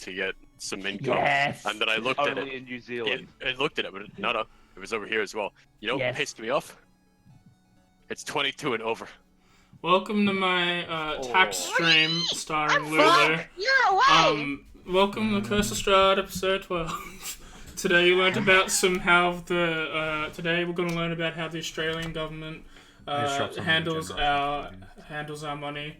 to get some income. Yes. And then I looked at Only it. in New Zealand. I looked at it, but no, it was over here as well. You know what pissed me off? It's 22 and over. Welcome to my tax stream starring Lulu. You're away! Welcome to Curse of Strahd, episode 12. Today you learned about today we're going to learn about how the Australian government handles our money.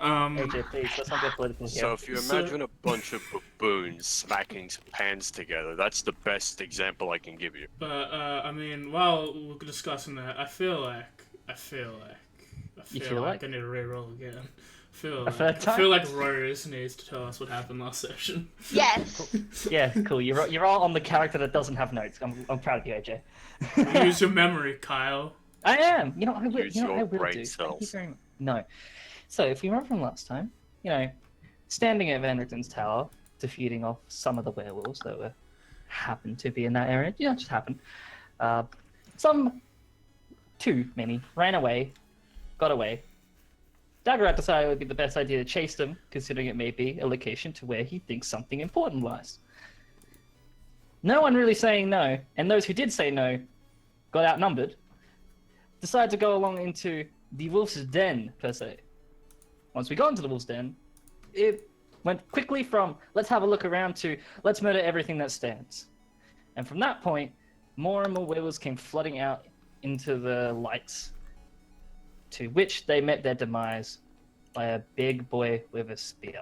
AJ, please, let's not get political here. So if you imagine a bunch of baboons smacking pans together, that's the best example I can give you. But I mean, while we're discussing that, I feel like I need to re-roll again. I feel like Rose needs to tell us what happened last session. Yes. Yeah, cool. You're all on the character that doesn't have notes. I'm proud of you, AJ. Use your memory, Kyle. I am. You know, I will. Use You know, your I will brain do. cells. Thank you very much. No. So, if you remember from last time, standing at Vendrickton's tower, defeating off some of the werewolves that happened to be in that area. It just happened. Too many ran away, got away. Daggerat decided it would be the best idea to chase them, considering it may be a location to where he thinks something important lies. No one really saying no, and those who did say no got outnumbered, decided to go along into the wolf's den, per se. Once we got into the wolf's den, it went quickly from let's have a look around to let's murder everything that stands. And from that point, more and more werewolves came flooding out into the lights, to which they met their demise by a big boy with a spear.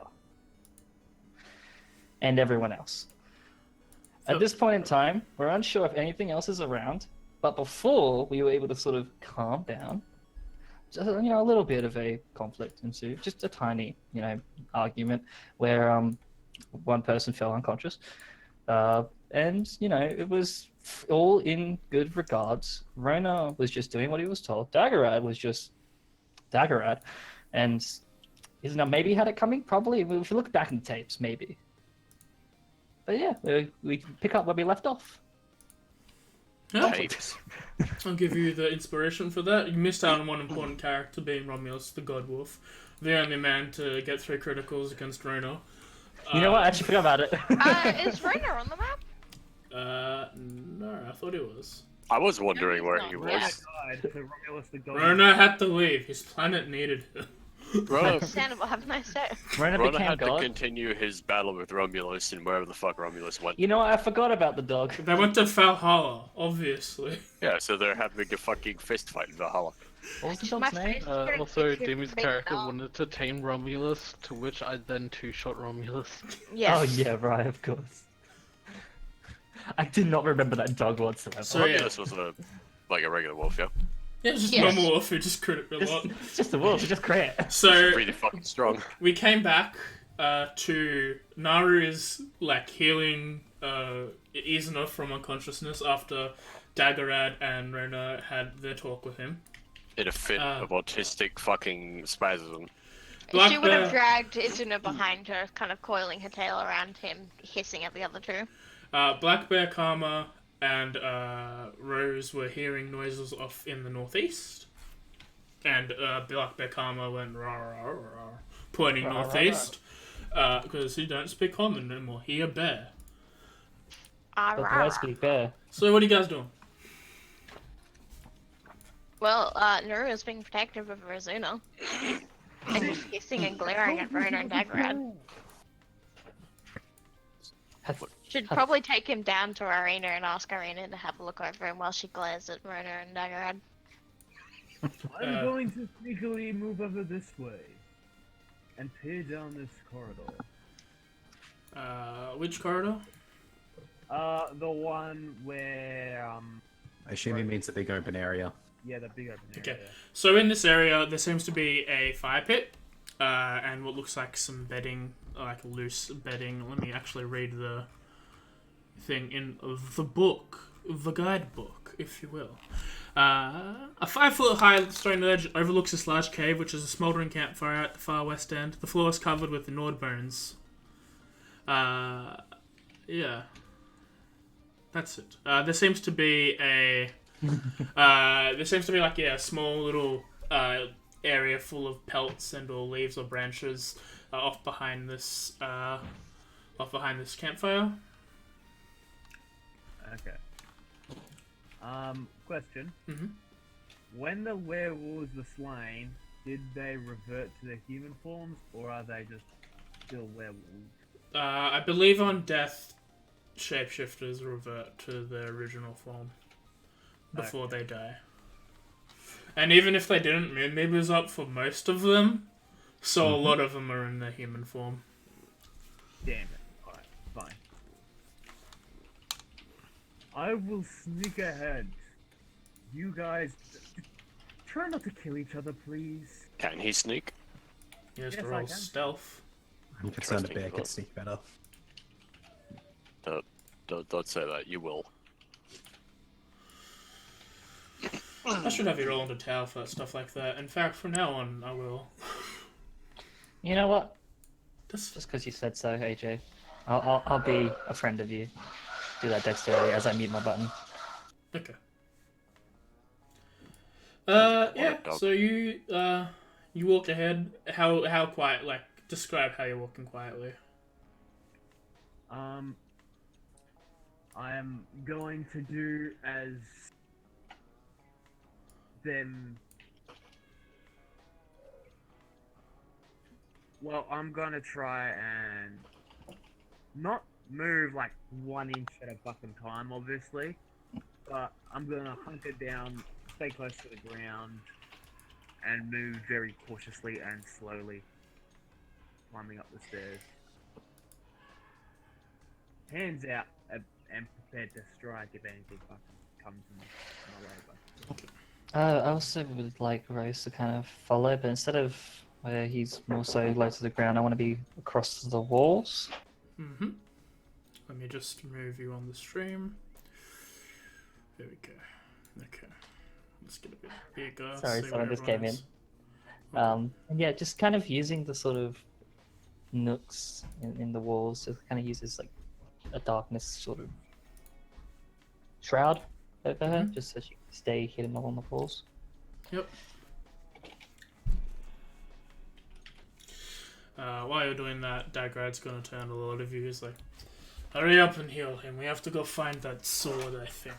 And everyone else. At this point in time, we're unsure if anything else is around, but before we were able to sort of calm down, just, a little bit of a conflict ensued, just a tiny, argument where one person fell unconscious. And, it was all in good regards. Rona was just doing what he was told. Daggerad was just Daggerad. And maybe he had it coming? Probably. If you look back in the tapes, maybe. But yeah, we can pick up where we left off. Yeah. I'll give you the inspiration for that. You missed out on one important character, being Romulus, the God Wolf. The only man to get 3 criticals against Rona. You know what? I actually forgot about it. Is Rona on the map? No, I thought he was. I was wondering where he Yeah. was. Rona had to leave. His planet needed him. Rona, Understandable, have a nice day. Rona Rona became had to God. continue his battle with Romulus and wherever the fuck Romulus went. You know what? I forgot about the dog. They went to Valhalla, obviously. Yeah, so they're having a fucking fist fight in Valhalla. What was the My dog's name? face is getting Also, itchy Demi's from being character dog. wanted to tame Romulus, to which I then two-shot Romulus. Yes. Oh yeah, right, of course. I did not remember that dog whatsoever. So, yeah. Romulus was a regular wolf, yeah. Yeah, it's just Yes. normal wolf who just crit a lot. It's just a wolf, it's just great. So, Really fucking strong. we came back to Naru is healing Izuna from unconsciousness after Daggerad and Rona had their talk with him. In a fit of autistic fucking spasm. Black She would have Bear- dragged Izuna behind her, kind of coiling her tail around him, hissing at the other two. Black Bear Karma and Rose were hearing noises off in the northeast. And Black Bear Karma went rah, rah, rah, rah, pointing Rah, rah, northeast. Because he don't speak common anymore. He a bear. Ah, But rah, do I rah. speak bear? So what are you guys doing? Well, Naru is being protective of Izuna. And just hissing and glaring at Rona and Daggerad. Should probably take him down to Arena and ask Arena to have a look over him while she glares at Rona and Daggerad. I'm going to sneakily move over this way and peer down this corridor. Which corridor? The one where I assume he means the big open area. yeah, the big open Okay. area. So in this area, there seems to be a fire pit, and what looks like some bedding, like loose bedding. Let me actually read the thing in the book, the guidebook, if you will. A 5-foot high stone ledge overlooks this large cave, which is a smouldering campfire at the far west end. The floor is covered with Nord bones. Yeah. That's it. There seems to be a a small little area full of pelts and or leaves or branches off behind this off behind this campfire. Okay. Question. Mm-hmm. When the werewolves were slain, did they revert to their human forms, or are they just still werewolves? I believe on death, shapeshifters revert to their original form before they die. And even if they didn't, Moonbeam was up for most of them, so a lot of them are in their human form. Damn it. Alright, fine. I will sneak ahead. You guys, try not to kill each other, please. Can he sneak? He has Yes, to I roll can. stealth. I'm concerned a Interesting bear thought. could sneak better. Don't say that. You will. I should have you roll into tail for stuff like that. In fact, from now on, I will. You know what? Just Just because you said so, AJ. I'll be a friend of you. Do that dexterity as I mute my button. okay. Yeah. dog. So you walk ahead. How quiet? Like, describe how you're walking quietly. I am going to do as them. Well, I'm gonna try and not move like 1 inch at a fucking time, obviously, but I'm gonna hunker down, stay close to the ground, and move very cautiously and slowly, climbing up the stairs. Hands out and prepared to strike if anything fucking comes in my way. I also would like Rose to kind of follow, but instead of where he's more so low to the ground, I want to be across the walls. Mm-hmm. Let me just move you on the stream. There we go. Okay. Let's get a bit bigger. Sorry, see someone where just came in. everyone is. And yeah, just kind of using the sort of nooks in the walls to kind of use this like a darkness sort of shroud over her, just so she can stay hidden along the walls. Yep. While you're doing that, Dagrad's gonna turn to a lot of you. He's like, hurry up and heal him. We have to go find that sword, I think.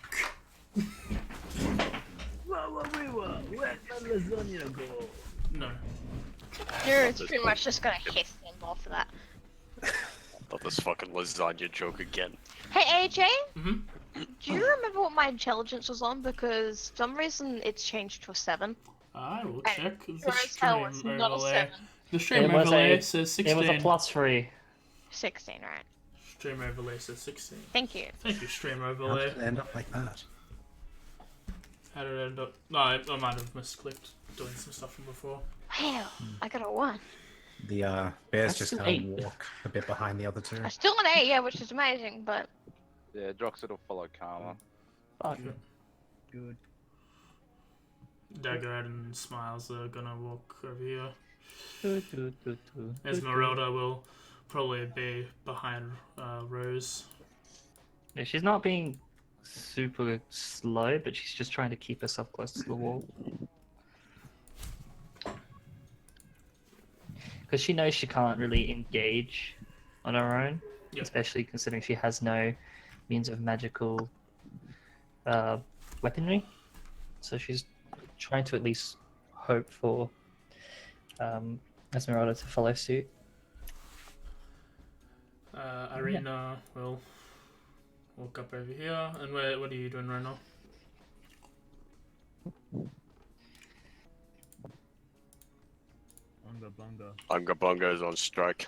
Whoa, where'd the lasagna go? No. It's pretty much just gonna hiss him off of that. Not this fucking lasagna joke again. Hey AJ, Mm-hmm. do you remember what my intelligence was on? Because for some reason it's changed to a 7. I will And check the sure as hell it's stream not a overlay. 7. The stream It was overlay a- says It 16. was a +3. 16, right? Stream overlay says 16. Thank you. Thank you, stream How overlay. did it end up like that? How did it end up? No, I might have misclicked doing some stuff from before. Wow, I got a 1. The bears That's just still kind 8. of walk a bit behind the other two. I still an 8, yeah, which is amazing, but Yeah, Drox will follow Karma. Fuck. Good. Daggerad and Smiles are gonna walk over here. Do, do, do, do, Esmeralda will probably be behind Rose. Yeah, she's not being super slow, but she's just trying to keep herself close to the wall. Because she knows she can't really engage on her own, Yep. especially considering she has no means of magical weaponry. So she's trying to at least hope for Esmeralda to follow suit. Irina will walk up over here. And what are you doing right now? Unga bunga. Unga Bunga is on strike.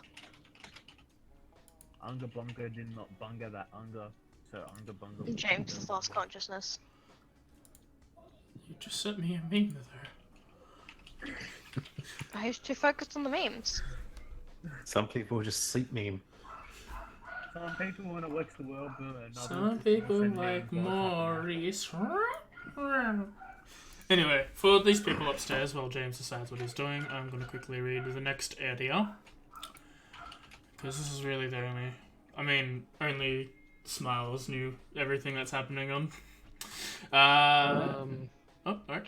Unga bunga did not bunga that unga. So unga bunga. was James bunga. has lost consciousness. You just sent me a meme with her. I was too focused on the memes. Some people just sleep meme. Some people want to watch the world burn. others Some just people wanna send like memes while Maurice. Anyway, for these people upstairs, while James decides what he's doing, I'm going to quickly read the next area. Because this is really the only... I mean, only Smiles knew everything that's happening on. Oh, alright.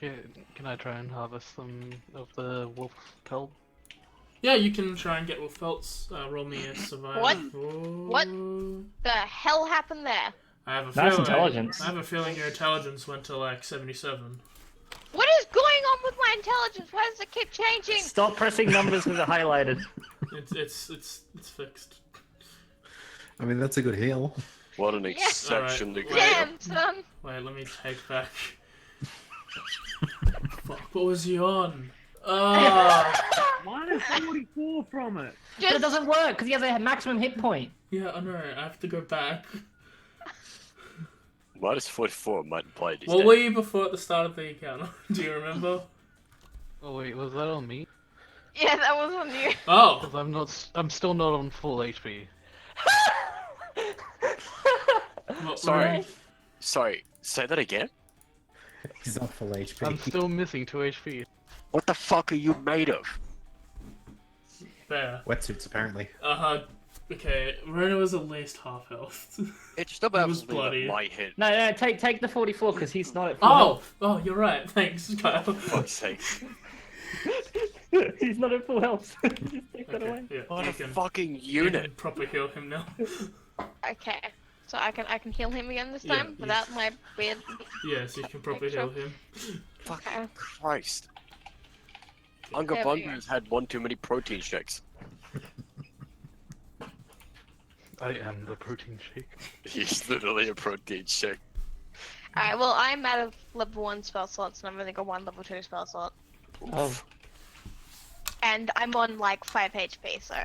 Can I try and harvest some of the wolf pelt? Yeah, you can try and get Wolf Pelts. Roll me a survival. What the hell happened there? I have a Nice feeling. intelligence. I have a feeling your intelligence went to like 77. What is going on with my intelligence? Why does it keep changing? Stop pressing numbers with it highlighted. It's fixed. I mean, that's a good heal. What an Yeah. exceptionally Alright, good. Damn, son. Wait, let me take back. Fuck, what was he on? Ah. Minus 44 from it. But it doesn't work because he has a maximum hit point. Yeah, I know. I have to go back. Minus 44 might imply he's What dead. were you before at the start of the encounter? Do you remember? Oh wait, was that on me? Yeah, that was on you. Oh, Because I'm still not on full HP. what, Sorry. Sorry, say that again? He's not full HP. I'm still missing 2 HP. What the fuck are you made of? There. Wetsuits, apparently. Okay, Rona was at least half health. It's still He was absolutely bloody. my hit. No, take the 44 because he's not at full health. Oh, you're right. Thanks, Kyle. For fuck's sake. He's not at full health. Just take that away. Yeah, What you a can, fucking you can unit. proper heal him now. Okay, so I can heal him again this Yeah, time yeah. without my weird. Yes, you can proper Extra. heal him. Okay. Christ. Unga There we Bunga's had one too many protein shakes. I am the protein shake. He's literally a protein shake. Alright, well, I'm out of level 1 spell slots and I've only got 1 level 2 spell slot. Oh, And I'm on like 5 HP, so.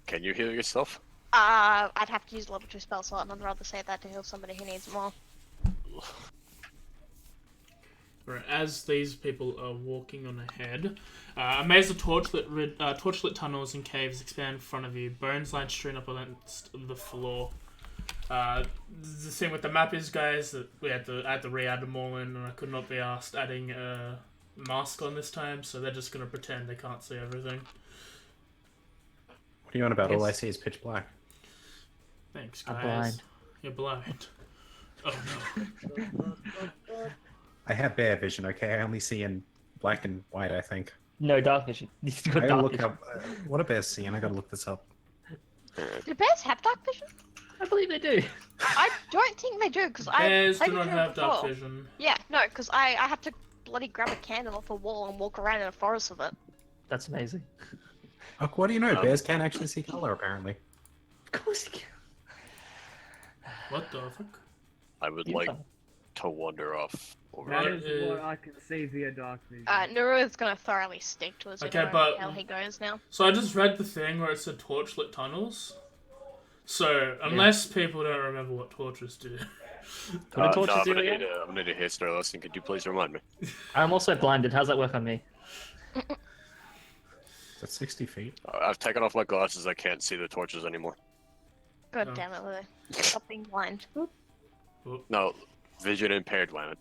Can you heal yourself? I'd have to use a level 2 spell slot and I'd rather save that to heal somebody who needs it more. Right, as these people are walking on ahead, a maze of torchlit tunnels and caves expand in front of you. Bones line strewn up against the floor. The thing with the map is, guys, that I had to re-add them all in, and I could not be asked adding a mask on this time, so they're just gonna pretend they can't see everything. What are you on about? All I Yes. see is pitch black. Thanks, I'm guys. blind. You're blind. Oh no. I have bare vision, okay? I only see in black and white, I think. no dark vision. He's got I gotta dark look vision. up. What are bears seeing? I gotta look this up. Do bears have dark vision? I believe they do. I don't think they do, because I Bears played do not with them have dark before. vision. Yeah, no, because I have to bloody grab a candle off a wall and walk around in a forest with it. That's amazing. Oh, what do you know? Bears can actually see color, apparently. Of course he can. What the fuck? I would You like can. to wander off over That there. is what I can see via dark vision. Nuru is gonna thoroughly stick to his Okay, but- how he goes now. So I just read the thing where it said torchlit tunnels. So, unless people don't remember what torches do. What do No, torches I'm do gonna again? need a, I'm gonna need a history lesson. Could you please remind me? I'm also blinded. How's that work on me? That's 60 feet. I've taken off my glasses. I can't see the torches anymore. God Oh. damn it, Lily. Stop being blind. No, vision impaired, Landon.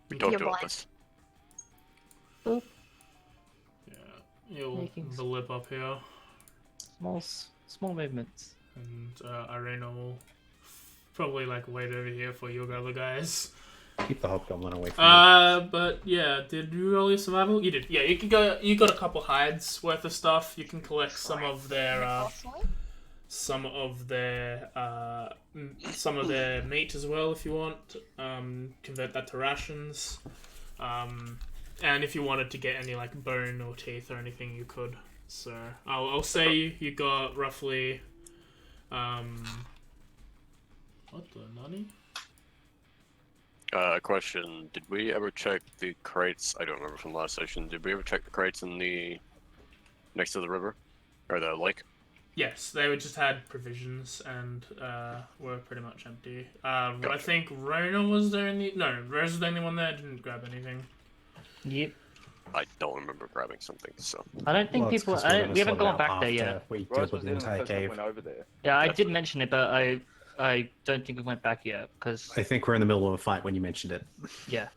We talked You're about blind. this. Yeah, you'll Making the lip up here, Small movements. and Irena will probably like wait over here for your other guys. Keep the hobgoblin away from me. But yeah, did you roll your survival? You did. Yeah, you can go. You got a couple hides worth of stuff. You can collect some of their some of their meat as well if you want. Convert that to rations. And if you wanted to get any like bone or teeth or anything, you could. So I'll say you got roughly. What the nani? Question: did we ever check the crates? I don't remember from last session. Did we ever check the crates in the next to the river or the lake? Yes, they just had provisions and were pretty much empty. I Gotcha. think Rona was there in the... No, Rose was the only one there, didn't grab anything. Yep. I don't remember grabbing something. So I don't think Well, it's people. 'cause we're gonna We haven't sort it gone out back there after yet. We Rose dealt with was the in the entire first cave. went over there. Yeah, I did Definitely. mention it, but I don't think we went back yet because I think we're in the middle of a fight when you mentioned it. yeah,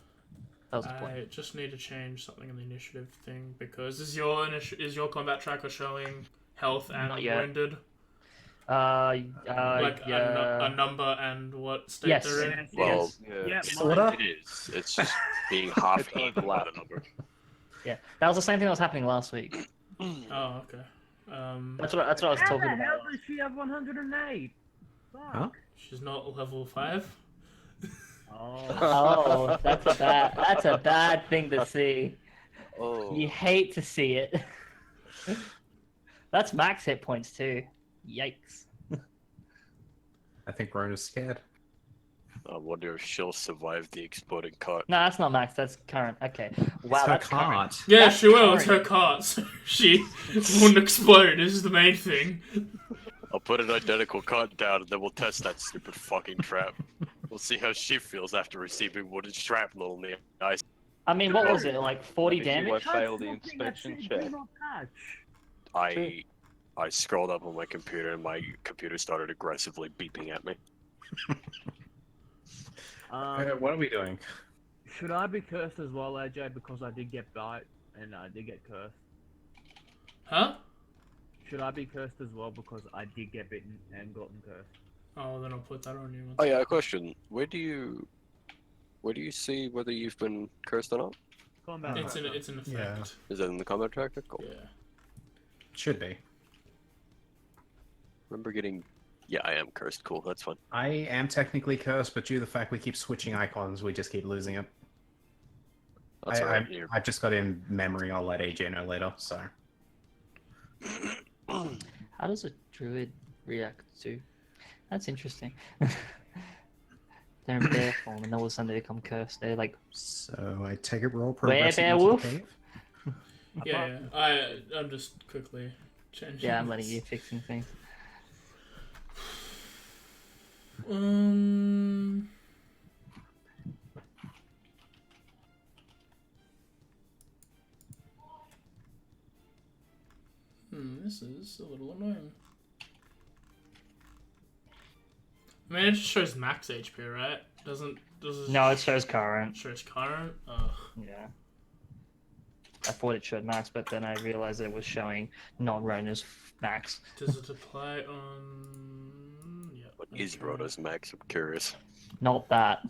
that was the point. I just need to change something in the initiative thing because is your combat tracker showing health and Not yet. wounded? Like A number and what state Yes. they're in? Well, Yeah. Yeah, Sorta? it is. It's just being half equal at a number. yeah, that was the same thing that was happening last week. Oh, okay. That's what I was How talking the hell about. does she have 108? Fuck. Huh? She's not level 5. Oh. Oh, that's a bad thing to see. Oh. You hate to see it. That's max hit points too. Yikes. I think Rona's scared. I wonder if she'll survive the exploding cart. No, that's not max. That's current. Okay. Wow, It's her that's current. cart. Yeah, That's she will. It's her current. cart, so she wouldn't explode. This is the main thing. I'll put an identical cart down and then we'll test that stupid fucking trap. We'll see how she feels after receiving wooden shrapnel in the eyes. I mean, what was it? Like 40 Maybe she damage? won't fail the Touch something inspection that says check. do not touch. I scrolled up on my computer and my computer started aggressively beeping at me. What are we doing? Should I be cursed as well, AJ, because I did get bite and I did get cursed? Huh? Should I be cursed as well because I did get bitten and gotten cursed? Oh, then I'll put that on you. Oh yeah, a question. Where do you see whether you've been cursed or not? Combat. It's an effect. Yeah. Is that in the combat tracker? Cool. Yeah. Should be. Remember getting... Yeah, I am cursed. Cool, that's fun. I am technically cursed, but due to the fact we keep switching icons, we just keep losing it. That's alright. I just got in memory. I'll let AJ know later. So How does a druid react to? That's interesting. They're in bear form, and all of a sudden they become cursed. They're like, so I take it roll Where, progressing bear into wolf? the cave. Yeah, I'm just quickly changing. yeah, I'm letting this. you fixing things. This is a little annoying. I mean, it just shows max HP, right? Does it No, it shows current. shows current? Ugh. Yeah. I thought it showed max, but then I realized it was showing non-Rona's max. Does it apply on... Yeah. What is okay. Rhoda's max? I'm curious. Not that.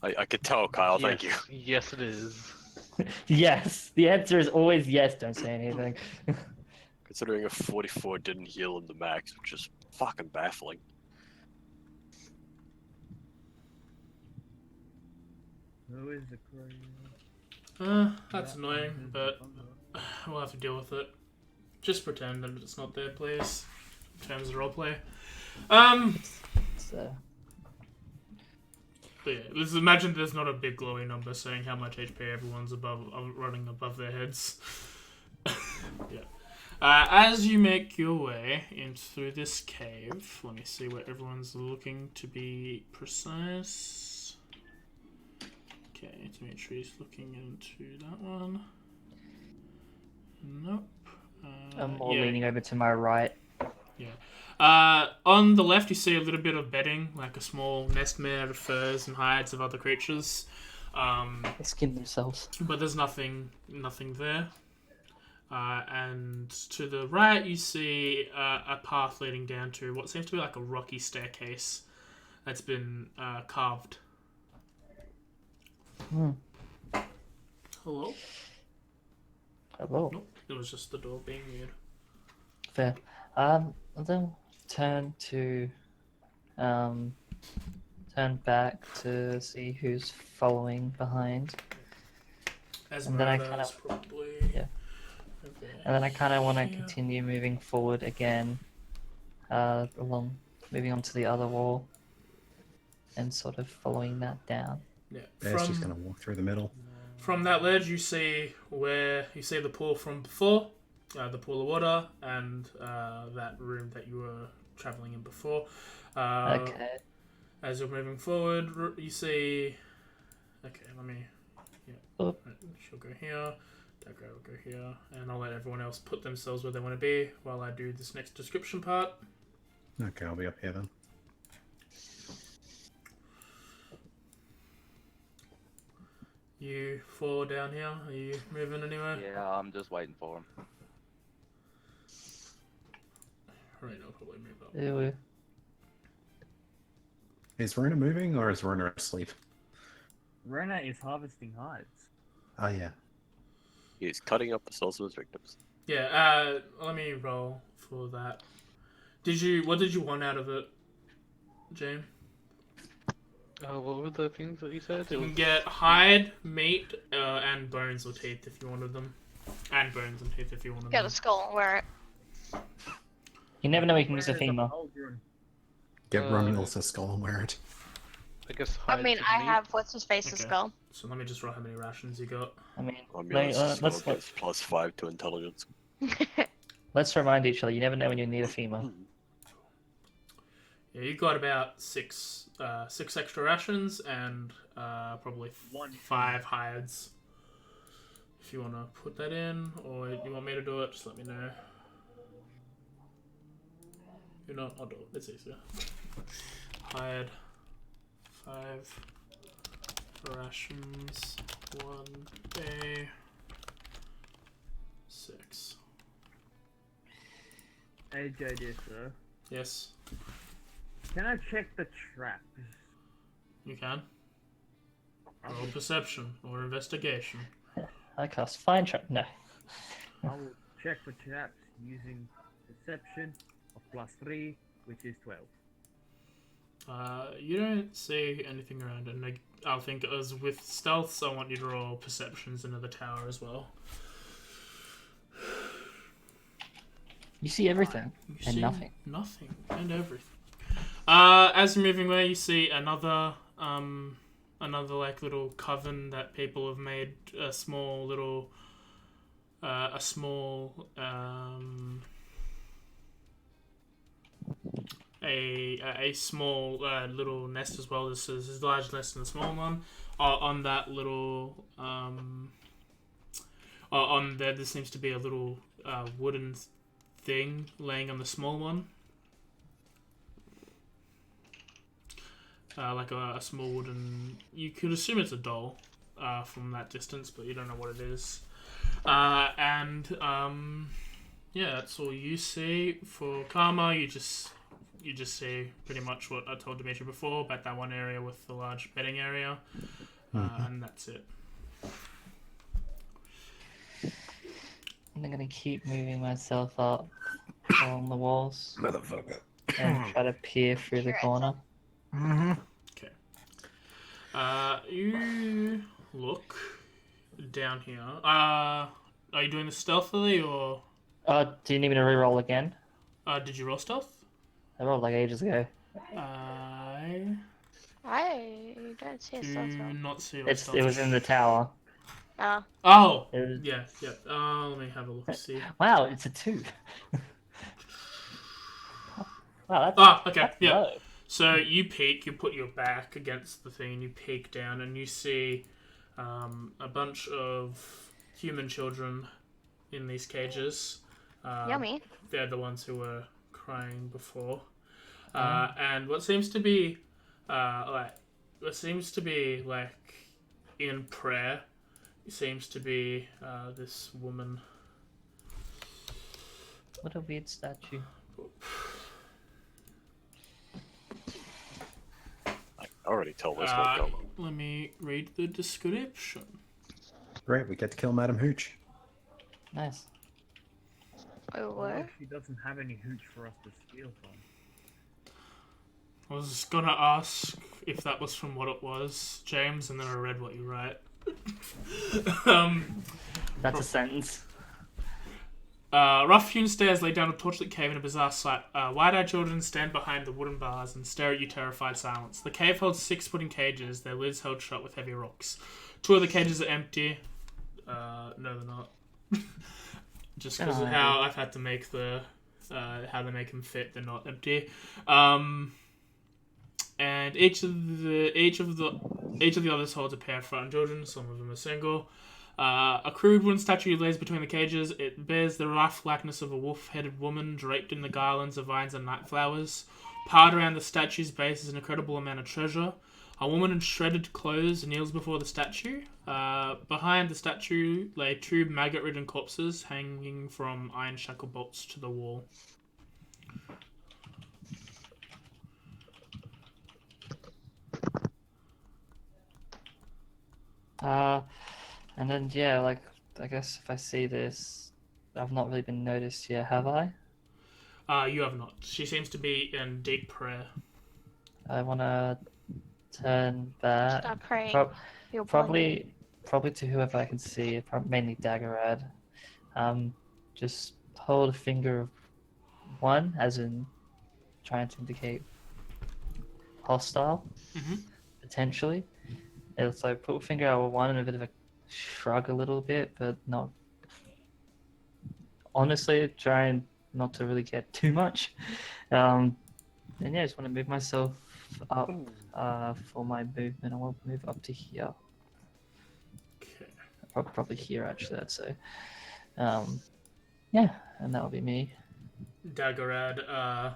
I could tell, Kyle. Thank you. Yes, it is. Yes. The answer is always yes. Don't say anything. Considering a 44 didn't heal in the max, which is fucking baffling. Who is the crazy? That's annoying, but we'll have to deal with it. Just pretend that it's not there, please. In terms of roleplay. So, But yeah, let's imagine there's not a big glowing number saying how much HP everyone's running above their heads. Yeah. As you make your way in through this cave, let me see where everyone's looking to be precise. Okay, Dimitri's looking into that one. Nope. I'm more yeah. leaning over to my right. On the left, you see a little bit of bedding, like a small nest made out of furs and hides of other creatures. They skin themselves. But there's nothing there. And to the right, you see a path leading down to what seems to be like a rocky staircase that's been carved. Hello? Hello. Nope, it was just the door being weird. Fair. I'll then turn back to see who's following behind. And then I Esmeralda kind is of- probably... yeah. over And then I kind of want to here. continue moving forward again, moving on to the other wall, and sort of following that down. Yeah. Bear's just gonna walk through the middle. From that ledge, you see the pool from before, the pool of water, and that room that you were traveling in before. Okay. As you're moving forward, you see. Okay, let me. Yeah, Oh. she'll go here. That guy will go here, and I'll let everyone else put themselves where they want to be while I do this next description part. Okay, I'll be up here then. You four down here. Are you moving anywhere? Yeah, I'm just waiting for him. Right, I'll probably move up. Ew. Is Rona moving or is Rona asleep? Rena is harvesting hides. Oh yeah. He's cutting up the souls of his victims. Yeah. Let me roll for that. What did you want out of it, James? What were the things that you said? You can get hide, meat, and bones or teeth if you wanted them. And bones and teeth if you wanted Get them. a skull, wear it. You never know you can use a Where is the female. pauldron? Get Uh, Romulus a skull and wear it. I guess I hides mean, and I meat. have what's his face's Okay. skull. So let me just roll how many rations you got. I mean, Romulus let's gives +5 to intelligence. let's remind each other. You never know when you need a female. Yeah, you got about six extra rations and probably One. 5 hides. If you want to put that in, or you want me to do it, just let me know. You're not, I'll do it. It's easier. Hide 5 rations, 1 day, 6. AJ, dear sir. Yes, Can I check the traps? you can. Roll perception or investigation. I cast Fine Trap. No. I will check for traps using deception of +3, which is 12. You don't see anything around, and I think as with stealth, I want you to roll perceptions into the tower as well. You see everything You and see nothing. nothing and everything. As you're moving away, you see another like little coven that people have made a small little a small little nest as well. This is a large nest and a small one. On that little on there seems to be a little wooden thing laying on the small one. Like a small wooden... You could assume it's a doll from that distance, but you don't know what it is. Yeah, that's all you see. For Karma, you just see pretty much what I told Dimitri before about that one area with the large bedding area, and that's it. I'm gonna keep moving myself up along the walls Motherfucker. and try to peer through the Sure. corner. Okay. You look down here. Are you doing this stealthily or Do you need me to reroll again? did you roll stealth? I rolled like ages ago. I I don't see a do stealth roll. not see your It stealth. was in the tower. Oh, It was... yeah. Let me have a look. See. Wow, it's a 2. Wow, Okay. that's Yeah. low. So you peek. You put your back against the thing, and you peek down, and you see a bunch of human children in these cages. Yummy. They're the ones who were crying before, and what seems to be in prayer seems to be this woman. What a weird statue. I already tell this won't go well. Let me read the description. Great, we get to kill Madam Hooch. Nice. Oh, what? She doesn't have any hooch for us to steal from. I was gonna ask if that was from what it was, James, and then I read what you write. That's a sentence. Rough-hewn stairs lead down a torchlit cave in a bizarre sight. Wide-eyed children stand behind the wooden bars and stare at you terrified silence. The cave holds 6 wooden cages, their lids held shut with heavy rocks. 2 of the cages are empty. No, they're not. Just because of how I've had to make how they make them fit, they're not empty. And each of the others holds a pair of frightened children. Some of them are single. A crude wooden statue lays between the cages. It bears the rough likeness of a wolf-headed woman draped in the garlands of vines and night flowers. Piled around the statue's base is an incredible amount of treasure. A woman in shredded clothes kneels before the statue. Behind the statue lay 2 maggot-ridden corpses hanging from iron shackle bolts to the wall. And then, yeah, like, I guess if I see this, I've not really been noticed yet, have I? You have not. She seems to be in deep prayer. I want to turn back. Stop praying. You'll Probably to whoever I can see, mainly Daggerad. Just hold a finger of one, as in trying to indicate hostile, potentially. It's like put a finger out with one and a bit of a shrug a little bit, but not. Honestly, trying not to really get too much. And yeah, I just want to move myself up for my movement. I want to move up to here. Okay. Probably here, actually, I'd say. Yeah, and that'll be me. Daggerad,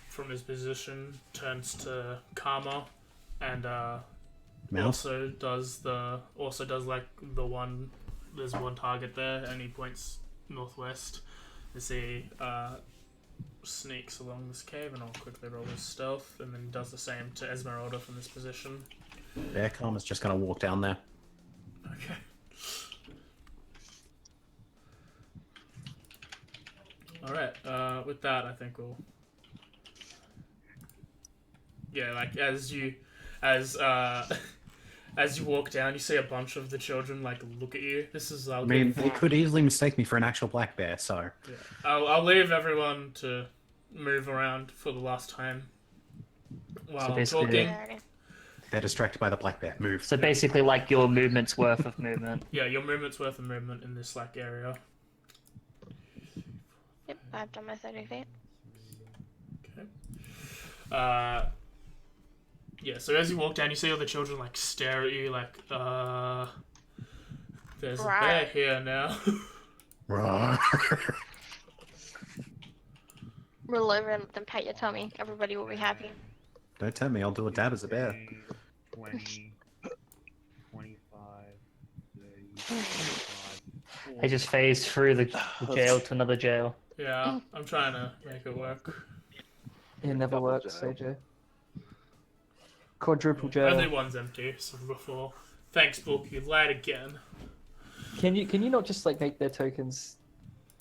from his position, turns to Karma, and also does like the one. There's one target there, and he points northwest. As he sneaks along this cave, and I'll quickly roll his stealth, and then does the same to Esmeralda from this position. Bear Karma's just gonna walk down there. Okay. Alright, with that, I think we'll... Yeah, like, as you walk down, you see a bunch of the children, like, look at you. This is... I mean, they could easily mistake me for an actual black bear, so... Yeah. I'll leave everyone to move around for the last time while I'm talking. They're distracted by the black bear. Move. So basically, like, your movement's worth of movement. Yeah, your movement's worth of movement in this, like, area. Yep, I've done my 30 feet. Okay. Yeah, so as you walk down, you see all the children, like, stare at you, like, there's a bear here now. Right. Roll over and let them pat your tummy. Everybody will be happy. Don't tell me, I'll do a dab as a bear. 20, 25, 30, 45. I just phased through the jail to another jail. Yeah, I'm trying to make it work. It never works, AJ. Quadruple jail. Only one's empty, so before. Thanks, book. You lied again. Can you not just like make their tokens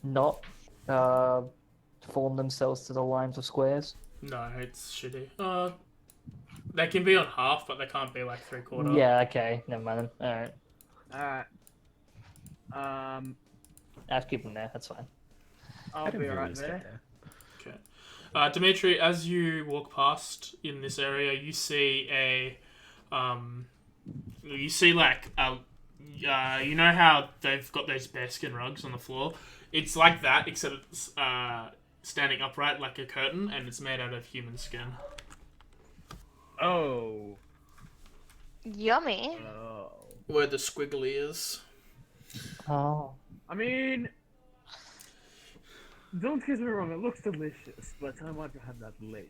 not form themselves to the lines of squares? No, it's shitty. They can be on half, but they can't be like 3/4. Yeah. Okay. Never mind. All right. Alright. I'll keep them there. That's fine. I'll be right there. Okay. Dimitri, as you walk past in this area, you see you know how they've got those bearskin rugs on the floor? It's like that, except it's standing upright like a curtain, and it's made out of human skin. Oh. Yummy. Oh. Where the squiggly is. Oh. I mean, don't get me wrong, it looks delicious, but I want to have that later.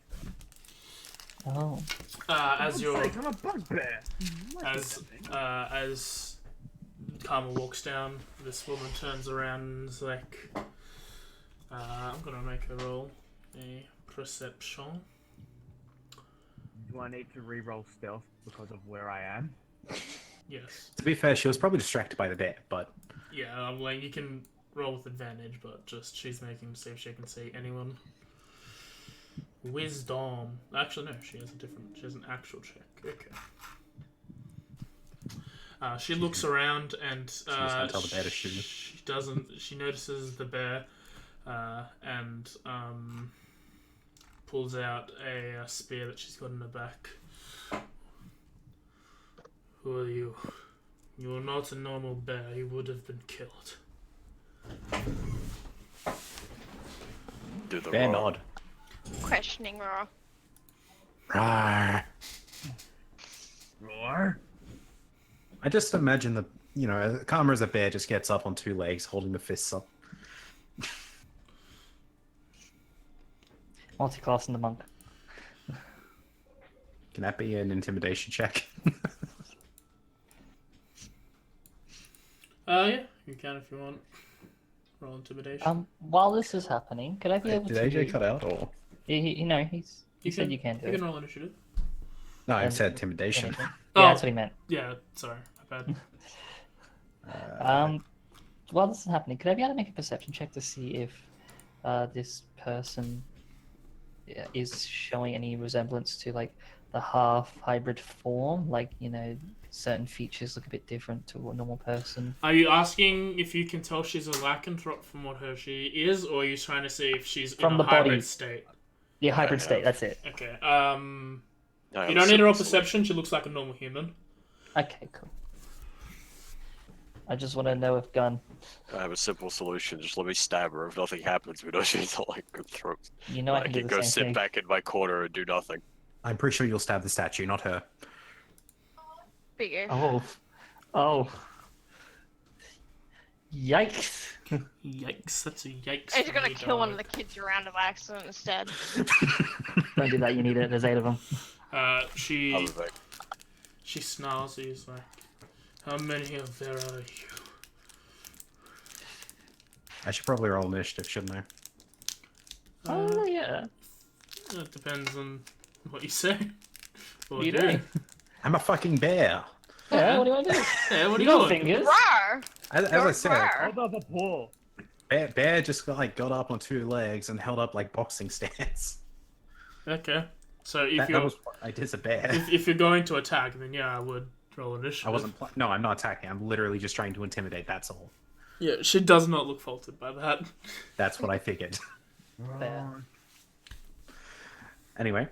Oh. As you're... I'm a bugbear. As Karma walks down, this woman turns around and is like, I'm gonna make her roll a perception. Do I need to re-roll stealth because of where I am? Yes. To be fair, she was probably distracted by the bear, but... Yeah, like you can roll with advantage, but just she's making to see if she can see anyone. Wisdom. Actually, no, she has an actual check. Okay. She looks around and gonna tell the bear to shoot. she doesn't. She notices the bear and pulls out a spear that she's got in her back. Who are you? You are not a normal bear. You would have been killed. Do the Bear roar. nod. Questioning roar. Rawr. Roar? I just imagine the, Karma as a bear just gets up on two legs, holding the fists up. Multi-class in the monk. Can that be an intimidation check? Yeah, you can if you want. Roll intimidation. While this is happening, could I be able Did to... AJ cut out, or...? He said you can do You it. can roll initiative. No, I said intimidation. Yeah, Oh. that's what he meant. Yeah, sorry, my bad. while this is happening, could I be able to make a perception check to see if this person is showing any resemblance to like the half hybrid form? Like, you know, certain features look a bit different to a normal person. Are you asking if you can tell she's a lycanthrope from what she is, or are you trying to see if she's From in the a hybrid body. state? The hybrid I state, have- that's it. Okay. I You have a don't need to roll simple perception. She looks like a normal human. Okay, cool. I just want to know if gun. I have a simple solution. Just let me stab her. If nothing happens, we know she's a lycanthrope. You know I I can do can the go same sit thing. back in my corner and do nothing. I'm pretty sure you'll stab the statue, not her. Figure. Oh. Oh. Yikes. Yikes! That's a yikes. I'm just for gonna me, kill one of dog. the kids around by accident instead. Don't do that, you need it. There's 8 of them. I'll She be back. snarls. He's like, "How many of there are you?" I should probably roll initiative, shouldn't I? Oh, yeah. It depends on what you say. Or What are you do. doing? I'm a fucking bear. Yeah, what do you want to do? Yeah, what do You you got doing? fingers. Rawr! As I said, Rawr! Hold up a paw. bear just got up on 2 legs and held up like boxing stance. Okay. So if That you're was what I did as a bear. if you're going to attack, then yeah, I would roll initiative. I wasn't. No, I'm not attacking. I'm literally just trying to intimidate. That's all. Yeah, she does not look faulted by that. That's what I figured. Fair. Anyway.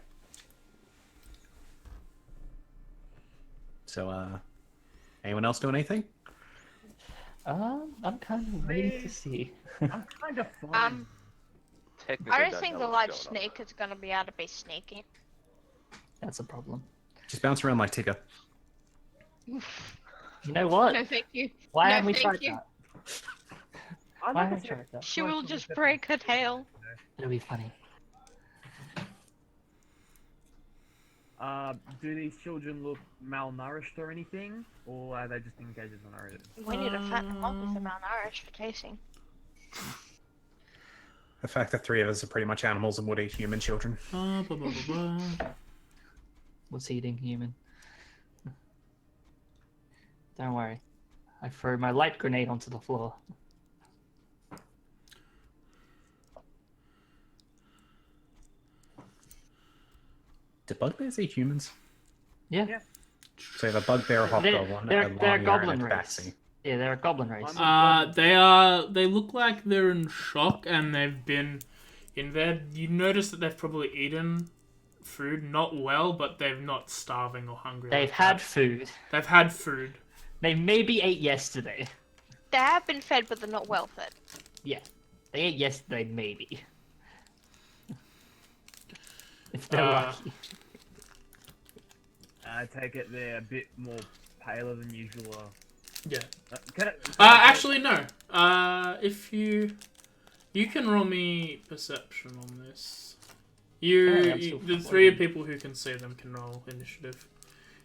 So, anyone else doing anything? I'm kind of waiting to see. I'm kind of fine. Technically, I don't don't think know the what's live going on. snake is gonna be able to be sneaky. That's a problem. Just bounce around like Tigger. You know what? No, thank you. Why No, haven't we thank tried you. that? I Why like haven't we to tried that? She will just break her tail. It'll be funny. Do these children look malnourished or anything? Or are they just engaged in narrative? We need to fatten them up with the malnourished for tasting. The fact that 3 of us are pretty much animals and would eat human children. Blah, blah, blah, blah. What's eating human? Don't worry. I threw my light grenade onto the floor. Do bugbears eat humans? Yeah. Yeah. So you have a bugbear, a hobgoblin, They're a a llama, goblin and a race. tabaxi. Yeah, they're a goblin race. They look like they're in shock and they've been in there. You notice that they've probably eaten food, not well, but they've not starving or hungry. They've like had that. food. They've had food. They maybe ate yesterday. They have been fed, but they're not well fed. Yeah. They ate yesterday, maybe. If they're lucky. I take it they're a bit more paler than usual. Yeah. Can Actually, no. If you can roll me perception on this. Yeah, I'm still The 3 people who can see them can roll initiative.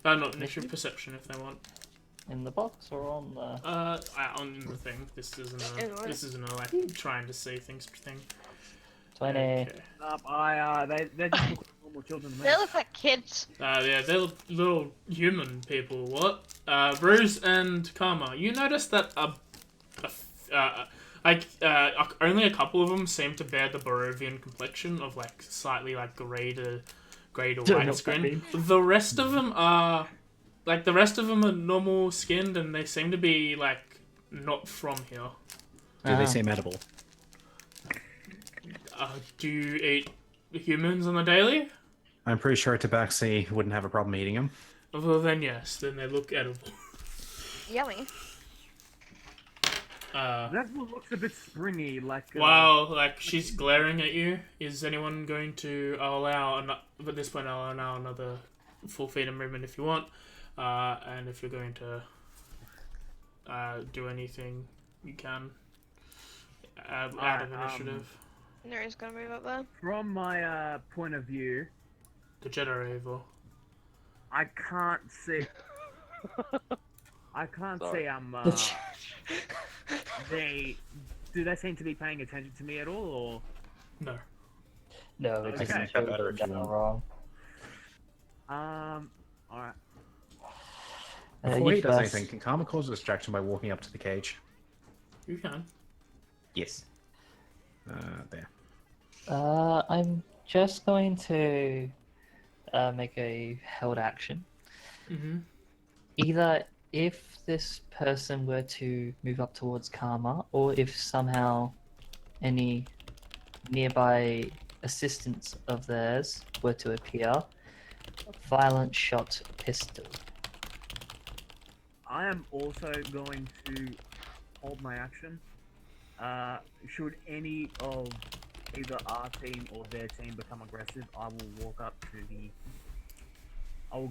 Not initiative, perception if they want. In the box or on the... On the thing. This isn't Anyway. a like trying to see things thing. 20. Okay. they just look like normal children to me. They look like kids. Yeah, they're little human people. What? Bruce and Karma, you notice that only a couple of them seem to bear the Barovian complexion of like slightly like grey to Don't know white what that skin. means. The rest of them are normal skinned and they seem to be like not from here. Do they seem edible? Do you eat humans on the daily? I'm pretty sure Tabaxi wouldn't have a problem eating them. Well, then yes, then they look edible. Yummy. That one looks a bit springy, like. Wow, like she's glaring at you. Is anyone going to at this point I'll allow another full feet of movement if you want. And if you're going to do anything, you can. Out of initiative. There is gonna move up there. From my point of view, The Jedi are evil. I can't see. I can't Sorry. see. Do they seem to be paying attention to me at all, or? No. No, it's Okay. just Got better if you done want. wrong. All right. Before you he does first. anything, can Karma cause a distraction by walking up to the cage? You can. Yes. There. I'm just going to make a held action. Mm-hmm. Either if this person were to move up towards Karma, or if somehow any nearby assistants of theirs were to appear, violent shot pistol. I am also going to hold my action. Should any of either our team or their team become aggressive, I will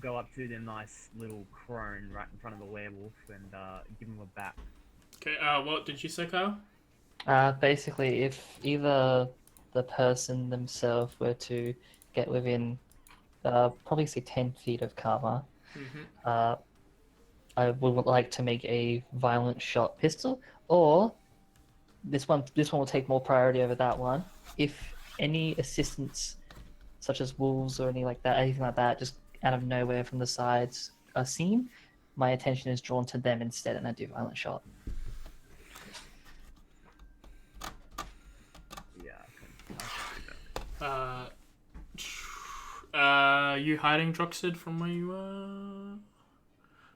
go up to the nice little crone right in front of the werewolf and give him a bat. Okay. What did you say, Kyle? Basically, if either the person themselves were to get within, probably say 10 feet of Karma, Mm-hmm. I would like to make a violent shot pistol, or this one will take more priority over that one. If any assistants, such as wolves or anything like that, just out of nowhere from the sides are seen, my attention is drawn to them instead, and I do violent shot. Yeah, I can do You hiding Droxid from where you are?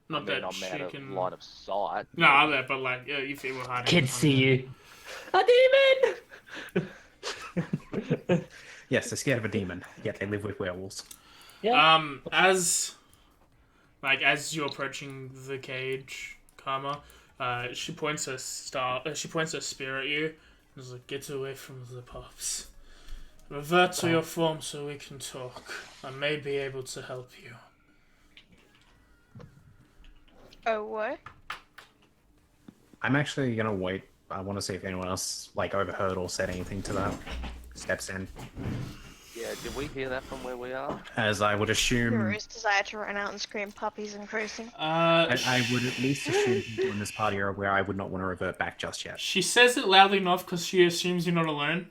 Not that I'm she out of can. line of sight. No, I'm there, but like, if you were hiding. Kids behind see there. you. A demon! Yes, they're scared of a demon, yet they live with werewolves. Yeah. As you're approaching the cage, Karma, she points her spear at you, and is like, "Get away from the pups. Revert to your form so we can talk. I may be able to help you." Oh, what? I'm actually gonna wait. I want to see if anyone else overheard or said anything to that. Steps in, Yeah, did we hear that from where we are? as I would assume. Nero's desire to run out and scream puppies and cursing. I would at least assume people in this party are aware I would not want to revert back just yet. She says it loudly enough because she assumes you're not alone.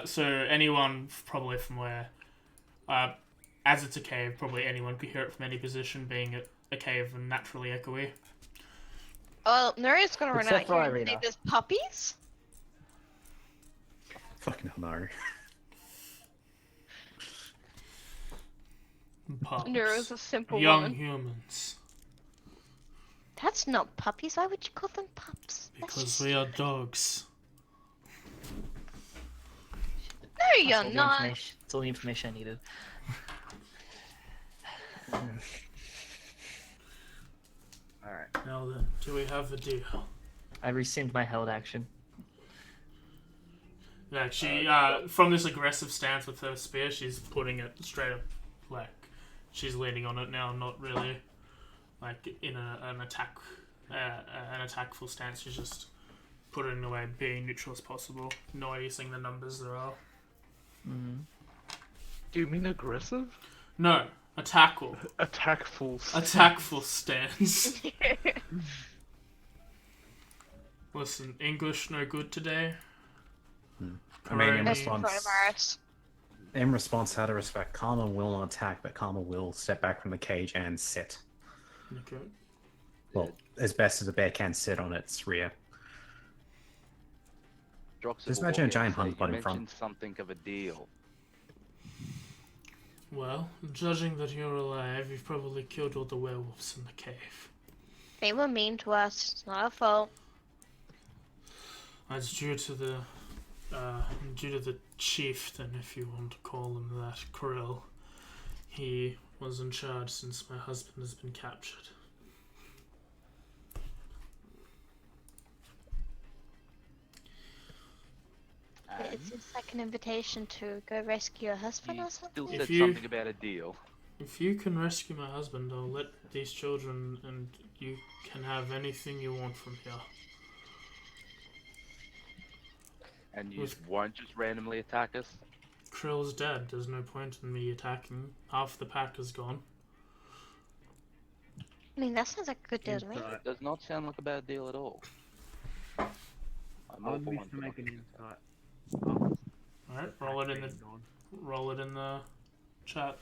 So anyone probably from where, as it's a cave, probably anyone could hear it from any position, being a cave and naturally echoey. Oh, Nero's gonna run out Except for here and Irina. say there's puppies? Fucking hell, no. Pups. Nero's a simple Young woman. humans. That's not puppies. Why would you call them pups? That's Because just... we are dogs. No, you're not. That's all the information I needed. Alright. Now then, do we have a deal? I rescind my held action. Like she, from this aggressive stance with her spear, she's putting it straight up, like she's leaning on it now, not really like in an attackful stance. She's just putting it away, being neutral as possible, noticing the numbers there are. Mm. Do you mean aggressive? No, attackful. Attackful. Attackful stance. Listen, English no good today. I mean, in That's response, coronavirus. out of respect, Karma will not attack, but Karma will step back from the cage and sit. Okay. Well, as best as a bear can sit on its rear. Droxid Just will imagine a walk giant in and say, honeypot in "You front." mentioned something of a deal. Well, judging that you're alive, you've probably killed all the werewolves in the cave. They were mean to us. It's not our fault. That's due to the chieftain, if you want to call him that, Krill. He was in charge since my husband has been captured. Is this like an invitation to go rescue your husband You or something? still If said you- something about a deal. If you can rescue my husband, I'll let these children, and you can have anything you want from here. And you With- won't just randomly attack us? Krill's dead. There's no point in me attacking. Half the pack is gone. I mean, that sounds like a good deal to me. It does not sound like a bad deal at all. I'm I all would for wish one to for make an one. insight. Oh, Alright, roll it in the chat.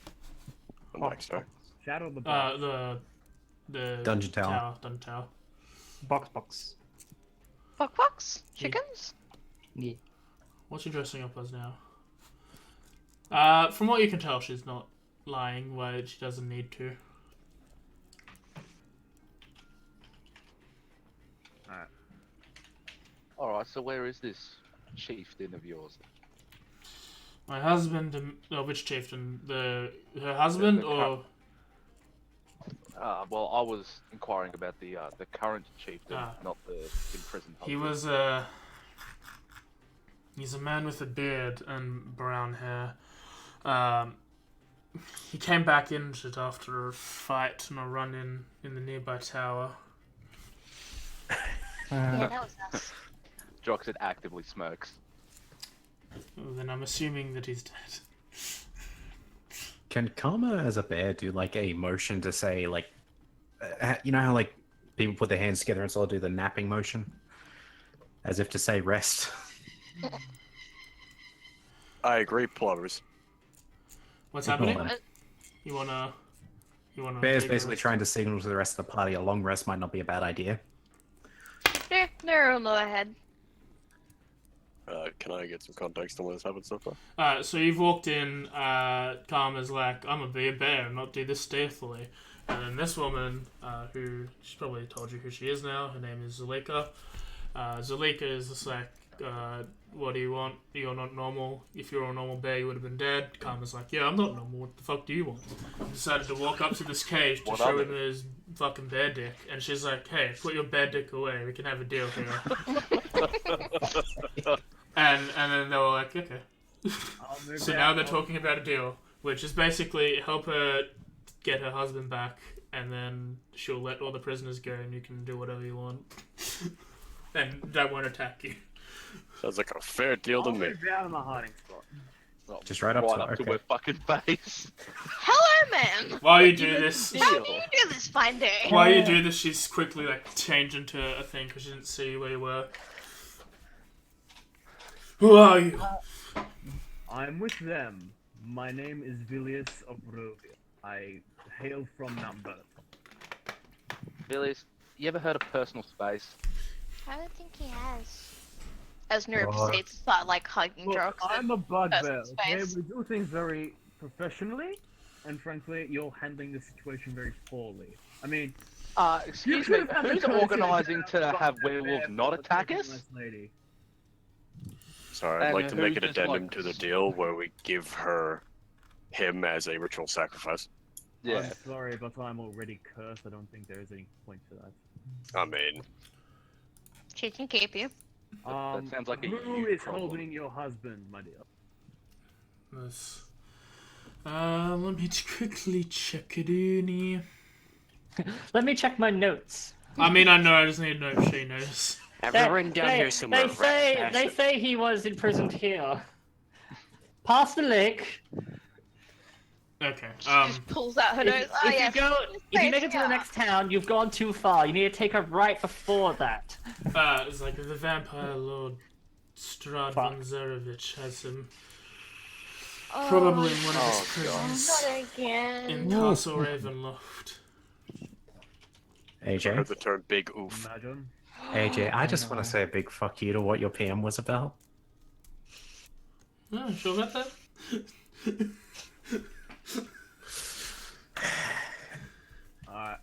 The mic, sorry. Chat or the box? The Dungeon Tower. Dungeon tower. Box. Fox? Chickens? Yeah. What's she dressing up as now? From what you can tell, she's not lying where she doesn't need to. Alright, so where is this chieftain of yours? My husband and... Oh, which chieftain? Her husband The or... Well, I was inquiring about the current chieftain, Ah. not the imprisoned He husband. was, He's a man with a beard and brown hair. He came back injured after a fight and a run-in in the nearby tower. Yeah, that was us. Droxit actively smirks. Then I'm assuming that he's dead. Can Karma as a bear do like a motion to say like, you know how like people put their hands together and sort of do the napping motion, as if to say rest? I agree, plovers. What's Ignore happening? them. You wanna... Bear's take a basically rest? trying to signal to the rest of the party a long rest might not be a bad idea. Yeah, they're low ahead. Can I get some context on what has happened so far? So you've walked in, Karma's like, I'm gonna be a bear and not do this stealthily. And then this woman, who, she's probably told you who she is now, her name is Zulika. Zulika is just like, what do you want? You're not normal. If you're a normal bear, you would have been dead. Karma's like, yeah, I'm not normal. What the fuck do you want? He decided to walk up to this cage to What show are him his fucking bear dick. And she's like, hey, put your bear dick away. We can have a deal here. And then they were like, okay. I'll move So down. now they're talking about a deal, which is basically help her get her husband back, and then she'll let all the prisoners go, and you can do whatever you want. And they won't attack you. Sounds like a fair deal to I'll me. move down to my hiding spot. Oh, Just right up to it, okay. her fucking face. Hello, man! While you do this, How do you do this fine day? while you do this, she's quickly like changed into a thing because she didn't see where you were. Who are you? I'm with them. My name is Vilius of Barovia. I hail from Mount Berth. Villius, you ever heard of personal space? I don't think he has. As Nerd Oh. proceeds to start like hugging Look, Drox. I'm a bugbear, Personal okay? space. We do things very professionally, and frankly, you're handling the situation very poorly. I mean, Excuse you me, could have had the who's courtesy organising to to have have bugbear werewolves for not such a attack us? nice lady. Sorry, I'd And like to make who's an just, addendum like- to the deal where we give him as a ritual sacrifice. Yeah. I'm sorry, but I'm already cursed. I don't think there is any point to that. I mean, She can keep you. That sounds like a who you is problem. holding your husband, my dear? This. Let me quickly check it in here. Let me check my notes. I mean, I know. I just need to know if she knows. Have it written down here somewhere. They say he was imprisoned here. Past the lake. Okay. Just pulls out her nose. Oh, If yeah. you make it to the next town, you've gone too far. You need to take a right before that. It's like the vampire lord Strahd von Zarevich has him probably in one of his prisons Not again. in Castle Ravenloft. I heard AJ, the term big oof. Imagine. AJ, I just want to say a big fuck you to what your PM was about. Oh, sure about that? Alright.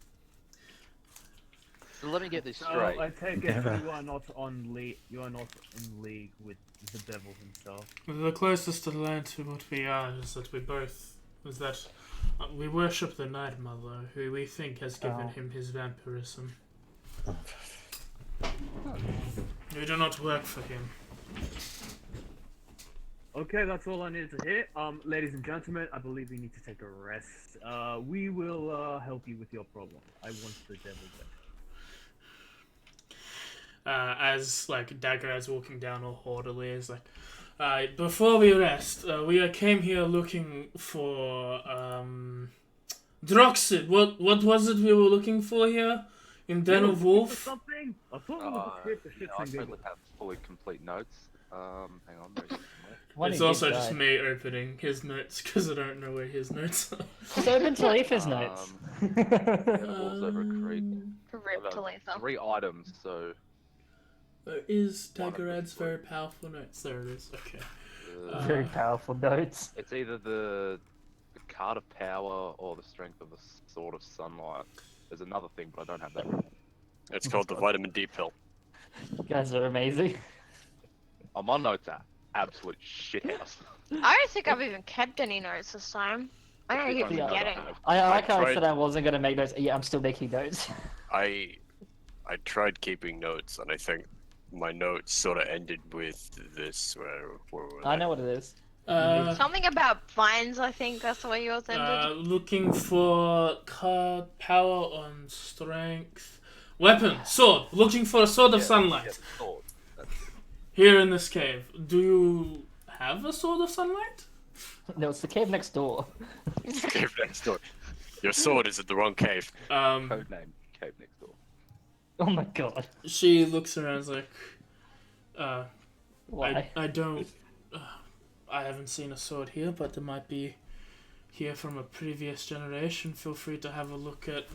So let me get this So straight. I take it Never. you are not on league. You are not in league with the devil himself. The closest line to what we are is that we worship the Night Mother, who we think has given him his vampirism. We do not work for him. Okay, that's all I needed to hear. Ladies and gentlemen, I believe we need to take a rest. We will help you with your problem. I want the devil back. As like Dagger is walking down all haughtily, is like, before we rest, we came here looking for Droxid. What was it we were looking for here in Den of Wolf? Something? I thought it was a script of shit I and certainly have fully complete notes. Hang on. there's- It's also just me opening his notes because I don't know where his notes are. Just open to Leif's notes. Yeah, wolves over a creek. Rip to About Letha. 3 items, so Is Daggerad's very powerful notes? There it is. Okay. Very powerful notes. It's either the card of power or the strength of the sword of sunlight. There's another thing, but I don't have that. It's called the vitamin D pill. You guys are amazing. Oh, my notes are absolute shithouse. I don't think I've even kept any notes this time. I don't keep Yeah. forgetting. I like how I tried- said I wasn't gonna make notes. Yeah, I'm still making notes. I tried keeping notes, and I think my notes sort of ended with this. Where were I they? know what it is. Something about vines, I think that's the way yours ended. Looking for card power on strength. Weapon, sword. Looking for a sword of sunlight. Yeah, sword. That's it. Here in this cave. Do you have a sword of sunlight? No, it's the cave next door. Cave next door. Your sword is at the wrong cave. Code name, cave next door. Oh my god. She looks around and is like, Why? I don't. I haven't seen a sword here, but there might be here from a previous generation. Feel free to have a look at.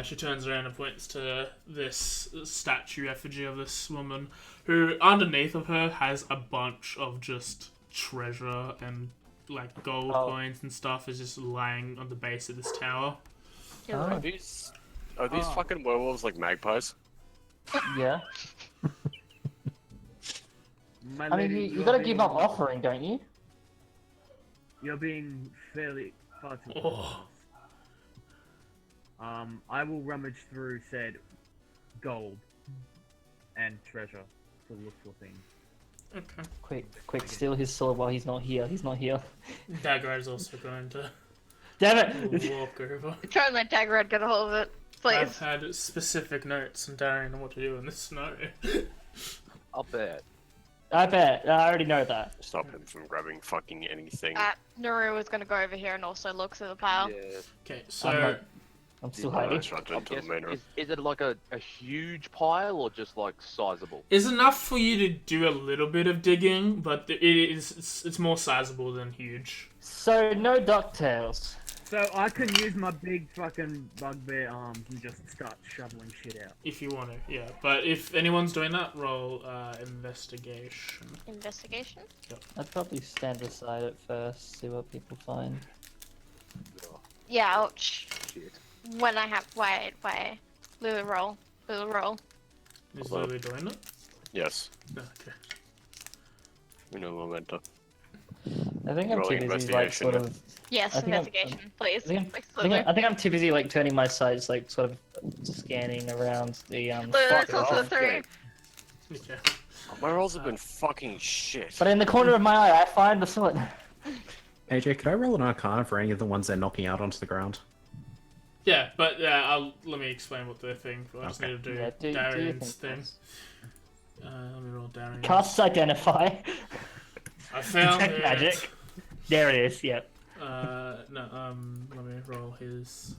She turns around and points to this statue effigy of this woman, who underneath of her has a bunch of just treasure and like gold coins and stuff is just lying on the base of this tower. Are these fucking werewolves like magpies? Yeah. My I mean, lady, you you're gotta give up being- offering, don't you? You're being fairly far too Oh. I will rummage through said gold and treasure to look for things. Okay. Quick, steal his sword while he's not here. He's not here. Dagger is also going to Damn it! walk over. Try and let Daggerad get a hold of it, please. I've had specific notes and Darren on what to do in this scenario. I'll bet. I bet. I already know that. Stop him from grabbing fucking anything. Naru was gonna go over here and also look through the pile. Yeah. Okay, I'm so not- I'm still hiding. Let's run into the main room. Is it like a huge pile or just like sizable? it's enough for you to do a little bit of digging, but it's more sizable than huge. So no ducktails. So I can use my big fucking bugbear arms and just start shoveling shit out. If you want to, yeah. But if anyone's doing that, roll investigation. Investigation? I'd probably stand aside at first, see what people find. Yeah, ouch. Shit. When I have wait. Lulu roll. Is Lily doing it? Yes. Okay. We know Memento. I think I'm too Rolling busy, like, investigation, sort yeah. of. Yes, I think I'm- investigation, please. I think, I'm, Please, I, think Lulu. I think I'm too busy, like, turning my sights, like, sort of scanning around the Lulu, fuck also off. 3. Okay. My rolls have been fucking shit. But in the corner of my eye, I find the sword. AJ, could I roll an Arcana for any of the ones they're knocking out onto the ground? Yeah, but let me explain what the thing. I just need to do Yeah, do your Darian's thing thing. first. Let me roll Darian. Cast identify. I found Detect it. magic. There it is. Yep. Let me roll his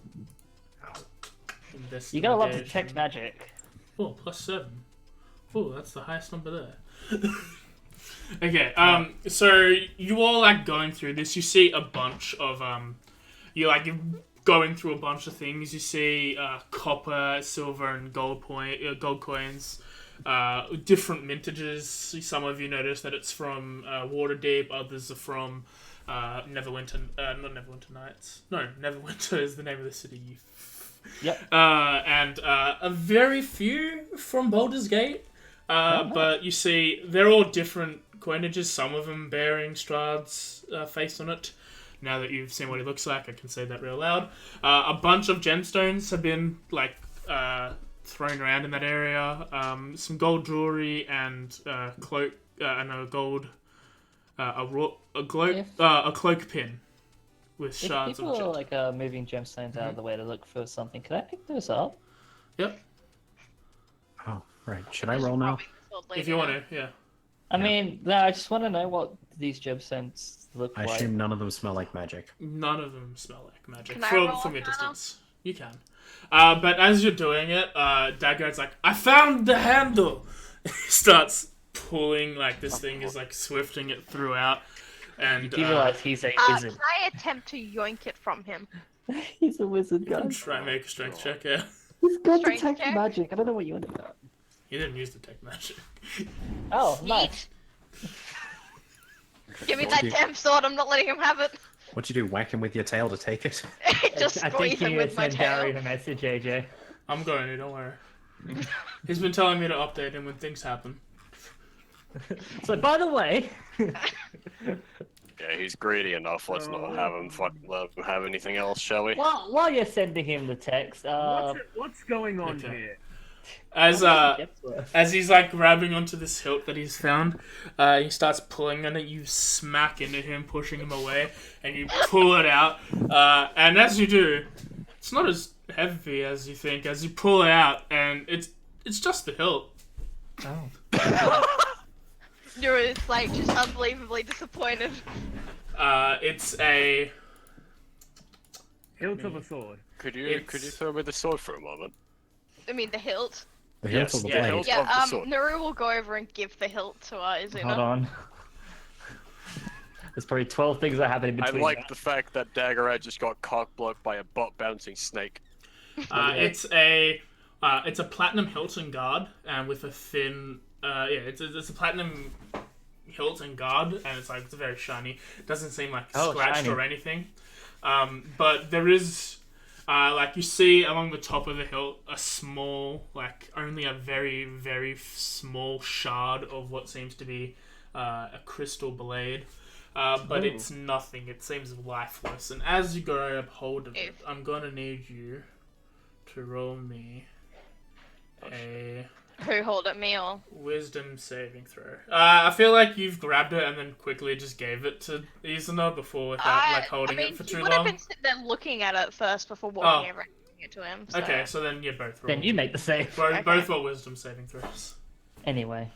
investigation. You gotta love detect magic. Oh, +7. Oh, that's the highest number there. Okay, so you all like going through this. You see a bunch of you're going through a bunch of things. You see copper, silver, and gold coins, different mintages. Some of you notice that it's from Waterdeep. Others are from Neverwinter. Not Neverwinter Nights. No, Neverwinter is the name of the city. Yep. And a very few from Baldur's Gate. But you see, they're all different coinages. Some of them bearing Strahd's face on it. Now that you've seen what he looks like, I can say that real loud. A bunch of gemstones have been thrown around in that area. Some gold jewelry and cloak and a gold a cloak pin with If shards of people gem. are like moving gemstones out of the way to look for something, could I pick those up? Yep, Oh, right. Should I roll now? if you want to, yeah. I mean, no, I just want to know what these gemstones look I like. assume none of them smell like magic. None of them smell like magic Can I roll from your Arcana? distance. You can. But as you're doing it, Dagger's like, I found the handle! He starts pulling, this thing is swifting it throughout. And You do realize he's a Can wizard. I attempt to yoink it from him? He's a wizard, you can guys. try and make a strength check, yeah. He's got Strength detect check? magic. I don't know what you want about. He didn't use the tech magic. Oh, nice. Give me What that do you- damn sword. I'm not letting him have it. What you do? Whack him with your tail to take it? Just I think squeeze you him need to with my send tail. Darian a message, AJ. I'm going to, don't worry. He's been telling me to update him when things happen. So, by the way, Yeah, he's greedy enough. Let's not have him have anything else, shall we? while you're sending him the text, What's going on Okay. here? As he's like grabbing onto this hilt that he's found, he starts pulling on it. You smack into him, pushing him away, and you pull it out. And as you do, it's not as heavy as you think. As you pull it out, and it's just the hilt. You're like just unbelievably disappointed. It's a Hilt of a sword. Could you throw me the sword for a moment? I mean the hilt. The hilt Yes, or the yeah, blade? hilt. Yeah, of the sword. Naru will go over and give the hilt to Izuna. hold on. There's probably 12 things that happen in I between. like the fact that Daggerad just got cock-blocked by a butt-bouncing snake. it's a platinum hilt and guard, and with a thin it's a platinum hilt and guard, and it's very shiny. It doesn't seem like scratched shiny. or anything. But there is you see along the top of the hilt a small, only a very, very small shard of what seems to be a crystal blade. But it's nothing. It seems lifeless. And as you grab hold of it, I'm gonna need you to roll me a Who hold at me or? wisdom saving throw. I feel like you've grabbed it and then quickly just gave it to Izuna before without holding it for too he would have long. been sitting there looking at it first before walking over and giving it to him. So. Okay, so then you both roll. Then you make the save. Both roll wisdom saving throws. Anyway.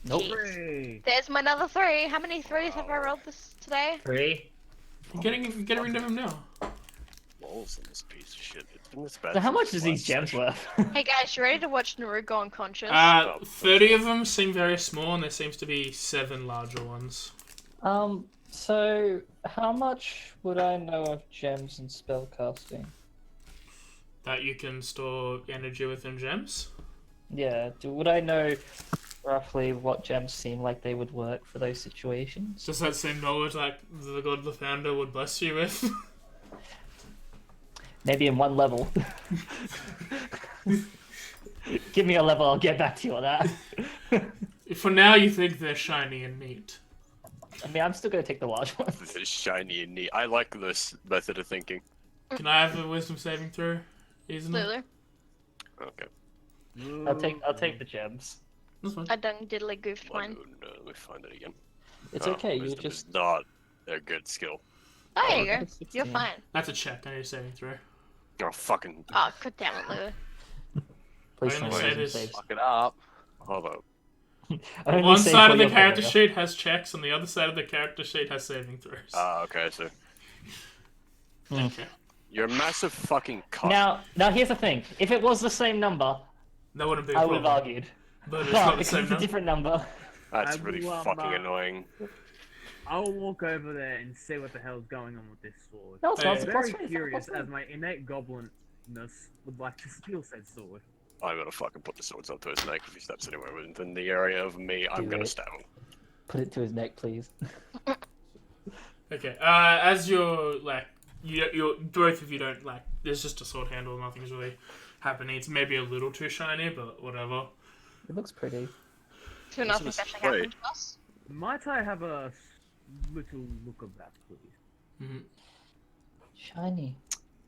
Nope. Hooray. There's my another 3. How many 3s have I rolled this today? 3. You're getting rid of him now. Balls in this piece of shit. It's been this bad So how since much is last these gems session. worth? Hey guys, you ready to watch Naru go unconscious? 30 of them seem very small, and there seems to be 7 larger ones. So how much would I know of gems and spell casting? That you can store energy within gems. Yeah, would I know roughly what gems seem like they would work for those situations? Just that same knowledge like the God the Founder would bless you with. Maybe in one level. Give me a level, I'll get back to you on that. For now, you think they're shiny and neat. I mean, I'm still gonna take the large one. This is shiny and neat. I like this method of thinking. Can I have a wisdom saving throw? Easily? Lulu, Okay. I'll take the gems. That's fine. I done diddly goofed mine. Let me find it again. It's okay, you wisdom just is not a good skill. Oh, there you go. it's You're 16. fine. That's a check. I need a saving throw. Oh, fucking... Oh, good damn it, Lulu. Please I don't only say wisdom this- saves. Fuck it up. Hold up. I only One save side for of the your character failure. sheet has checks, and the other side of the character sheet has saving throws. Okay, so... Okay. You're a massive fucking cunt. Now here's the thing. If it was the same number, That wouldn't be a I would problem. have argued. But it's But not the because same it's a number. different number. That's I really will, fucking annoying. I'll walk over there and see what the hell's going on with this sword. No, it's not. Hey. It's a I'm plus very 20, it's a curious, plus as my innate goblinness would like to steal said sword. I'm gonna fucking put the swords up to his neck if he steps anywhere within the area of me. I'm Do gonna it. stab him. Put it to his neck, please. Okay. As you're you're both of you don't There's just a sword handle. Nothing's really happening. It's maybe a little too shiny, but whatever. It looks pretty. So nothing's is actually great. happened to us. Might I have a little look of that, please? Mm-hmm. Shiny.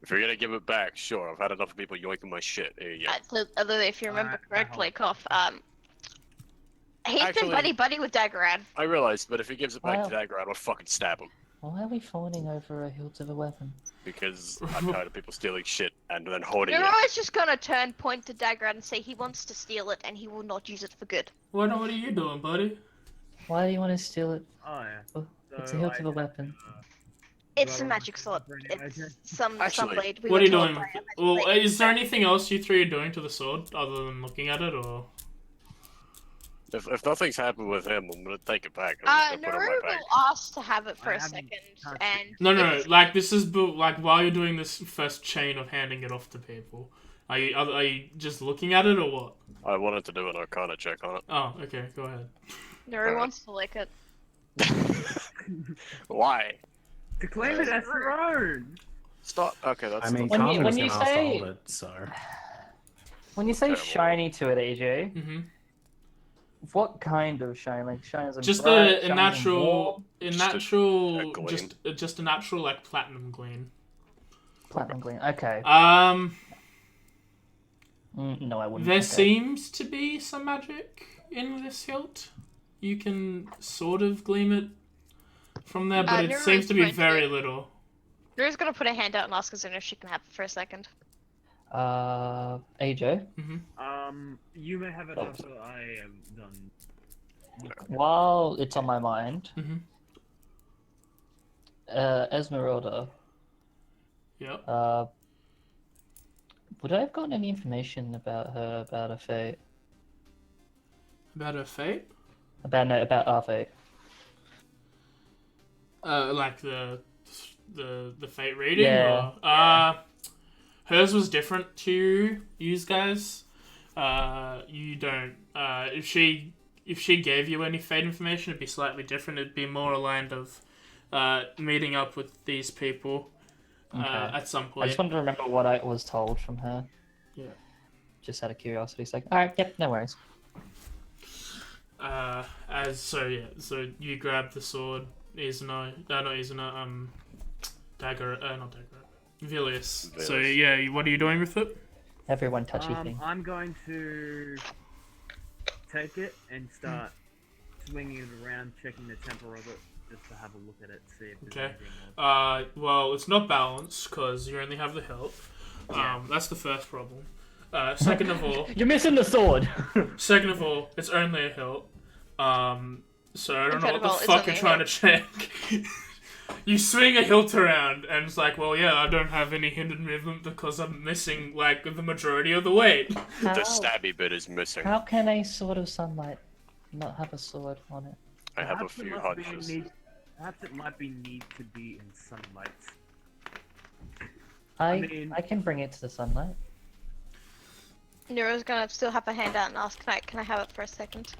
If you're gonna give it back, sure. I've had enough of people yoinking my shit. Here you go. So, Lulu, if you remember Alright, correctly, hold Koff, he's Actually- been buddy-buddy with Daggerad. I realize, but if he gives it back Wow. to Dagger, I'll fucking stab him. Why are we fawning over a hilt of a weapon? Because I'm tired of people stealing shit and then holding You're it. always just gonna point to Daggerad and say he wants to steal it and he will not use it for good. What are you doing, buddy? Why do you want to steal it? Oh yeah. Oh, it's a So hilt I of a weapon. It's Do a I magic sword. roll for any It's magic? some Actually, blade. We What were are you told doing? by a magic Well, lady. is there anything else you three are doing to the sword other than looking at it, or? If nothing's happened with him, I'm gonna take it back. I'm gonna put it Naru in my bag. will ask to have it for I a haven't second, touched and it. No, if- this is while you're doing this first chain of handing it off to people. Are you just looking at it or what? I wanted to do an Arcana check on Oh, okay, go ahead. Nuri wants to lick it. it. Why? To claim it as your own. Stop. Okay, that's. I mean, When you- Carmen was when you gonna ask to say- hold it, so. When you say Terrible. shiny to it, AJ, Mm-hmm. what kind of shine? Like shine as a Just bright, a shine as natural, warm, gleam. just a natural like platinum gleam. platinum gleam. Okay. No, I wouldn't. There Okay. seems to be some magic in this hilt. You can sort of gleam it from there, but it Nuru seems is to be going to- very little. Nuri's gonna put her hand out and ask Azuna if she can have it for a second. AJ, You may have it Oh. after I am done. while it's on my mind, Mm-hmm. Esmeralda, Yep. would I have gotten any information about her fate? About her fate? About our fate? Like the fate reading? Yeah. Or, hers was different to you guys. You don't. If she gave you any fate information, it'd be slightly different. It'd be more aligned of meeting up with these people Okay. at some I point. just wanted to remember what I was told from her. Yeah. Just out of curiosity's sake. Alright, yep, no worries. So you grab the sword, dagger, not dagger, Vilius. So Vilius. yeah, what are you doing with it? Everyone touchy thing. I'm going to take it and start swinging it around, checking the temper of it, just to have a look at it, see if there's Okay. anything else. Well, it's not balanced because you only have the hilt. That's the first problem. Second of all, You're missing the sword! it's only a hilt. So I don't know Second what of the all, it's fuck only you're a trying to check. You swing a hilt around, and it's like, well, yeah, I don't have any hindered movement because I'm missing, like, the majority of the weight. How, The stabby bit is missing. how can a sword of sunlight not have a sword on it? I have a Perhaps it few must be hunches. Perhaps it might be need to be in sunlight. I mean- can bring it to the sunlight. Nuri's gonna still have her hand out and ask, can I have it for a second?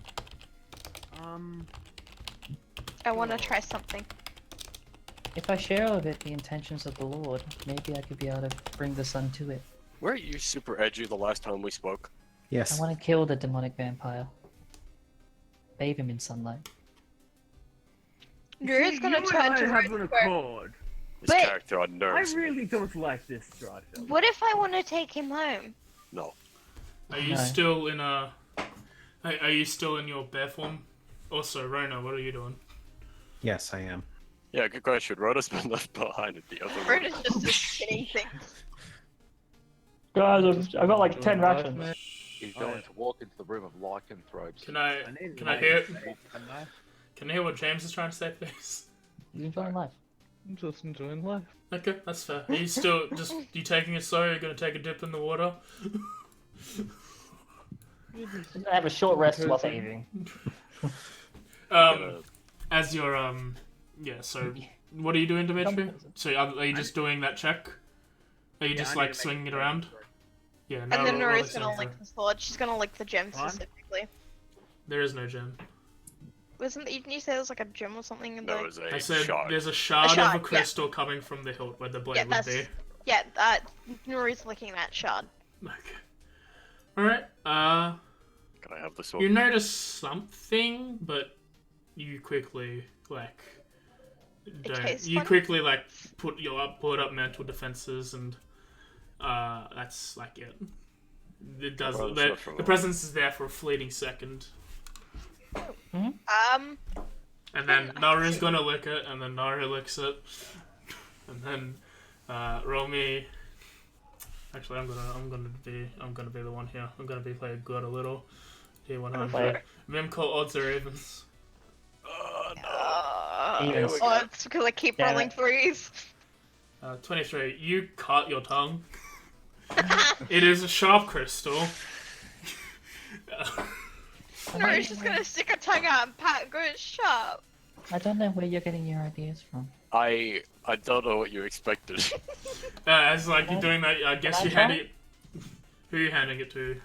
I want to try something. If I share with it the intentions of the Lord, maybe I could be able to bring the sun to it. Weren't you super edgy the last time we spoke? I Yes. want to kill the demonic vampire. Bathe him in sunlight. Nuri's gonna turn to have an her. accord. This But- character I unnerves me. really don't like this Strahd. What if I want to take him home? No. Are you No. still in a... Are you still in your bear form? Also, Rona, what are you doing? Yes, I am. Yeah, good question. Rhoda's been left behind at the other room. Rhoda's just a skinny thing. Guys, I've got like 10 rations. He's going to walk into the room of lycanthropes. Can I hear what James is trying to say, please? You enjoying life? I'm just enjoying life. Okay, that's fair. Are you still you taking it slow? You're gonna take a dip in the water? Just gonna have a short rest while bathing. As you're So, what are you doing, Dimitri? So, are you just doing that check? Are you just like swinging it around? Yeah. No. And then roll a Nuri's gonna center. lick the sword. She's gonna lick the gem Fine. specifically. There is no gem. Didn't you say there was like a gem or something in That the... was I a said shot. there's a shard, shard, of a crystal coming from the hilt where the blade Yeah, would that's... be. Yeah, Nuri's licking that shard. Okay. Alright, Can I have the sword? you notice something, but you quickly, like, don't. tastes You funny? quickly, like, put up mental defenses, and, that's, like, it. It does, Well, it's the not for the long. presence is there for a fleeting second. And then Naru's gonna lick it, and then Naru licks it, and then roll me. Actually, I'm gonna be the one here. I'm gonna be playing good a little. D100. Play. Mim call odds or evens. Evens. Oh, it's because I keep Damn rolling it. threes. 23. You cut your tongue. It is a sharp crystal. Nuri's just gonna stick her tongue out and pat go sharp. I don't know where you're getting your ideas from. I don't know what you expected. As like you're doing that, I guess Can I you hand try? it. Who are you handing it to?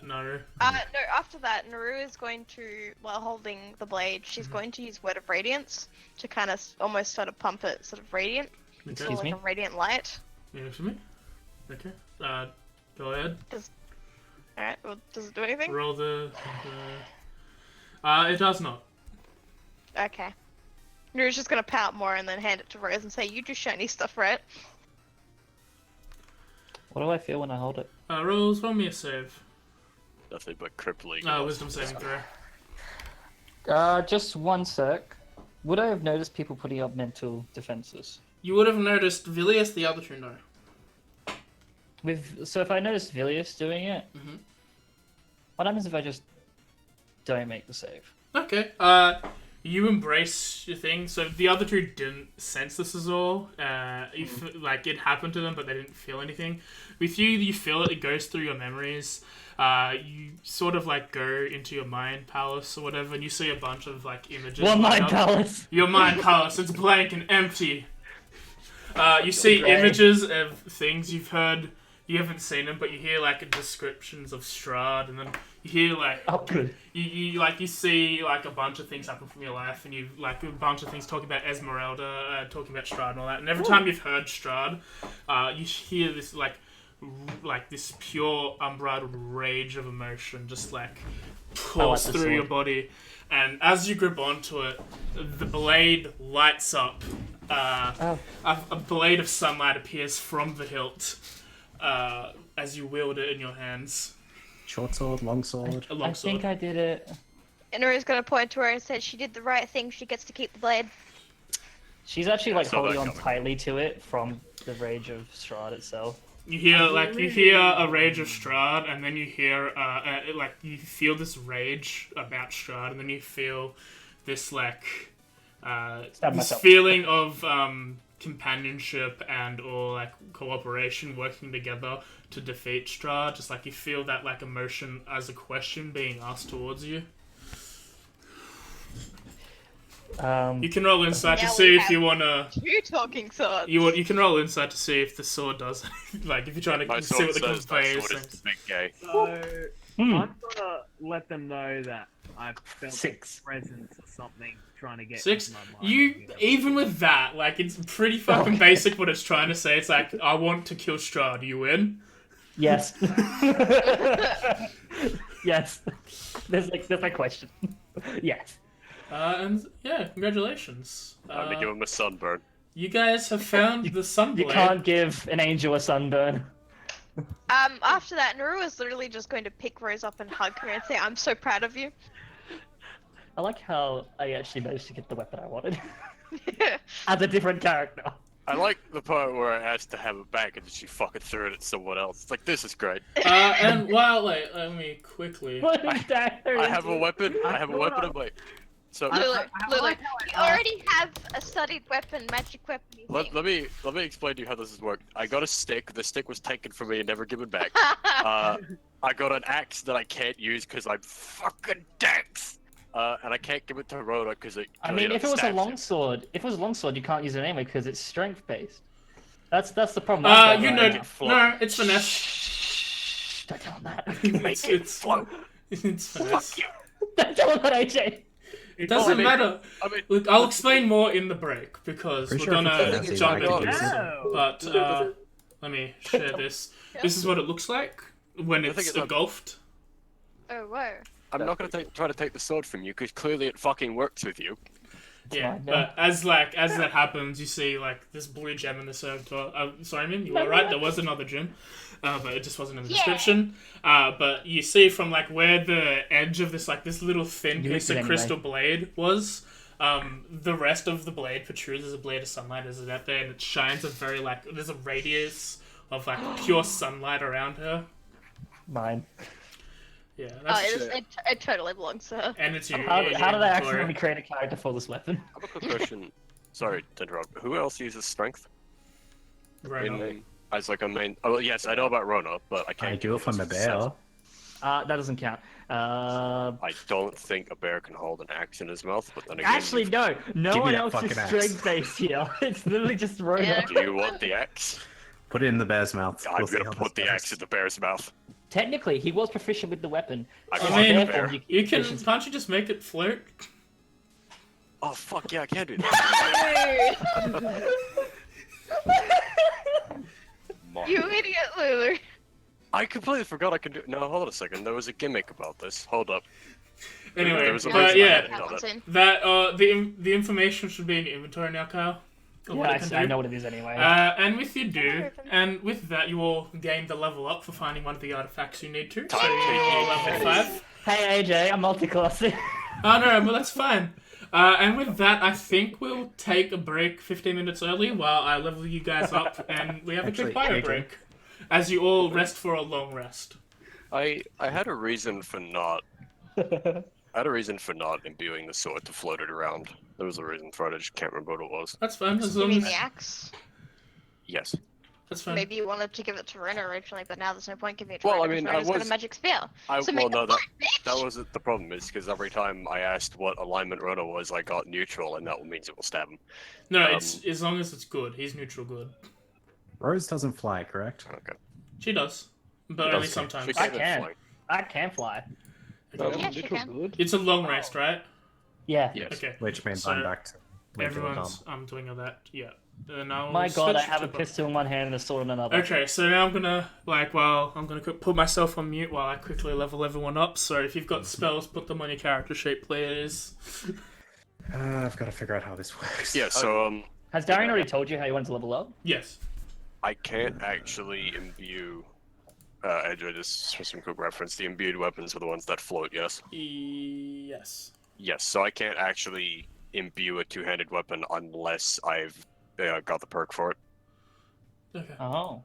Naru. No, after that, Naru is going to, while holding the blade, she's going to use Word of Radiance to kind of almost sort of pump it sort of radiant. Okay. Or like a radiant light. Yeah, for me. Okay. Go ahead. Alright, well, does it do anything? Roll the. It does not. Okay. Naru's just gonna pout more and then hand it to Rose and say, you do shiny stuff, right? What do I feel when I hold it? Rolls, roll me a save. Nothing but crippling. Wisdom saving throw. Just one sec. Would I have noticed people putting up mental defenses? You would have noticed Vilius, the other two, no. So if I noticed Vilius doing it, what happens if I just don't make the save? Okay. You embrace your thing. So the other two didn't sense this as all. If like it happened to them, but they didn't feel anything. With you, you feel it. It goes through your memories. You sort of like go into your mind palace or whatever, and you see a bunch of like images. What mind palace? Your mind palace. It's blank and empty. You see images of things you've heard. You haven't seen them, but you hear like descriptions of Strahd, and then you hear like you see like a bunch of things happen from your life, and you like a bunch of things talking about Esmeralda, talking about Strahd and all that. And every time you've heard Strahd, you hear this like this pure unbridled rage of emotion just like pulls through your body, and as you grip onto it, the blade lights up. A blade of sunlight appears from the hilt. As you wield it in your hands. Short sword, long sword. I think I did it. And Naru's gonna point to her and say she did the right thing, she gets to keep the blade. She's actually like holding on tightly to it from the rage of Strahd itself. You hear a rage of Strahd, and then you hear you feel this rage about Strahd, and then you feel this feeling of companionship and or like cooperation, working together to defeat Strahd. Just like you feel that like emotion as a question being asked towards you. You can roll insight to see if you wanna. Two talking swords. You can roll insight to see if the sword does like if you're trying to see what the conveyor is. So I'm gonna let them know that I felt a presence or something trying to get 6. into my mind. You even with that, like it's pretty fucking basic what it's trying to say. It's like I want to kill Strahd. You in? Yes. Yes. There's my question. Yes. And yeah, congratulations. I'm gonna give him a sunburn. You guys have found the sunblade. You can't give an angel a sunburn. After that, Naru is literally just going to pick Rose up and hug her and say, I'm so proud of you. I like how I actually managed to get the weapon I wanted. As a different character. I like the part where I asked to have it back and then she fucking threw it at someone else. It's like, this is great. And let me quickly. I have a weapon. I have a weapon in my. So Lulu, you already have a studied weapon, magic weapon. let me explain to you how this has worked. I got a stick. The stick was taken from me and never given back. I got an axe that I can't use because I'm fucking Dex. And I can't give it to Rhoda because it. I mean, if it was a longsword, you can't use it anyway because it's strength based. That's the problem. No, it's finesse. Shh, don't tell him that. It's flow. It's finesse. Don't tell him that, AJ. It doesn't matter. Look, I'll explain more in the break because we're gonna jump into this. But let me share this. This is what it looks like when it's engulfed. Oh, whoa. I'm not gonna try to take the sword from you because clearly it fucking works with you. Yeah, but as that happens, you see like this blue gem in the circle. Sorry, man, you were right. There was another gem, but it just wasn't in the description. But you see from like where the edge of this little thin piece of crystal blade was, the rest of the blade protrudes as a blade of sunlight as it out there, and it shines a very there's a radius of pure sunlight around her. Mine. Yeah, that's it totally belongs to her. And it's you. How did I accidentally create a character for this weapon? I have a quick question. Sorry to interrupt. Who else uses strength? Rona. As like a main. Oh yes, I know about Rona, but I can't. I do it from a bear. That doesn't count. I don't think a bear can hold an axe in his mouth, but then again. Actually, no. No one else is strength-based here. It's literally just Rona. Do you want the axe? Put it in the bear's mouth. I'm gonna put the axe in the bear's mouth. technically, he was proficient with the weapon. I so mean, therefore, You can. proficiency- Can't you just make it float? Oh fuck yeah, I can do that. You idiot, Lulu. I completely forgot I could do. No, hold on a second. There was a gimmick about this. Hold up. Anyway, There was a but reason I yeah, hadn't done it. that the information should be in your inventory now, Kyle. Of what it can I do. know what it is anyway. And with you do, and with that you will gain the level up for finding one of the artifacts you need to. So you're level 5. Hey AJ, I'm multiclassing. Oh no, but that's fine. And with that, I think we'll take a break 15 minutes early while I level you guys up, and we have a quick bio break. As you all rest for a long rest. I had a reason for not. I had a reason for not imbuing the sword to float it around. There was a reason for it. I just can't remember what it was. That's fine. As You long mean as... the axe? Yes. That's fine. Maybe you wanted to give it to Ren originally, but now there's no point giving it to Well, Ren. I mean, because Ren's I got was- a magic spear. So Well, make the no, fight, that bitch! wasn't the problem. Is because every time I asked what alignment Rona was, I got neutral, and that means it will stab him. No, it's as long as it's good. He's neutral good. Rose doesn't fly, correct? Okay. She does, but She only does. sometimes. She I can't can. fly. I can fly. Yeah, she neutral can. good. It's a long rest, right? Yeah. Yes. Okay. Which means So, I'm back to regular Everyone's dumb. doing all that. Yeah. And I'll My god, I switch have to a pistol in one hand and a sword in another. Okay, so now I'm gonna put myself on mute while I quickly level everyone up. So if you've got spells, put them on your character sheet, please. I've got to figure out how this works. Yeah. So Has Darian already told you how you wanted to level up? Yes. I can't actually imbue. Andrew, just for some quick reference, the imbued weapons are the ones that float. Yes. Yes. Yes. So I can't actually imbue a two-handed weapon unless I've got the perk for it, Okay. Oh.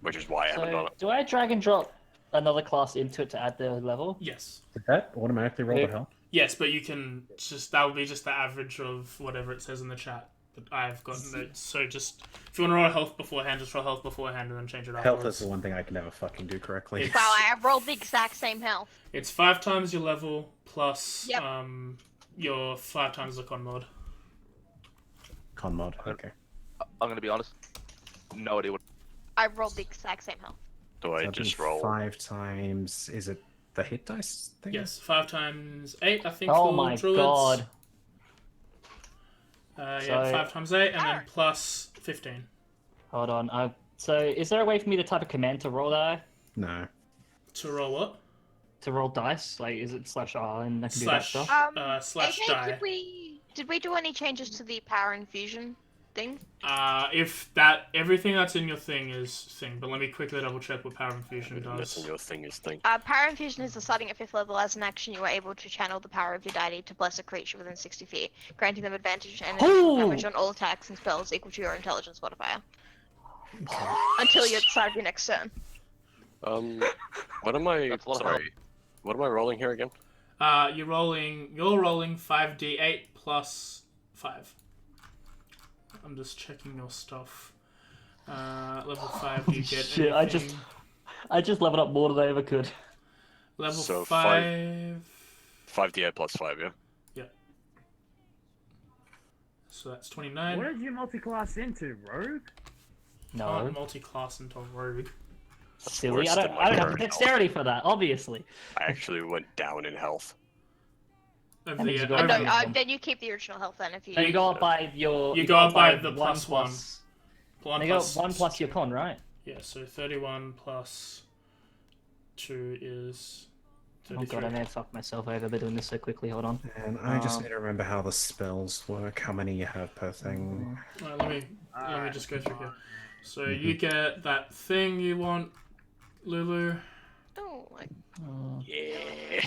which is why I haven't done So, it. do I drag and drop another class into it to add the level? Yes. Did that automatically roll the Yeah. hell? Yes, but you can that will be just the average of whatever it says in the chat. But I've gotten it. So just if you want to roll health beforehand, just roll health beforehand and then change it Health afterwards. is the one thing I can never fucking do correctly. It's- Wow, I rolled the exact same health. It's 5 times your level plus Yep. your 5 times the con mod. Con mod, okay. I'm gonna be honest. No idea what. I rolled the exact same health. Do I That'd be just roll? 5 times. Is it the hit dice thing? Yes, 5 times 8, I think. Oh for my druids. god. Yeah, So- 5 times 8, and then plus 15. Hold on. So, is there a way for me to type a command to roll that? No. To roll what? To roll dice? Like, is it /R and I can do that Slash, stuff? slash AJ, die. did we do any changes to the power infusion thing? If everything that's in your thing is thing, but let me quickly double check what power infusion Missing does. your thing is thing. Power infusion is starting at 5th level. As an action, you are able to channel the power of your deity to bless a creature within 60 feet, granting them advantage and additional damage on all attacks and spells equal to your intelligence modifier. Until you're at the start of your next turn. What am I? That's a lot of Sorry. What am I rolling here again? You're rolling 5d8 plus 5. I'm just checking your stuff. Level 5, do you get Shit, anything? I just leveled up more than I ever could. Level So 5... 5d8 plus 5, yeah. So that's 29. What did you multi-class into, Rogue? No. Can't multi-class into Rogue. Silly. worse I than don't my have the current health. dexterity for that, obviously. I actually went down in health. Of That means the, you go over- down. No, then you keep the original health then if you... You go up by your... You go up by the one plus one. You go 1 plus your con, right? Yeah, so 31 plus 2 is Oh 33. god, I may have fucked myself over by doing this so quickly. Hold on. And I just need to remember how the spells work, how many you have per thing. Alright, let me just go through here. So you get that thing you want, Lulu, Oh, like... Yeah.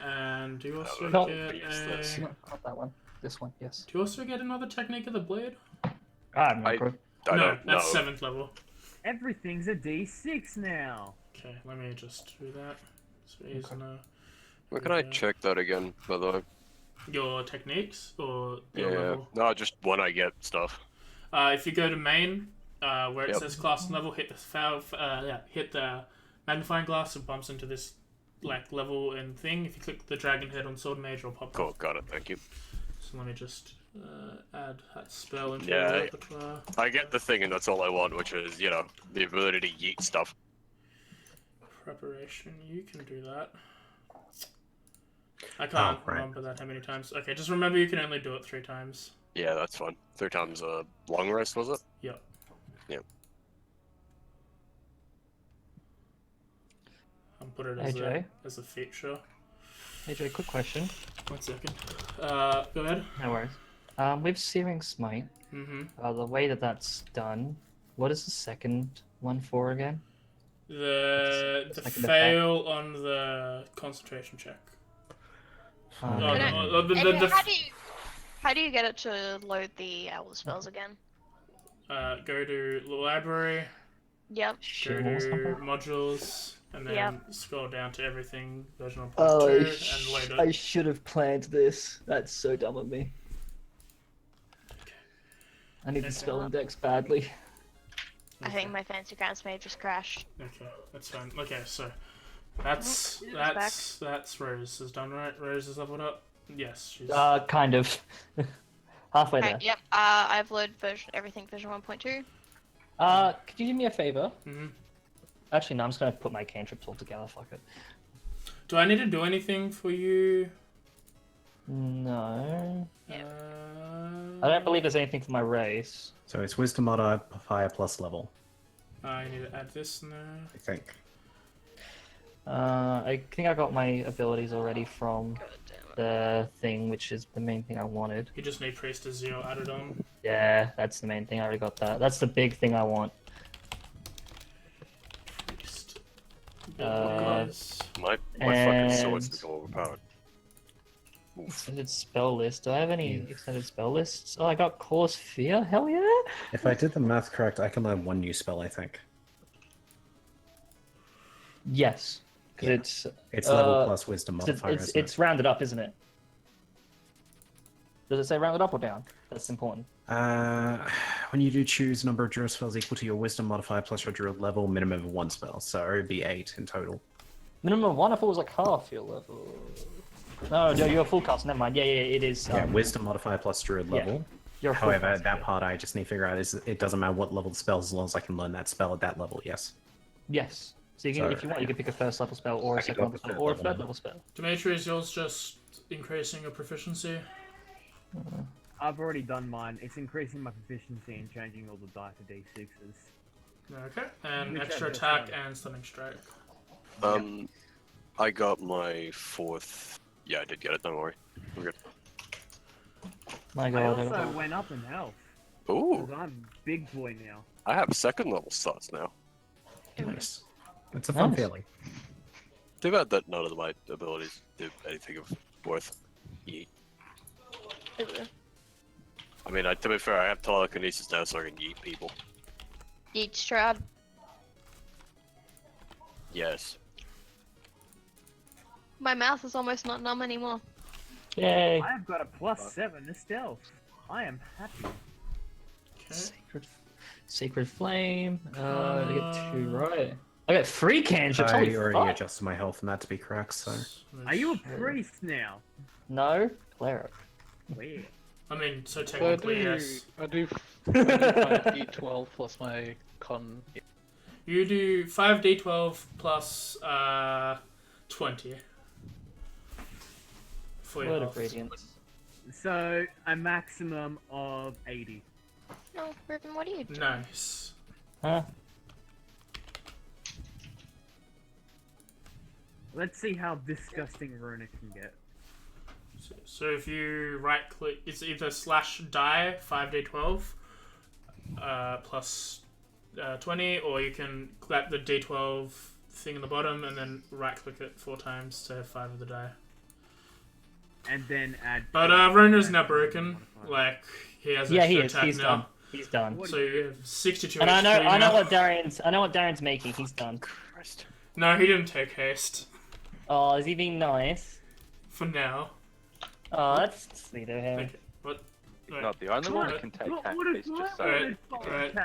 and you also No. get Useless. a... No, not that one. This one, yes. Do you also get another technique of the blade? I have no I- clue. I No, don't that's know. 7th level. Everything's a D6 now. Okay, let me just do that. So here's Where can I check that again, by the way? your techniques or your Yeah. level. No, just when I get stuff. If you go to main, where it Yep. says class and level, hit the magnifying glass, it bumps into this like level and thing. If you click the dragon head on sword mage, it'll pop Cool, up. got it, thank you. So let me just add that spell into Yeah, your repertoire. I get the thing and that's all I want, which is, the ability to yeet stuff. Preparation, you can do that. I can't right. remember that how many times. Okay, just remember you can only do it 3 times. Yeah, that's fine. 3 times a long rest, was it? Yep. Yep. I'll put it AJ? as a feature. AJ, quick question. 1 second. Go ahead. No worries. With Searing Smite, Mm-hmm. the way that that's done, what is the second one for again? The Second fail on the concentration check. Um, No, Can no, AJ, how do you get it to load the owl spells again? Go to the library, Yep. go shit, to what was that? modules, and then Yep. scroll down to everything, version 1.2, Oh, and load it. I should have planned this. That's so dumb of me. I need the spell index badly. I think my fancy crowns may have just crashed. Okay, that's fine. Okay, so that's Rose is done, right? Rose is leveled up. Yes, she's. Kind of. Halfway there. Right, yep. I've loaded everything version 1.2. Could you do me a favor? Mm-hmm. Actually, no, I'm just gonna put my cantrips all together, fuck it. Do I need to do anything for you? No. Yep. I don't believe there's anything for my race. So it's wisdom modifier plus level, I need to add this now. I think. I think I got my abilities already from God damn it. the thing, which is the main thing I wanted. You just need Priest of Zeal added on. Yeah, that's the main thing. I already got that. That's the big thing I want. Priest. Uh, Abilities. My fucking sword's And- become overpowered. Extended spell list. Do I have any extended spell lists? Oh, I got Cause Fear? Hell yeah! If I did the math correct, I can learn 1 new spell, I think. Yes. Because Yeah. it's It's level plus wisdom it's, modifier, it's, isn't it's rounded up, isn't it? Does it say rounded up or down? That's important. it? When you do choose number of druid spells equal to your wisdom modifier plus your druid level, minimum of 1 spell. So it would be 8 in total. Minimum of 1? I thought it was like half your level. No, you're full cast. Never mind. Yeah, it is. Yeah, wisdom modifier plus druid yeah. level. You're a full However, cast, that yeah. part I just need to figure out is it doesn't matter what level the spell is as long as I can learn that spell at that level, yes. Yes. So you can, So, if you want, you can pick a first level spell or a I could second go level for spell third or a level third then. level spell. Dimitri, is yours just increasing your proficiency? I've already done mine. It's increasing my proficiency and changing all the die to d6s. Okay. And Which extra I've just attack done. and stunning strike. I got my 4th. Yeah, I did get it. Don't worry. We're good. My I god. also went up in health. Ooh, Because I'm big boy now. I have 2nd level stats now. Nice. It's a fun Nice. feeling. Too bad that none of my abilities do anything of worth. Yeet. I mean, to be fair, I have telekinesis now, so I can yeet people. Yeet Strahd. Yes. My mouth is almost not numb anymore. Yay. I have got a +7 to stealth. I am happy. Okay. Sacred Flame. I get 2 right. I got 3 cantrips. I Holy already fuck. adjusted my health and that to be correct, so... Are you a priest now? No, cleric. Weird. I mean, so So technically, yes. I do 5d12 plus my con. You do 5d12 plus 20. For your Word health. of Radiance. So, a maximum of 80. No, Riven, what are you doing? Nice. Huh? Let's see how disgusting Runa can get. So if you right click, it's either /die 5d12 plus 20, or you can clap the d12 thing in the bottom and then right click it 4 times to have 5 of the die. And then add... But Rona's now broken. Like, he has Yeah, extra he is. attack He's now. done. He's done. So you have 62 And I know, HP I know now. what Darian's making. He's done. Christ. No, he didn't take haste. Oh, is he being nice? For now. Oh, that's sweet of him. Okay. What? Right. Not the only one that can take haste, just so Alright,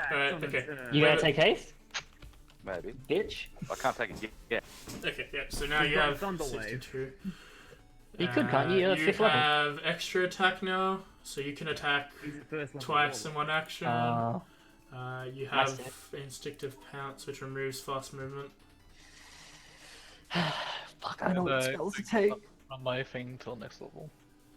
okay. You gonna take haste, maybe. bitch? I can't take it yet. Okay, yeah, so now You've you got have Thunderwave. 62. You could, can't you? You're You 5th level. have extra attack now, so you can attack He's at first level twice wall. in one action. You Nice have Instinctive Pounce, which removes fast movement. Fuck, I know what spells to take. On my thing till next level.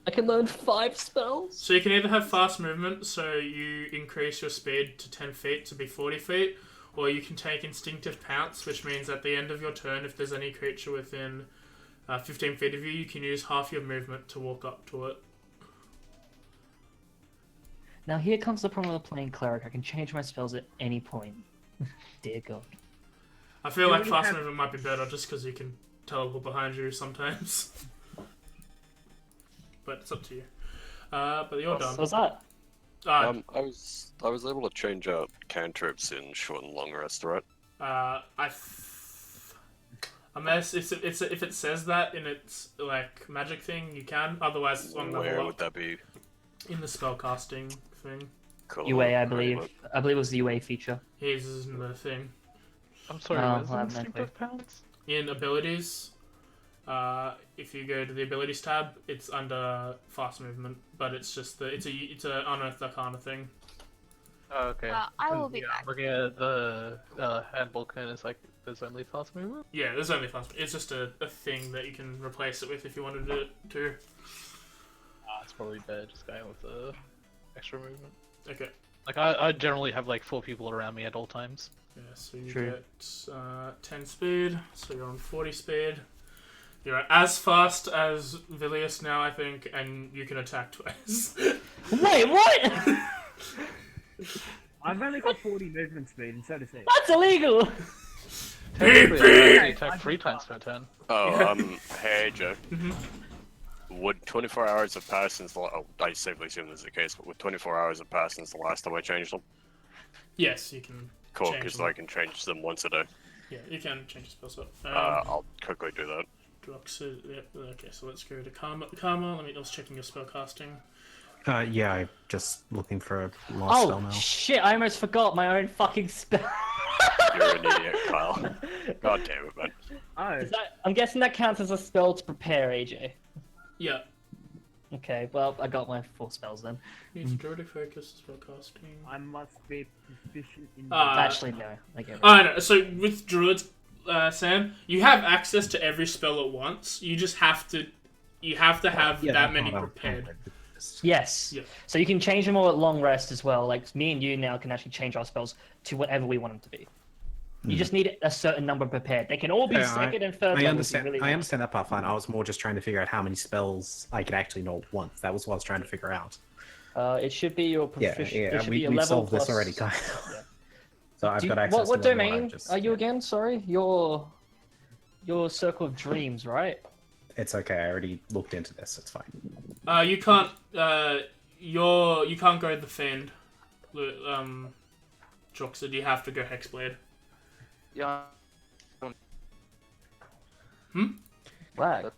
I can learn 5 spells. So you can either have fast movement, so you increase your speed to 10 feet to be 40 feet, or you can take instinctive pounce, which means at the end of your turn, if there's any creature within 15 feet of you, you can use half your movement to walk up to it. Now here comes the problem with playing cleric. I can change my spells at any point. Dear God. I feel like fast movement might be better just because you can teleport behind you sometimes. But it's up to you. But you're done. What's that? I was able to change out cantrips in short and long rest, right? Unless if it says that in its like magic thing, you can. Otherwise, it's on level Where up. would that be? In the spellcasting thing. Cool. UA, I believe. I believe it was the UA feature. Here's in the thing. I'm sorry, Oh, where's well, instinctive pounce? In abilities, if you go to the abilities tab, it's under fast movement, but it's just it's a unearthed arcana thing. Oh, okay. I will be back. Looking at the handbook and it's like, there's only fast movement? Yeah, there's only fast. It's just a thing that you can replace it with if you wanted it to. It's probably better just going with the extra movement. Okay. Like, I generally have like 4 people around me at all times. Yeah, so you True. get 10 speed, so you're on 40 speed. You're as fast as Vilius now, I think, and you can attack twice. Wait, what? I've only got 40 movement speed, and so does he. That's illegal! Technically, I attack 3 times per turn. Oh, hey Joe. Mhm. Would 24 hours have passed since the I safely assume this is the case, but would 24 hours have passed since the last time I changed them? Yes, you can. Cool, change because them. I can change them once a day. Yeah, you can change the spell slot. I'll quickly do that. Drux, yeah, okay, so let's go to Karma. Karma, I was checking your spell casting. Yeah, I'm just looking for a last spell Oh, now. shit, I almost forgot my own fucking spell. You're an idiot, Kyle. God damn it, man. Oh, I'm guessing that counts as a spell to prepare, AJ. Yeah. Okay, well, I got my 4 spells then. Needs Druidic Focus, spell casting. I must be proficient in. Actually, no. I get it. Oh, no, so with Druids, Sam, you have access to every spell at once. You just have to have that many prepared. Yes. Yeah. So you can change them all at long rest as well. Like, me and you now can actually change our spells to whatever we want them to be. You just need a certain number prepared. They can all be second and third I levels. understand. Really I understand that part fine. I was more just trying to figure out how many spells I could actually know at once. That was what I was trying to figure out. It should be your proficient. It should be a we level solved plus... this already, Kyle. Yeah. So I've got access what to them, domain I've just- are you again? Sorry, your Circle of Dreams, right? It's okay. I already looked into this. It's fine. You can't. You can't go the Fend. Joxid, you have to go Hexblade. Yeah. Wow.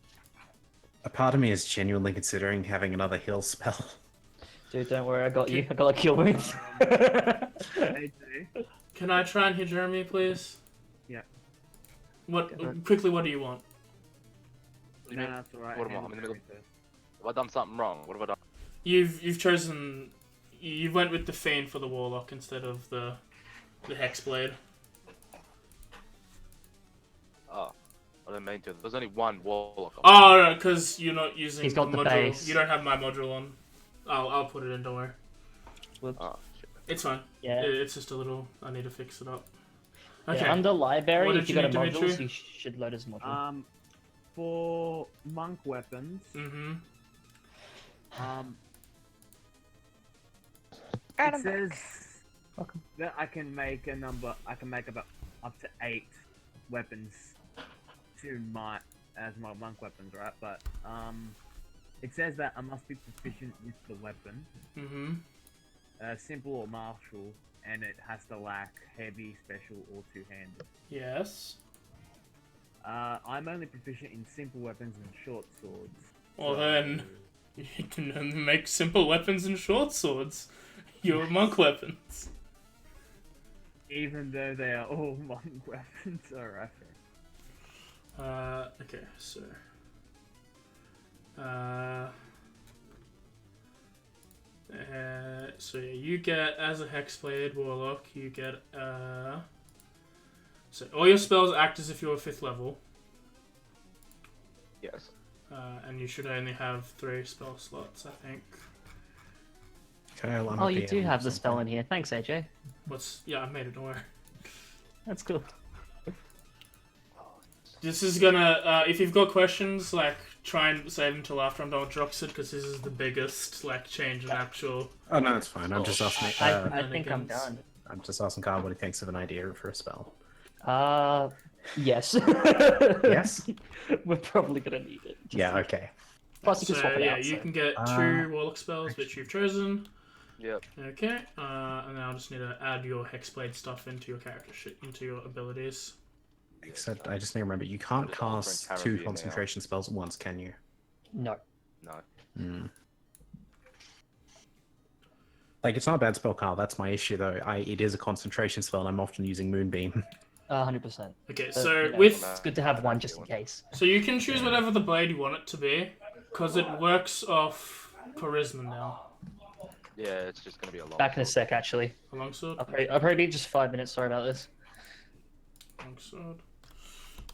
A part of me is genuinely considering having another heal spell. Dude, don't worry, I got you. I got like kill wounds. Can I try and hit Jeremy, please? Yeah. Quickly, what do you want? No, that's alright. What am I? I'm in the middle. Have I done something wrong? What have I done? You've chosen. You went with the Fiend for the Warlock instead of the Hexblade. Oh, I didn't mean to. There's only one Warlock. Oh no, because you're not using He's got the module. base. You don't have my module on. I'll put it in. Don't worry. Oh, shit. It's fine. Yeah. It's just a little. I need to fix it up. Okay. Yeah, under library, What if did you you go to need, modules, Dimitri? you should load as module. For monk weapons, Mm-hmm. Right, it I'm back. says that I can make a number. I can make about up to 8 weapons to my monk weapons, right? But it says that I must be proficient with the weapon, Mm-hmm. simple or martial, and it has to lack heavy, special, or two-handed. Yes. I'm only proficient in simple weapons and short swords. Well so- then, you can make simple weapons and short swords. Your monk weapons. Even though they are all monk weapons, alright. Okay, so. So yeah, you get, as a Hexblade Warlock, you get, so all your spells act as if you're 5th level. And you should only have 3 spell slots, I think. Okay, I'll Oh, you unappear do at have the some spell point. in here. Thanks, AJ. Yeah, I made it, don't worry. That's cool. This is gonna, if you've got questions, like, try and save them till after I'm done with Droxid, because this is the biggest, like, change in actual... Oh no, it's fine. I'm just asking. I think I'm shenanigans. done. I'm just asking Carl what he thinks of an idea for a spell. Yes. Yes. We're probably gonna need it. Yeah. Okay. Plus, you can So, swap it yeah, out. you so- can get 2 Warlock spells, which you've chosen. Yep. Okay, and now I just need to add your Hexblade stuff into your character sheet, into your abilities. Except I just need to remember you can't Just altering cast Barovia 2 now. concentration spells at once, can you? No. No. Hmm. Like it's not a bad spell, Carl. That's my issue, though. It is a concentration spell, and I'm often using Moonbeam. 100%. Okay, But, so you know, with... it's good to have one just in case. So you can choose whatever the blade you want it to be, because it works off Charisma now. Yeah, it's just gonna be a long. Back in a sec, actually. A longsword? I'll probably need just 5 minutes. Sorry about this. Longsword.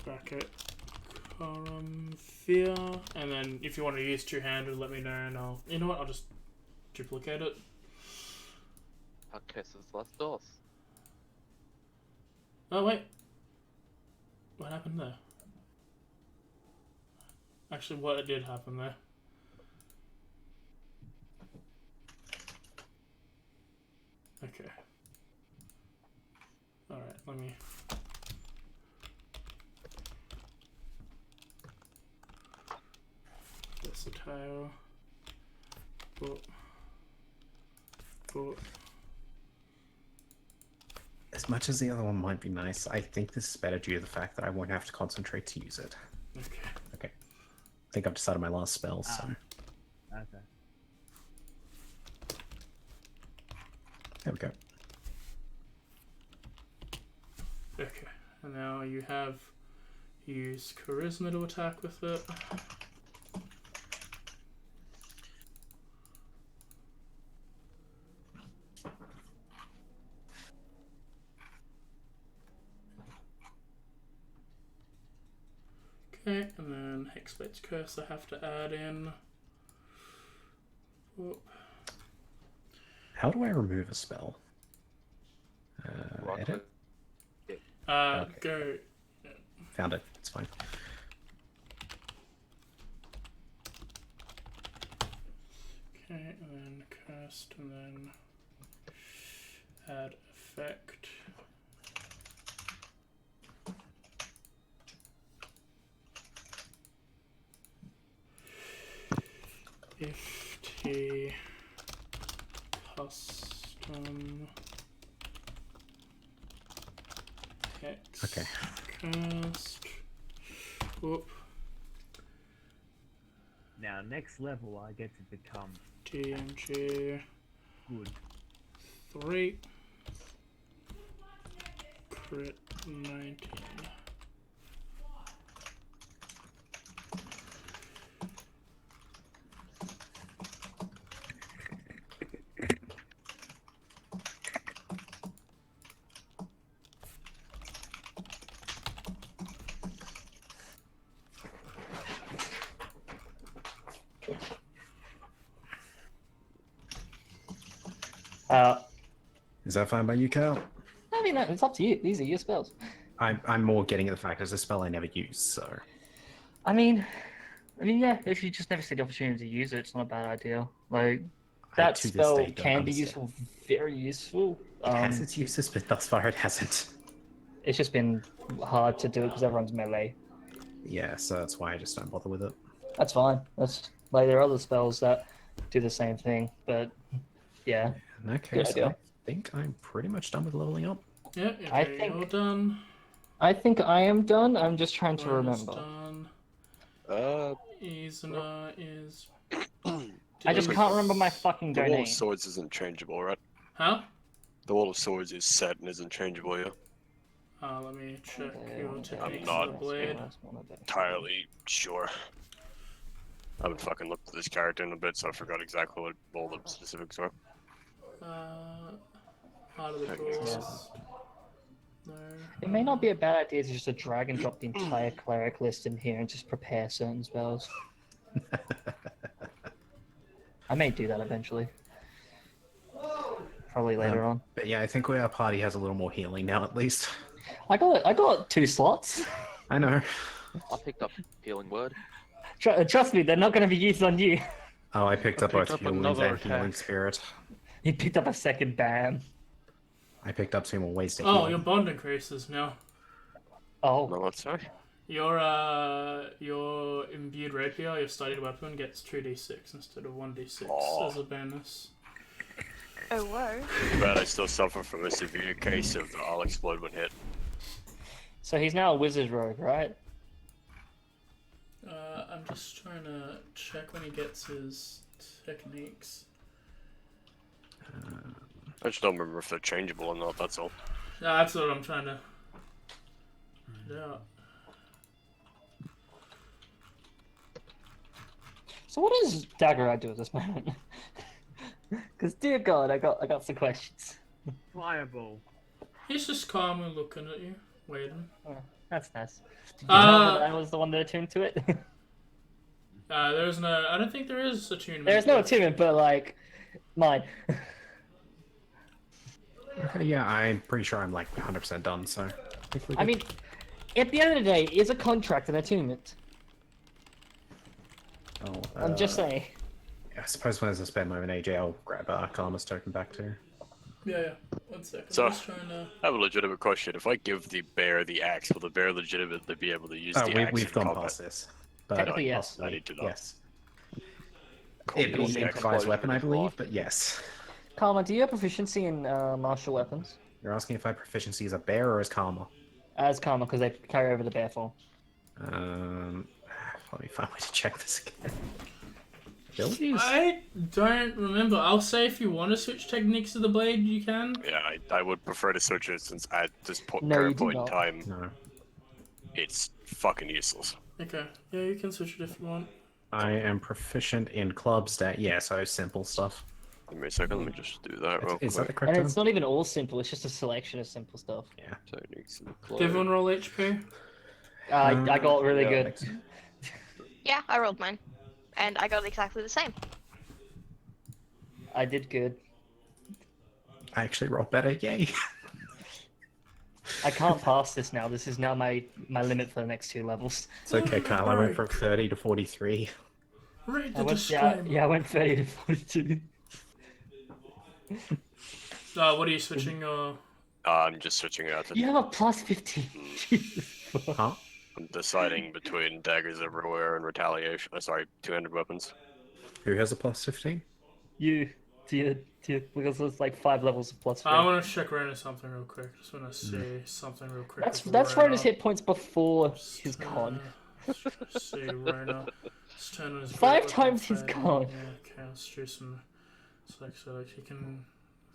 Bracket. Fear. And then if you want to use two-handed, let me know and I'll... You know what? I'll just duplicate it. Curse of Strahd. Oh, wait. What happened there? Actually, what did happen there? Okay. Alright, let me... Versatile. Boop. Boop. As much as the other one might be nice, I think this is better due to the fact that I won't have to concentrate to use it. Okay. Okay. I think I've decided my last spell, so... Okay. There we go. Okay. And now you have... Use Charisma to attack with it. Okay, and then Hexblade's Curse I have to add in. Whoop. How do I remove a spell? Right Edit? click. Okay. Go. Found it. It's fine. Okay, and then cast, and then add effect. If T custom hex Okay. cast. Whoop. Now, next level, I get to become DMG good. 3 crit 19. Is that fine by you, Cal? I mean, it's up to you. These are your spells. I'm more getting at the fact it's a spell I never use, so... I mean, yeah. If you just never see the opportunity to use it, it's not a bad idea. Like that to this spell day don't can be understand. useful, very useful. It has its uses, but thus far it hasn't. It's just been hard to do it because everyone's melee. Yeah, so that's why I just don't bother with it. That's fine. That's like there are other spells that do the same thing, but yeah. In that Good case, idea. I think I'm pretty much done with leveling up. Yeah, I okay, think- you're done. I think I am done. I'm just trying to Ryan is remember. done. Izuna is. I just can't remember my fucking The Wall domain. of Swords isn't changeable, right? Huh? The Wall of Swords is set and isn't changeable, yeah? Let me check your I'm techniques not- of the blade. Entirely sure. I haven't fucking looked at this character in a bit, so I forgot exactly what all the specifics were. Heart of the Techniques. Doors. No. It may not be a bad idea to just drag and drop the entire cleric list in here and just prepare certain spells. I may do that eventually. Probably later on. But yeah, I think our party has a little more healing now, at least. I got 2 slots. I know. I picked up healing word. Trust me, they're not going to be used on you. Oh, I picked up both up healing another and healing attack. spirit. You picked up a second ban. I picked up 2 more ways to Oh, heal. your bond increases now. Oh, No, I'm sorry. your Imbued rapier, your studied weapon, gets 2d6 instead of 1d6 Aw. as a bonus. Oh, whoa. But I still suffer from a severe case of the I'll explode when hit. so he's now a wizard rogue, right? I'm just trying to check when he gets his techniques. I just don't remember if they're changeable or not, that's all. Yeah, that's what I'm trying to find out. So what does Dagger do at this moment? Because dear God, I got some questions. Fireball. He's just calmly looking at you, waiting. Oh, that's nice. Did you tell that Uh, I was the one that attuned to it? there's no. I don't think there is attunement. There's no attunement, but like mine. Yeah, I'm pretty sure I'm like 100% done, so... I mean, at the end of the day, is a contract an attunement? Oh, I'm just saying. I suppose when there's a spare moment, AJ, I'll grab Karma's token back too. Yeah. 1 second. So- I'm just trying to. I have a legitimate question. If I give the bear the axe, will the bear legitimately be able to use the axe We've in gone combat? past this. But Technically, yes. I need to know. Yes. Cool. It'd be Use the axe. improvised explosion weapon, I is believe, life. but yes. Karma, do you have proficiency in martial weapons? You're asking if I have proficiency as a bear or as Karma? As Karma, because they carry over the bear form. Let me find a way to check this again. Abilities? I don't remember. I'll say if you want to switch techniques to the blade, you can. Yeah, I would prefer to switch it since at this No, you current do point in not. time, No. it's fucking useless. Okay. Yeah, you can switch it if you want. I am proficient in club stat. Yeah, so simple stuff. Give me a second, let me just do that real Is that the quick. correct And term? it's not even all simple, it's just a selection of simple stuff. Techniques and Did everyone roll HP? I got really yeah. good. Yeah, I rolled mine. And I got exactly the same. I did good. I actually rolled better, yay. I can't pass this now. This is now my limit for the next 2 levels. It's okay, Kyle. I went from 30 to 43. Read I the went, disclaimer. I went 30 to 42. What are you switching? I'm just switching it out to... You have a plus 15. Jesus fuck. Huh? I'm deciding between daggers everywhere and retaliation. Sorry, 200 weapons. Who has a plus 15? You, because there's like 5 levels of plus 3. I want to check Rona something real quick. Just want to see something real quick. That's Rona's hit points before his Just, con. See Rona. Let's turn on his 5 great weapon times his trade. con. Yeah, okay, let's do some. So like he can.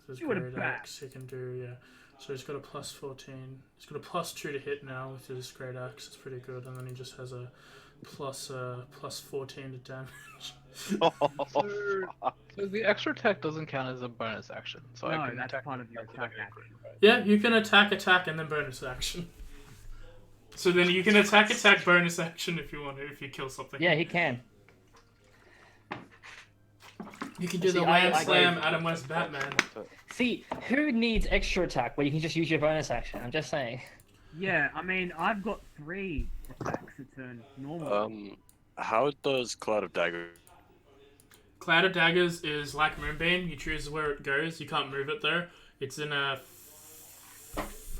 There's You would've great axe. He can do So he's got a plus 14. He's got a plus 2 to hit now with his great axe. It's pretty good, and then he just has a plus 14 to damage. So the extra attack doesn't count as a bonus action. So I No, can that's attack part of your with attack an action. angry, right? Yeah, you can attack, and then bonus action. So then you can attack, bonus action if you want to, if you kill something. Yeah, he can. You can do See, the I- Wham I- Slam Adam West Batman. See, who needs extra attack where you can just use your bonus action? I'm just saying. Yeah, I mean, I've got 3 attacks a turn normally. How does Cloud of Dagger... Cloud of Daggers is like Moonbeam. You choose where it goes. You can't move it though. It's in a...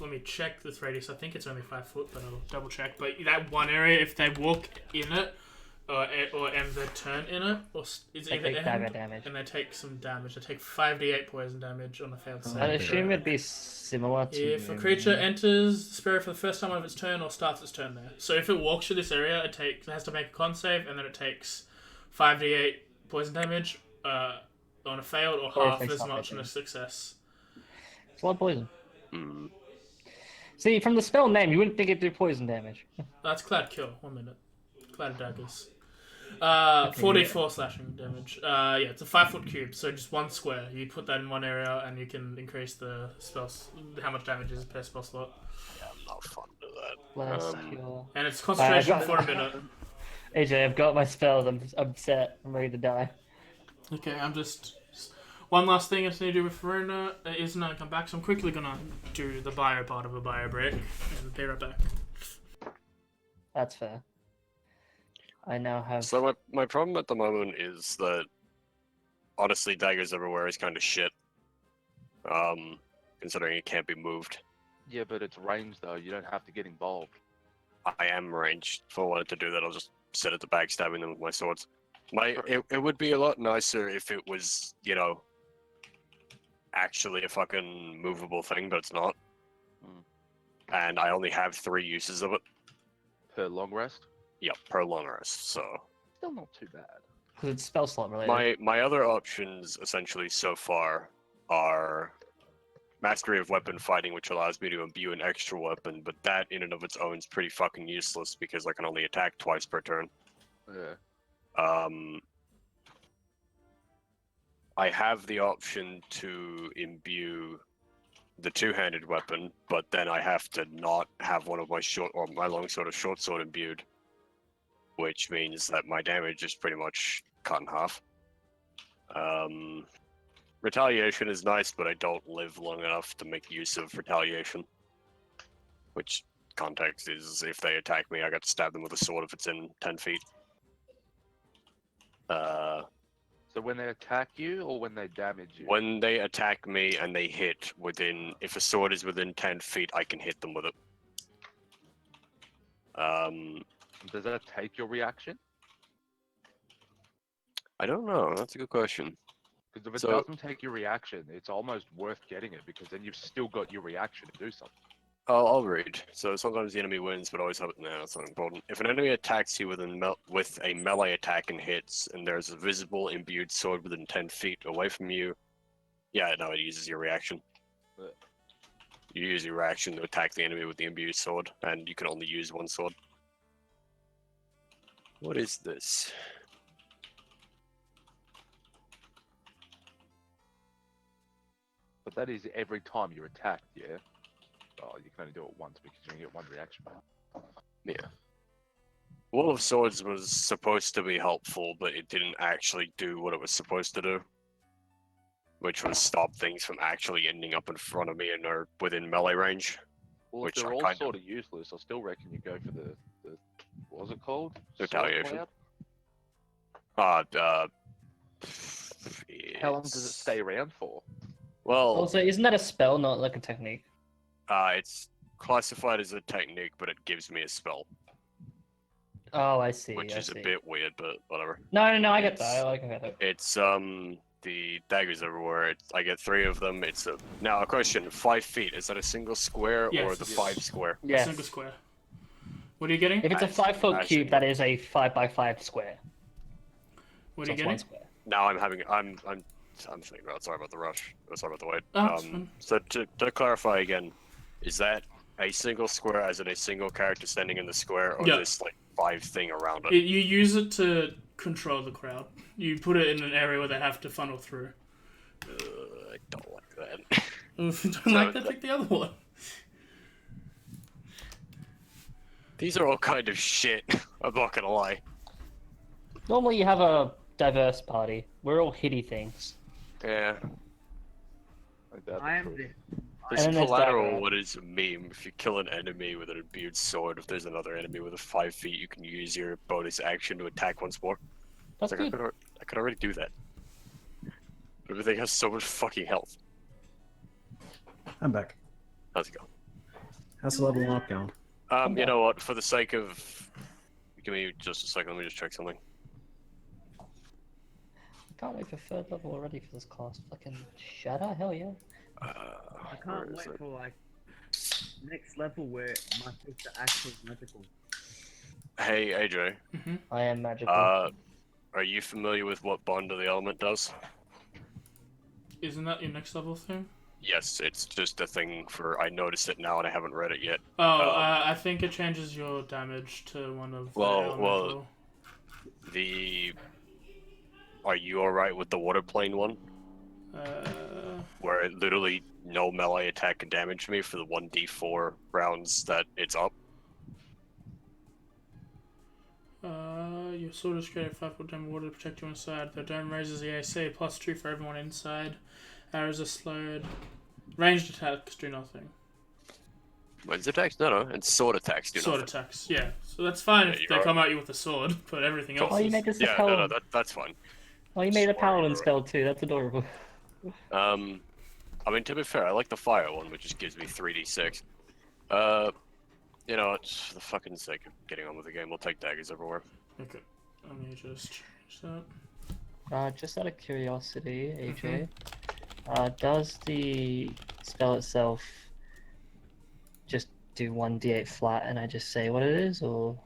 Let me check this radius. I think it's only 5 foot, but I'll double check. But that one area, if they walk in it, or end their turn in it, or it's They either take dagger end, damage. and they take some damage. They take 5d8 poison damage on a failed save. I'd assume it'd be similar to. If a creature enters the sphere for the first time of its turn or starts its turn there. So if it walks through this area, it has to make a con save, and then it takes 5d8 poison damage on a failed, or Or it half takes as half much that on a damage. success. It's a lot of poison. Hmm. See, from the spell name, you wouldn't think it'd do poison damage. That's Cloud Kill. 1 minute. Cloud of Daggers. Okay, 4d4 slashing damage. Yeah, it's a 5-foot cube, so just 1 square. You put that in one area, and you can increase the spells, how much damage is per spell slot. Yeah, I'm not fun to that. Bless Um, your... And it's concentration got- for a minute. AJ, I've got my spells. I'm set. I'm ready to die. Okay, I'm just... One last thing I just need to do with Verona is not come back, so I'm quickly gonna do the bio part of a bio break and be right back. That's fair. I now have. So my problem at the moment is that honestly, daggers everywhere is kind of shit. Considering it can't be moved. Yeah, but it's ranged though. You don't have to get involved. I am ranged. If I wanted to do that, I'll just sit at the back stabbing them with my swords. It would be a lot nicer if it was, you know, actually a fucking movable thing, but it's not. And I only have 3 uses of it. Per long rest? Yep, per long rest, so... Still not too bad. Because it's spell slot related. My other options, essentially, so far, are... Mastery of Weapon Fighting, which allows me to imbue an extra weapon, but that in and of its own is pretty fucking useless, because I can only attack twice per turn. Yeah. I have the option to imbue the 2-handed weapon, but then I have to not have one of my my longsword or short sword imbued, which means that my damage is pretty much cut in half. Retaliation is nice, but I don't live long enough to make use of retaliation. Which context is if they attack me, I got to stab them with a sword if it's in 10 feet. So when they attack you or when they damage you? When they attack me and they hit if a sword is within 10 feet, I can hit them with it. Does that take your reaction? I don't know. That's a good question. Because if it doesn't take your reaction, it's almost worth getting it, because then you've still got your reaction to do something. I'll read. So sometimes the enemy wins, but always have it. No, that's not important. If an enemy attacks you with a melee attack and hits, and there's a visible imbued sword within 10 feet away from you, yeah, no, it uses your reaction. You use your reaction to attack the enemy with the imbued sword, and you can only use one sword. What is this? But that is every time you're attacked, yeah? Oh, you can only do it once because you can get one reaction back. Yeah. Wall of Swords was supposed to be helpful, but it didn't actually do what it was supposed to do. Which was stop things from actually ending up in front of me and are within melee range. Well, which if they're I all kind sort of useless, I still reckon you go for the what was it called? Retaliation. Sword cloud? How long does it It's- stay around for? Well, Also, isn't that a spell, not like a technique? it's classified as a technique, but it gives me a spell, Oh, I see. which I is see. a bit weird, but whatever. No, I get It's- that. I get that. It's the daggers everywhere. I get 3 of them. Now a question: 5 feet, is that a single square or Yes. the Yes. 5 square? Yes. Single square. What are you getting? If it's a Nice. 5-foot Nice. cube, that is a 5x5 square. What So are you it's one getting? square. Now I'm thinking about. Sorry about the rush. Sorry about the wait. Oh, it's fine. So to clarify again, is that a single square, as in a single character standing in the square, or Yeah. this like 5 thing around it? You use it to control the crowd. You put it in an area where they have to funnel through. I don't like that. If you don't like that, pick the other one. These are all kind of shit. I'm not gonna lie. Normally, you have a diverse party. We're all hitty things. Yeah. Like that, I am true. the. This And then there's collateral dagger. what is a meme. If you kill an enemy with an imbued sword, if there's another enemy with a 5 feet, you can use your bonus action to attack once more. That's It's like, good. I could already do that. Everything has so much fucking health. I'm back. How's it go? How's the leveling up going? You know what? For the sake of, give me just a second. Let me just check something. Can't wait for 3rd level already for this class. Fucking shatter, hell yeah. I Where can't is wait it? for like next level where my things are actually magical. Hey AJ, I am magical. are you familiar with what Bond of the Element does? Isn't that your next level thing? Yes, it's just a thing for. I noticed it now and I haven't read it yet. Oh, I think it changes your damage to one of the elemental. Are you alright with the water plane one? Where it literally no melee attack can damage me for the 1d4 rounds that it's up? Your sword is created 5 dome water to protect you inside. The dome raises the AC, +2 for everyone inside. Arrows are slowed. Ranged attacks do nothing. Ranged attacks? No, and sword attacks do Sword nothing. attacks, yeah. So that's fine if they you're come at you with a sword, but everything else Oh, you is... made this a Yeah, paladin. that's fine. Oh, you made a Sorry, paladin you're spell too. That's adorable. I mean, to be fair, I like the fire one, which just gives me 3d6. You know, it's for the fucking sake of getting on with the game. We'll take daggers everywhere. Okay, let me just change that. Just out of curiosity, AJ, does the spell itself just do 1d8 flat and I just say what it is, or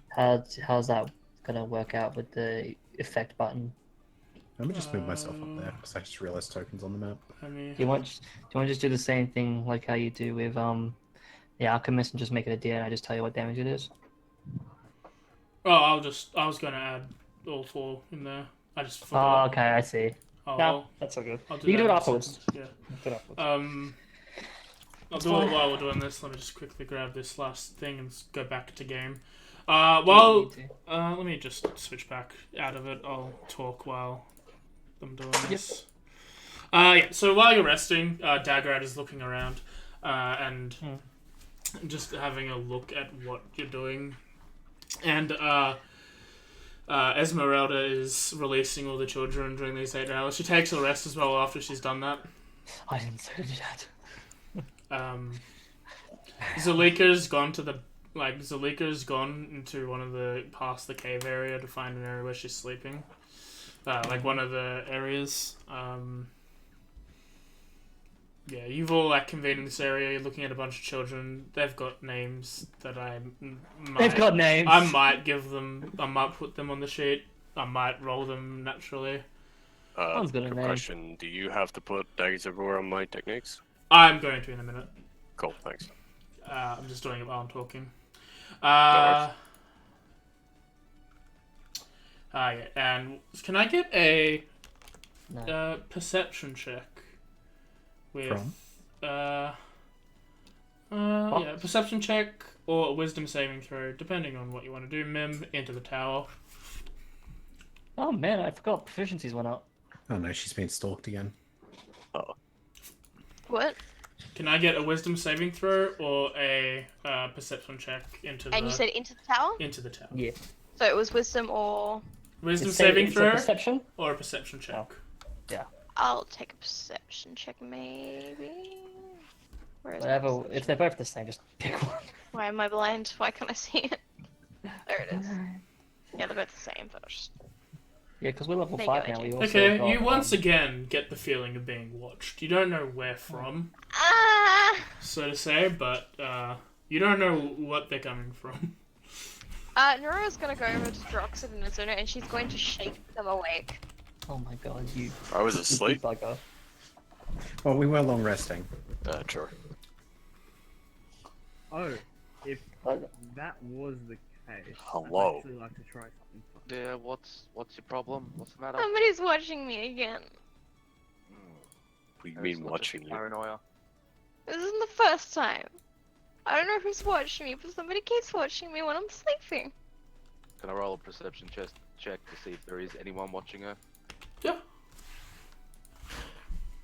how's that gonna work out with the effect button? Let me just move myself up there because I just realized tokens on the map. I mean, Do you want to just do the same thing like how you do with the alchemist and just make it a D and I just tell you what damage it is? oh, I was gonna add all 4 in there. I just forgot. Oh, okay, I see. Oh, No, that's all good. I'll You can do that it in a afterwards. second, Yeah. Do it afterwards. I'll do it while we're doing this. Let me just quickly grab this last thing and go back to game. Let me just switch back out of it. I'll talk while I'm doing this. Yeah, so while you're resting, Daggerad is looking around and just having a look at what you're doing. And Esmeralda is releasing all the children during these 8 hours. She takes a rest as well after she's done that. I didn't say to do that. Zalika's gone into one of past the cave area to find an area where she's sleeping. Like one of the areas. Yeah, you've all convened in this area. You're looking at a bunch of children. They've got names that They've got names. I might give them. I might put them on the sheet. I might roll them naturally. Sounds good, Quick name. question: do you have to put daggers everywhere on my techniques? I'm going to in a minute. Cool, thanks. I'm just doing it while I'm talking. works. Yeah, and can I get a No. perception check with From? yeah, perception check or a wisdom saving throw, depending on what you want to do. Mim into the tower. Oh man, I forgot proficiencies went up. Oh no, she's been stalked again. What? Can I get a wisdom saving throw or a perception check into And you said into the tower? into the tower? Yeah. So it was wisdom or... Wisdom It's saving it's a throw perception? or a perception check. I'll take a perception check, maybe? Where is my Whatever. perception? If they're both the same, just pick one. Why am I blind? Why can't I see it? There it is. Yeah, they're both the same, but I'll just... Yeah, because we're level There 5 you go, now. We AJ. also Okay, got, you once again get the feeling of being watched. You don't know where from, Ah! so to say, but you don't know what they're coming from. Nero's gonna go over to Droxid and Azuna and she's going to shake them awake. Oh my god, you I was asleep. bugger. Well, we were long resting. Sure. Oh, if Bugger. that was the case, Hello. I'd actually like to try something fun. Yeah, what's your problem? What's the matter? Somebody's watching me again. What do you It's mean not just watching you? Paranoia. This isn't the first time. I don't know who's watching me, but somebody keeps watching me when I'm sleeping. Can I roll a perception check to see if there is anyone watching her? Yeah.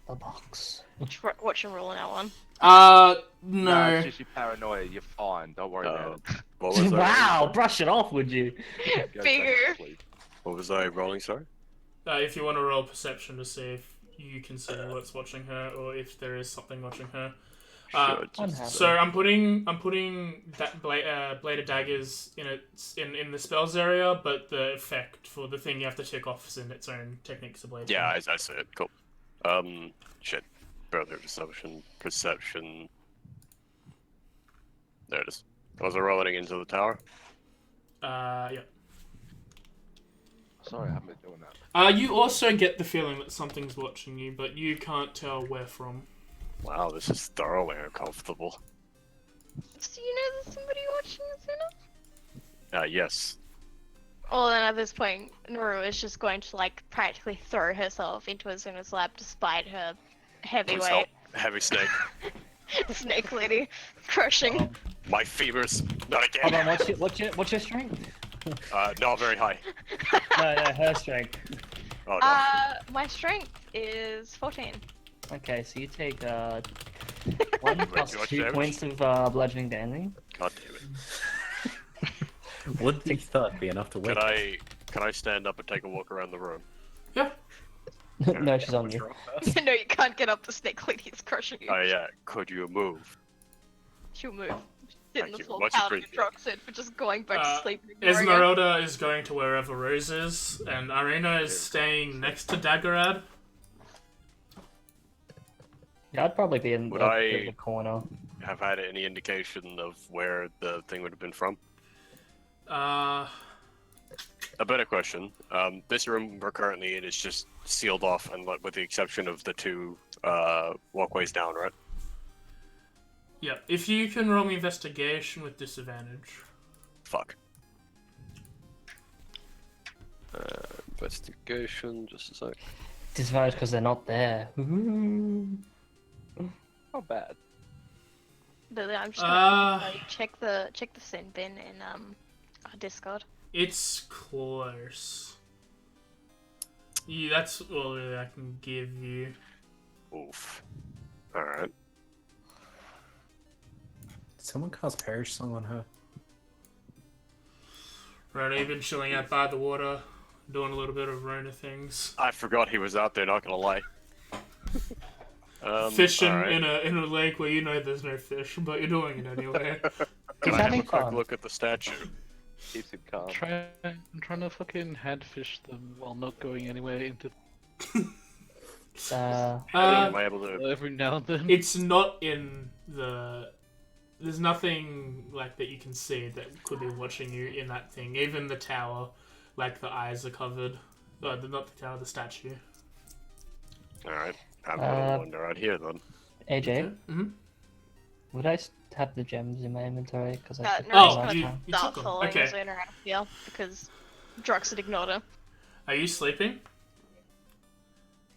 The box. Watch and roll in that one. No. It's just your paranoia. You're fine. Don't worry about it. What was I Wow, rolling? brush it off, would you? Go back to Bigger. sleep. What was I rolling, sorry? If you want to roll perception to see if you can see what's watching her or if there is something watching her. Sure, I'm just- happy. So I'm putting that blade of daggers in the spells area, but the effect for the thing you have to tick off is in its own techniques of blade. Yeah, I see it. Cool. Shit. Brother perception. There it is. Was I rolling into the tower? Yeah. Sorry, I haven't been doing that. You also get the feeling that something's watching you, but you can't tell where from. Wow, this is thoroughly uncomfortable. So you know there's somebody watching Azuna? Yes. Well, then at this point, Noru is just going to like practically throw herself into Azuna's lap despite her heavy Please weight. help. Heavy snake. Snake lady crushing. My femurs, not Hold again. on, what's your strength? Not very high. No, her strength. Oh no. My strength is 14. Okay, so you take 1 plus too much 2 damage? points of bludgeoning damage. God damn it. Would the third be enough to win? Can I stand up and take a walk around the room? Yeah. No, she's on you. No, you can't get up the snake lady is crushing you. Oh yeah. Could you move? She'll move. Sit in Thank the you. floor, Much pounding appreciated. truck Sid for just going back to sleep. and ignoring her. Esmeralda is going to wherever Rose is, and Arena is staying next to Daggerad. Yeah, I'd probably be in Would the corner. Have had any indication of where the thing would have been from? Uh, A better question. This room we're currently in is just sealed off, and with the exception of the 2 walkways down, right? yeah. If you can roll me investigation with disadvantage. Fuck. Investigation, just a sec. Disadvantage because they're not there. Not bad. Lily, I'm just gonna check the sin bin in our Discord. It's close. Yeah, that's all that I can give you. Oof. Alright. Did someone cast Perish Song on her? Rona, you've been chilling out by the water, doing a little bit of Rona things. I forgot he was out there, not gonna lie. Fishing alright. in a lake where you know there's no fish, but you're doing it anyway. Can He's I have a having quick fun. look at the statue? Keeps him calm. I'm trying to fucking handfish them while not going anywhere into Am I able to... every now and then. It's not in the. There's nothing like that you can see that could be watching you in that thing. Even the tower, like the eyes are covered. Not the tower, the statue. Alright. I'm gonna wander out here then. AJ, Mm-hmm. would I have the gems in my inventory? Because I took them Nori's last you- time. you start took them. following Okay. Zona around here because Drux had ignored her. Are you sleeping?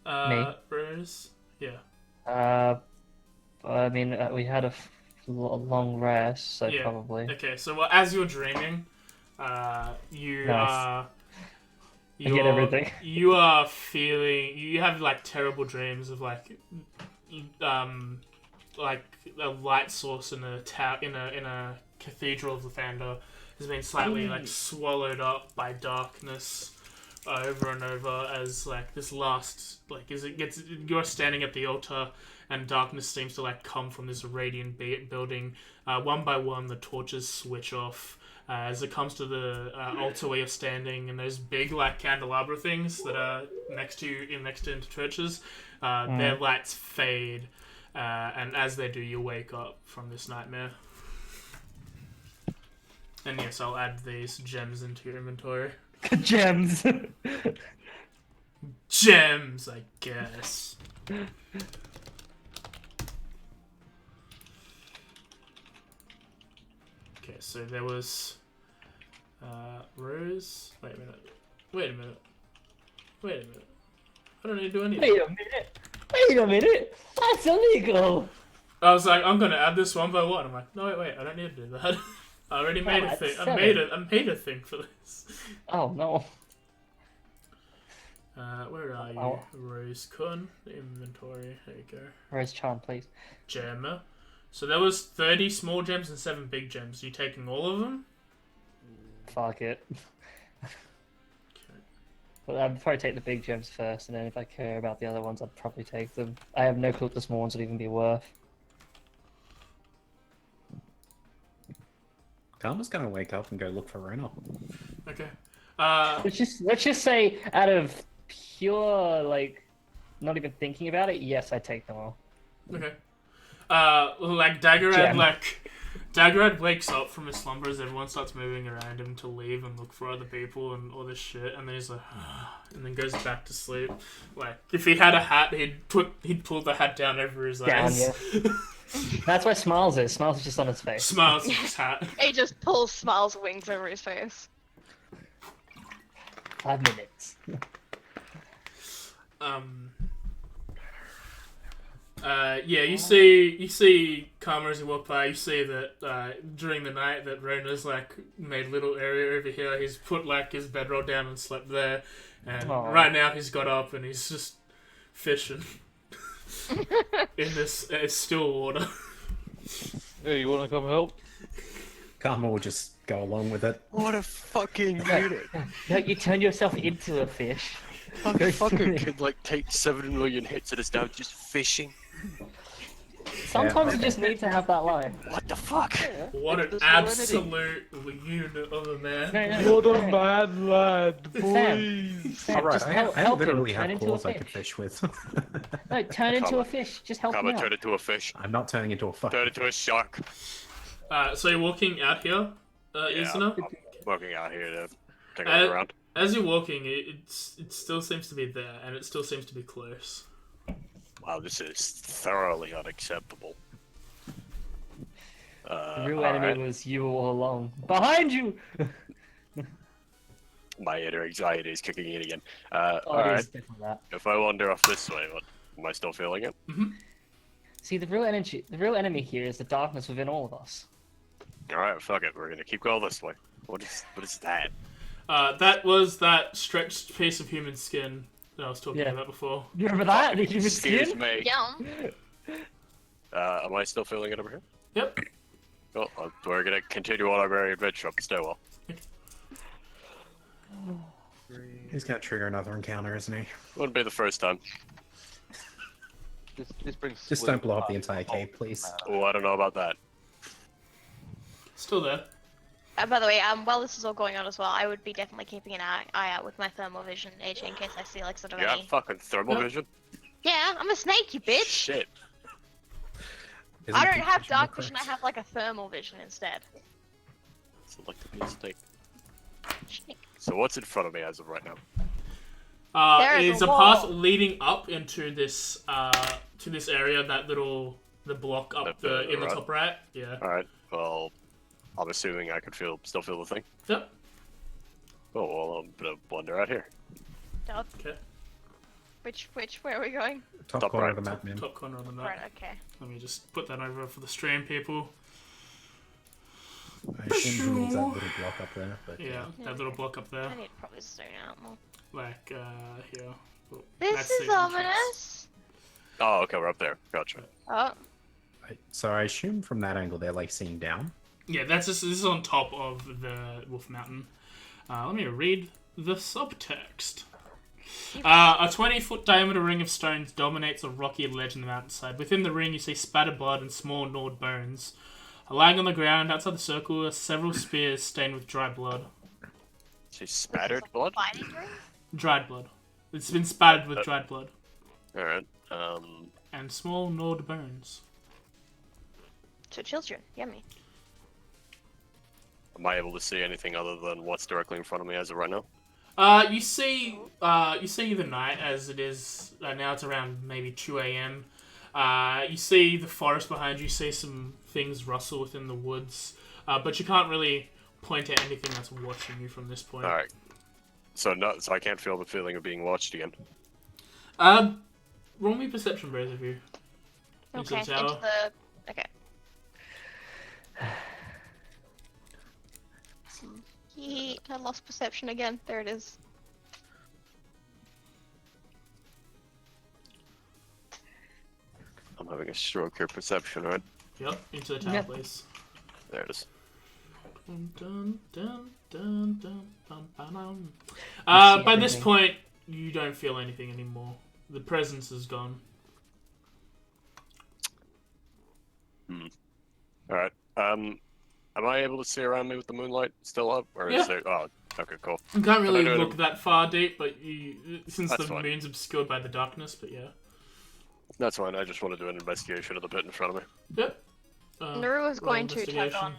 Me? Rose? Yeah. I mean, we had a long rest, so Yeah. probably. Okay, so as you're dreaming, you Nice. are. I get everything. You are feeling. You have like terrible dreams of like a light source in a in a cathedral of Lathander has been slightly like swallowed up by darkness over and over as like this last like as it gets you're standing at the altar and darkness seems to like come from this radiant building. One by one the torches switch off as it comes to the altar where you're standing, and those big like candelabra things that are next to you next to churches, their lights fade, and as they do you wake up from this nightmare. And yes, I'll add these gems into your inventory. Gems! Gems, I guess. Okay, so there was Rose. Wait a minute. I don't need to do anything. Wait a minute! That's illegal! I was like, I'm gonna add this one by one. I'm like, no, wait, I don't need to do that. I already made a that's thing. I 7. made a thing for this. Oh no. Where are you, Oh. Rose Kun? Inventory. There you go. Rose Charm, please. Gem. So there was 30 small gems and 7 big gems. Are you taking all of them? Fuck it. Well, I'd probably take the big gems first, and then if I care about the other ones, I'd probably take them. I have no clue what the small ones would even be worth. Karma's gonna wake up and go look for Rena. Okay. Let's just say, out of pure like, not even thinking about it, yes, I take them all. Okay. Like Daggerad wakes up from his slumber as everyone starts moving around him to leave and look for other people and all this shit, and then he's like, and then goes back to sleep. Like if he had a hat, he'd pull the hat down over his Down, eyes. yeah. That's where Smiles is. Smiles is just on his face. Smiles with his hat. He just pulls Smiles' wings over his face. 5 minutes. Yeah, you see Karma as you walk by. You see that during the night that Rona's like made a little area over here. He's put like his bedroll down and slept there, and Aw. right now he's got up and he's just fishing in this still water. Hey, you wanna come help? Karma will just go along with it. What a fucking unit! No, you turn yourself into a fish. Fucking could like take 7 million hits and is now just fishing. Sometimes Yeah. you just need to have that line. What the fuck? What an It's the serenity. absolute unit of a man. No, What a mad lad, Sam. please! Sam, Alright, just I help him. literally Turn have into a claws I fish. could fish with. No, turn into Come a on. fish. Just help Come him and turn out. into a fish. I'm not turning into a Turn fucking. into a shark. So you're walking out here, Yeah, Isana? I'm working out here to take a look around. As you're walking, it still seems to be there, and it still seems to be close. Wow, this is thoroughly unacceptable. The real alright. enemy was you all along. Behind you! My inner anxiety is kicking in again. Oh, it Alright, is definitely that. if I wander off this way, what, am I still feeling it? See, the real enemy here is the darkness within all of us. Alright, fuck it, we're gonna keep going this way. What is that? That was that stretched piece of human skin that I was talking Yeah. about before. You remember that? Fucking The human excuse skin? me. Yum. Am I still feeling it over here? Yep. Well, we're gonna continue on our merry adventure up the stairwell. He's gonna trigger another encounter, isn't he? Wouldn't be the first time. This brings. Just split don't blow up the apart. entire cave, please. Oh, I don't know about that. Still there. By the way, while this is all going on as well, I would be definitely keeping an eye out with my thermal vision, AJ, in case I see like sort of You have any. fucking thermal Yep. vision? Yeah, I'm a snake, you bitch. Shit. Isn't I don't Pikachu have dark more vision. I correct? have like a thermal vision instead. It's like to be a snake. Snake. So what's in front of me as of right now? There is Is a a path wall. leading up into this to this area, the block up in the right. top right. Yeah. Alright, well, I'm assuming I could still feel the thing. Yep. Oh, well, I'm gonna wander out here. Dog. Okay. Where are we going? Top Top corner right. of the map, man. Top corner of the map. Right, okay. Let me just put that over for the stream people. I assume he means that little block up there, but Yeah, that little block up there, I need to probably zoom out more. like here. Oh, This that's is the entrance. ominous. Oh, okay, we're up there. Gotcha. Oh, So I assume from that angle they're like seeing down. Yeah, this is on top of the Wolf Mountain. Let me read the subtext. A 20-foot diameter ring of stones dominates a rocky ledge in the mountainside. Within the ring, you see spattered blood and small gnawed bones. Lying on the ground outside the circle are several spears stained with dried blood. She spattered blood? fighting ring? Dried blood. It's been spattered with dried blood. Alright, And small gnawed bones. To children. Yummy. am I able to see anything other than what's directly in front of me as of right now? You see the night as it is now. It's around maybe 2 a.m. You see the forest behind you. You see some things rustle within the woods, but you can't really point at anything that's watching you from this point. Alright. So I can't feel the feeling of being watched again. Roll me perception, both of you. Into Okay. the tower. Into the. Okay. I lost perception again. There it is. I'm having a stroke here, perception, right? Yep. Into the tower, Yep. please. There it is. Dun, dun, dun, dun, dun, bum, ba-dum. You see By this everything. point, you don't feel anything anymore. The presence is gone. Alright, am I able to see around me with the moonlight still up? Or is Yeah. there... Oh, okay, cool. You can't really no, no. look that far deep, but since That's the fine. moon's obscured by the darkness, but yeah. That's fine, I just want to do an investigation of the pit in front of me. Yep. Naru is roll going to tap investigation. on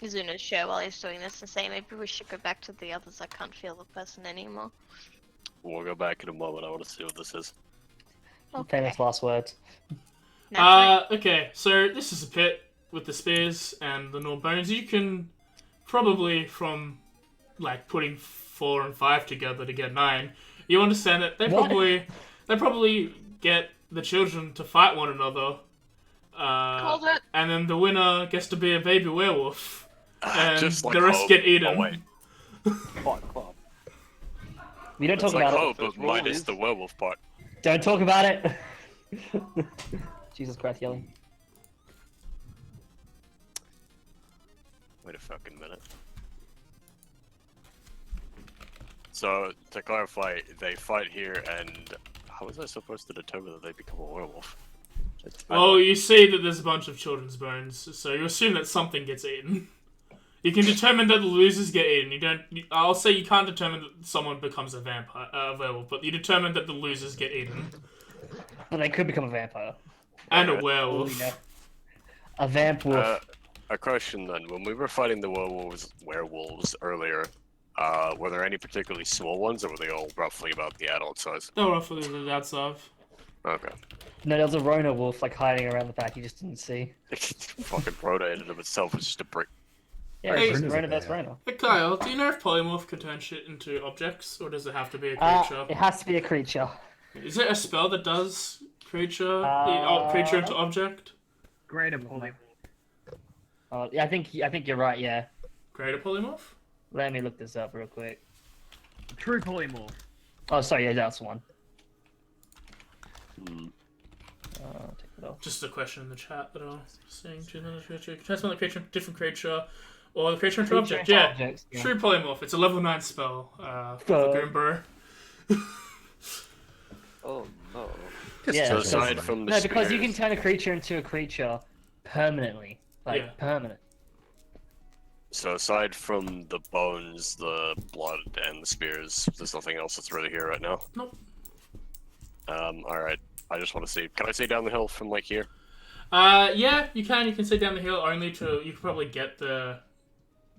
Izuna's show while he's doing this and say maybe we should go back to the others. I can't feel the person anymore. We'll go back in a moment, I want to see what this is. Okay. Famous last words. Naturally. Okay, so this is a pit with the spears and the gnaw bones. You can probably, from like putting 4 and 5 together to get 9, you understand that they What? probably get the children to fight one another. Called it. And then the winner gets to be a baby werewolf. And Just like the rest Hope. get eaten. Oh, wait. Fight Club. We don't It's talk like about Hope, it. but minus the werewolf part. Don't talk about it. Jesus Christ, yelling. Wait a fucking minute. So, to clarify, they fight here, and how was I supposed to determine that they become a werewolf? Well, you see that there's a bunch of children's bones, so you assume that something gets eaten. You can determine that the losers get eaten. You don't. I'll say you can't determine that someone becomes a vampire, werewolf, but you determine that the losers get eaten. But they could become a vampire. And a Alright. werewolf. Oh, a vamp wolf. A question then. When we were fighting the werewolves earlier, were there any particularly small ones, or were they all roughly about the adult size? They're roughly the that size. Okay. No, there was a Rona wolf like hiding around the back. You just didn't see. Fucking Rhoda in and of itself was just a brick. Yeah, Hey, it's just Rona's Rona a versus bear. Rona. Hey Kyle, do you know if polymorph can turn shit into objects, or does it have to be a creature? It has to be a creature. Is it a spell that does creature creature into object? Greater polymorph. Yeah, I think you're right. Yeah. Greater polymorph? Let me look this up real quick. True polymorph. Oh, sorry. Yeah, that's the one. Hmm. Take it off. Just a question in the chat that I was seeing. Transform the creature into a different creature, or the creature into object. Yeah. Objects, yeah. True polymorph. It's a level 9 spell. For the Goomber. Oh no. Yeah, So so- aside from the No, because you can spears- turn a creature into a creature permanently. Like, Yeah. permanent. So aside from the bones, the blood, and the spears, there's nothing else that's really here right now. Nope. Alright. I just want to see. Can I see down the hill from like here? Yeah, you can. You can sit down the hill only to. You can probably get to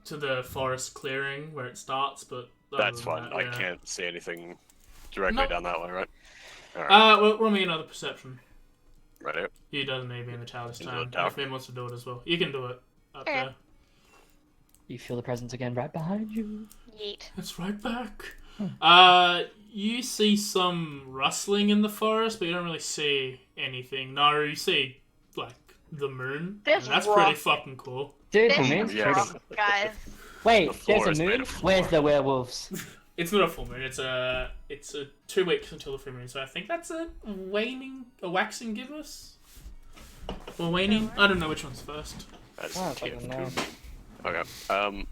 the forest clearing where it starts, but That's other than fine. that, I yeah. can't see anything directly Nope. down that way, right? Alright. Well, roll me another perception. Right here. He doesn't need to be in the tower this Into time. the tower? If he wants to do it as well, you can do it up Okay. there. You feel the presence again right behind you. Yeet. It's right back. You see some rustling in the forest, but you don't really see anything. No, you see like the moon. There's and that's rock. pretty fucking cool. Dude, There's the moon's Yeah. pretty. rock, guys. Wait, The floor there's is a made moon? of Where's floor. the werewolves? It's not a full moon. It's a 2 weeks until the full moon. So I think that's a waxing gibbous, or waning. I don't know which one's first. That's Oh, I cute. don't know. Okay.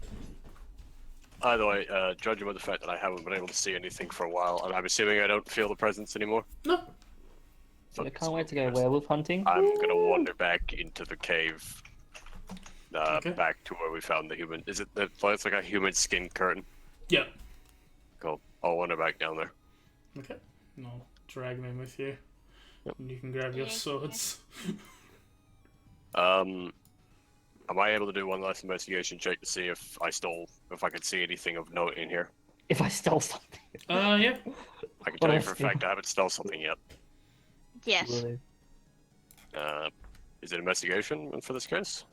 Either way, judging by the fact that I haven't been able to see anything for a while, and I'm assuming I don't feel the presence anymore, No. So I can't wait to go werewolf hunting. I'm gonna wander back into the cave. Okay. Back to where we found the human. Is it the? It's like a human skin curtain. Yeah. Cool. I'll wander back down there. Okay. No, drag me with you. And you can grab your swords. Am I able to do one last investigation check to see if I could see anything of note in here? If I stole something. Yeah. I can What tell you else for a do you- fact I haven't stole something yet. Yes. Really? Is it investigation for this case?